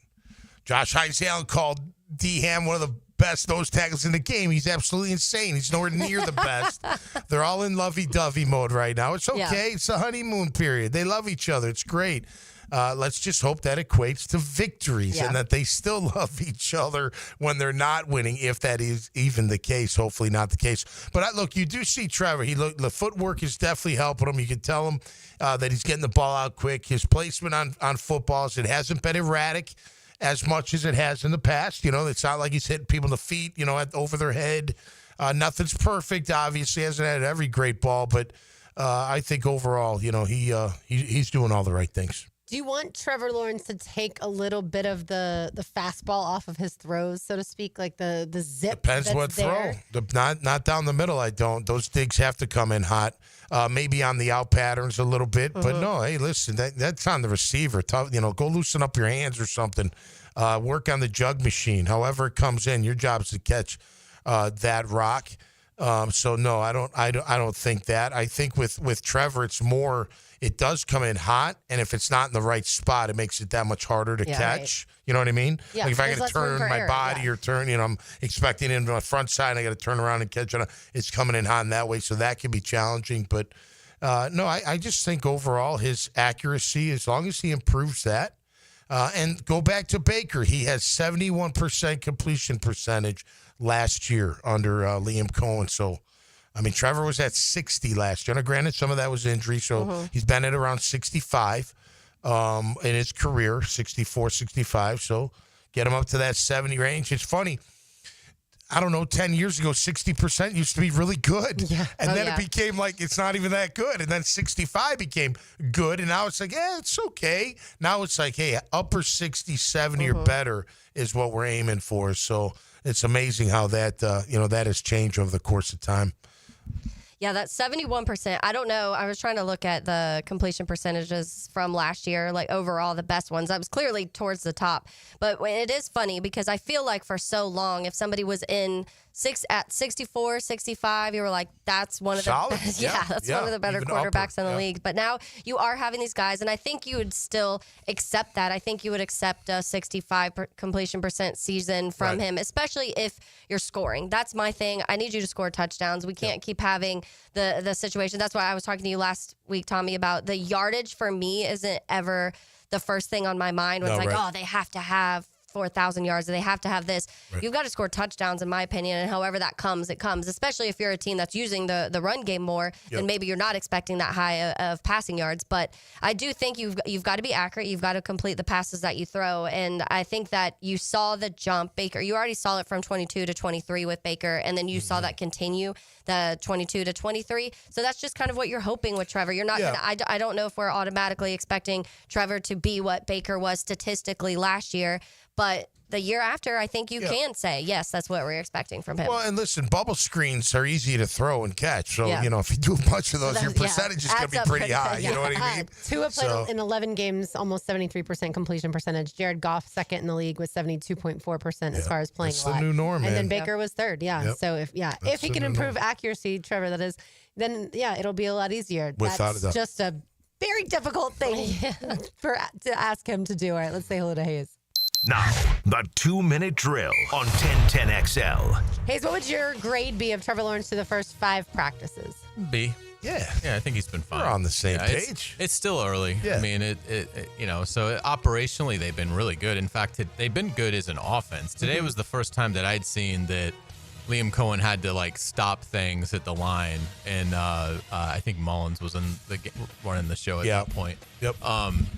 Josh Hines-Allen called D-Ham one of the best nose tackles in the game. He's absolutely insane. He's nowhere near the best. They're all in lovey-dovey mode right now. It's okay. Yeah. It's the honeymoon period. They love each other. It's great. Let's just hope that equates to victories and that they still love each other when they're not winning, if that is even the case. Hopefully not the case. But look, you do see Trevor. The footwork is definitely helping him. You can tell him that he's getting the ball out quick. His placement on footballs, it hasn't been erratic as much as it has in the past. It's not like he's hitting people in the feet, over their head. Nothing's perfect, obviously. He hasn't had every great ball, but I think overall, he's doing all the right things. Do you want Trevor Lawrence to take a little bit of the fastball off of his throws, so to speak, like the zip? Depends what throw. Not down the middle, I don't. Those digs have to come in hot. Maybe on the out patterns a little bit. But no, hey, listen, that's on the receiver. Go loosen up your hands or something. Work on the jug machine. However it comes in, your job is to catch that rock. So no, I don't think that. I think with Trevor, it's more. It does come in hot, and if it's not in the right spot, it makes it that much harder to catch. Right. You know what I mean? Yeah, like if I got to turn my body or turn, I'm expecting it in my front side, I got to turn around and catch it. It's coming in hot in that way, so that can be challenging. But no, I just think overall his accuracy, as long as he improves that, and go back to Baker, he has 71% completion percentage last year under Liam Coen. So, I mean, Trevor was at 60 last year. Now, granted, some of that was injury, so he's been at around 65 in his career, 64, 65. So get him up to that 70 range. It's funny. I don't know, 10 years ago, 60% used to be really good. Yeah. And then it became like it's not even that good. And then 65 became good. And now it's like, it's okay. Now it's like, hey, upper 60, 70 or better is what we're aiming for. So it's amazing how that, that has changed over the course of time. Yeah, that's 71%. I don't know. I was trying to look at the completion percentages from last year, like overall the best ones. I was clearly towards the top. But it is funny because I feel like for so long, if somebody was at 64, 65, you were like, that's one of the best. That's one of the better quarterbacks in the league. But now you are having these guys, and I think you would still accept that. I think you would accept a 65 completion percent season from him, especially if you're scoring. That's my thing. I need you to score touchdowns. We can't keep having the situation. That's why I was talking to you last week, Tommy, about the yardage for me isn't ever the first thing on my mind when it's like, they have to have 4,000 yards, or they have to have this. Right. You've got to score touchdowns, in my opinion, and however that comes, it comes, especially if you're a team that's using the run game more, then maybe you're not expecting that high of passing yards. But I do think you've got to be accurate. You've got to complete the passes that you throw, and I think that you saw the jump, Baker. You already saw it from 22 to 23 with Baker, and then you saw that continue, the 22 to 23. So that's just kind of what you're hoping with Trevor. You're not gonna, I don't know if we're automatically expecting Trevor to be what Baker was statistically last year, but the year after, I think you can say, yes, that's what we're expecting from him. Well, and listen, bubble screens are easy to throw and catch. So, if you do a bunch of those, your percentage is going to be pretty high. You know what I mean? Tua played in 11 games, almost 73% completion percentage. Jared Goff, second in the league with 72.4% as far as playing That's the new norm, man. And then Baker was third. So if he can improve accuracy, Trevor, that is, then it'll be a lot easier. Without That's just a very difficult thing to ask him to do. All right, let's say hello to Hayes. Now, the 2-minute drill on 1010XL. Hayes, what would your grade be of Trevor Lawrence through the first 5 practices? B. Yeah. Yeah, I think he's been fine. We're on the same It's- page. It's still early. Yeah. I mean, so operationally they've been really good. In fact, they've been good as an offense. Today was the first time that I'd seen that Liam Coen had to stop things at the line, and I think Mullins was running the show at that point. Yep.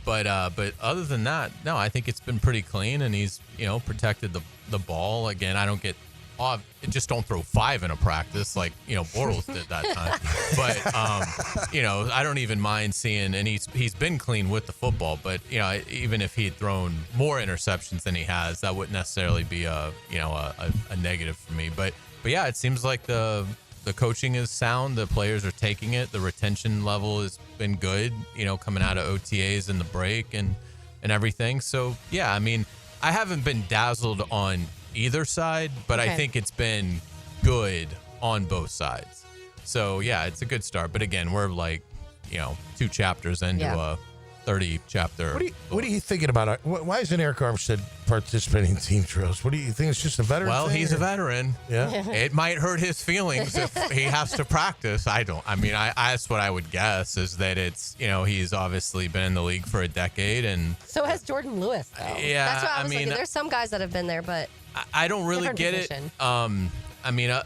But other than that, no, I think it's been pretty clean, and he's protected the ball. Again, I don't get just don't throw 5 in a practice like Bortles did that time. But I don't even mind seeing, and he's been clean with the football. But even if he had thrown more interceptions than he has, that wouldn't necessarily be a negative for me. But yeah, it seems like the coaching is sound. The players are taking it. The retention level has been good. Coming out of OTAs in the break and everything. So yeah, I mean, I haven't been dazzled on either side, but I think it's been good on both sides. So yeah, it's a good start. But again, we're 2 chapters into a 30 chapter. What are you thinking about? Why isn't Eric Armstead participating in team drills? What do you think? It's just a veteran Well, thing, he's a veteran. Yeah. It might hurt his feelings if he has to practice. That's what I would guess, is that it's, he's obviously been in the league for a decade. And So has Jordan Lewis, though. Yeah, That's what I was thinking. There's some guys that have been there, but I don't really different get position. it.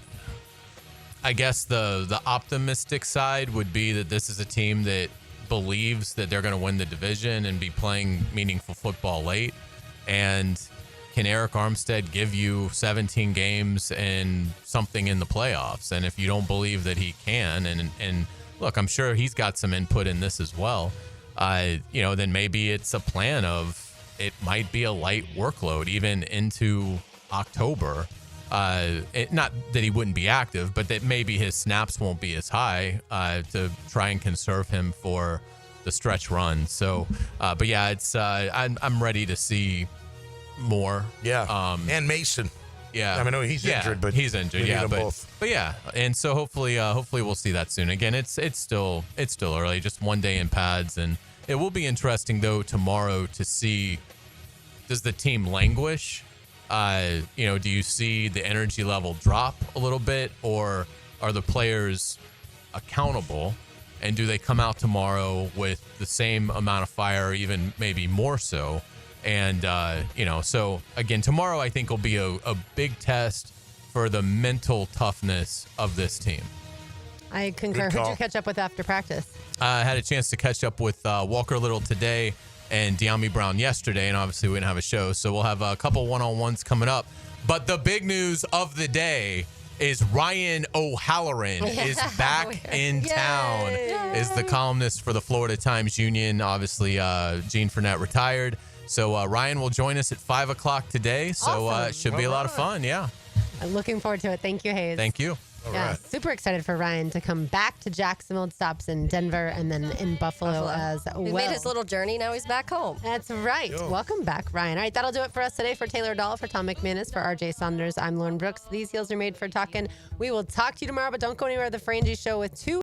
I guess the optimistic side would be that this is a team that believes that they're going to win the division and be playing meaningful football late. And can Eric Armstead give you 17 games and something in the playoffs? And if you don't believe that he can, and look, I'm sure he's got some input in this as well, then maybe it's a plan of it might be a light workload even into October. Not that he wouldn't be active, but that maybe his snaps won't be as high to try and conserve him for the stretch run. So, but yeah, it's I'm ready to see more. Yeah. And Mason. Yeah, I mean, he's injured, but he's injured. we need Yeah, them but both. but yeah, and so hopefully we'll see that soon. Again, it's still early, just 1 day in pads, and it will be interesting though tomorrow to see, does the team languish? Do you see the energy level drop a little bit, or are the players accountable? And do they come out tomorrow with the same amount of fire, or even maybe more so? And, so again, tomorrow I think will be a big test for the mental toughness of this team. I concur. Who'd you catch up with after practice? I had a chance to catch up with Walker Little today and De'Ami Brown yesterday, and obviously we didn't have a show, so we'll have a couple one-on-ones coming up. But the big news of the day is Ryan O'Halloran is back in town, is the columnist for the Florida Times-Union. Obviously, Gene Fournette retired. So Ryan will join us at 5 o'clock today, so it should be a lot of fun, yeah. I'm looking forward to it. Thank you, Hayes. Thank you. Super excited for Ryan to come back to Jacksonville. Stops in Denver and then in Buffalo as well. He made his little journey. Now he's back home. That's right. Welcome back, Ryan. All right, that'll do it for us today. For Taylor Dahl, for Tom McManus, for RJ Saunders, I'm Lauren Brooks. These heels are made for talking. We will talk to you tomorrow, but don't go anywhere. The Frangie Show with 2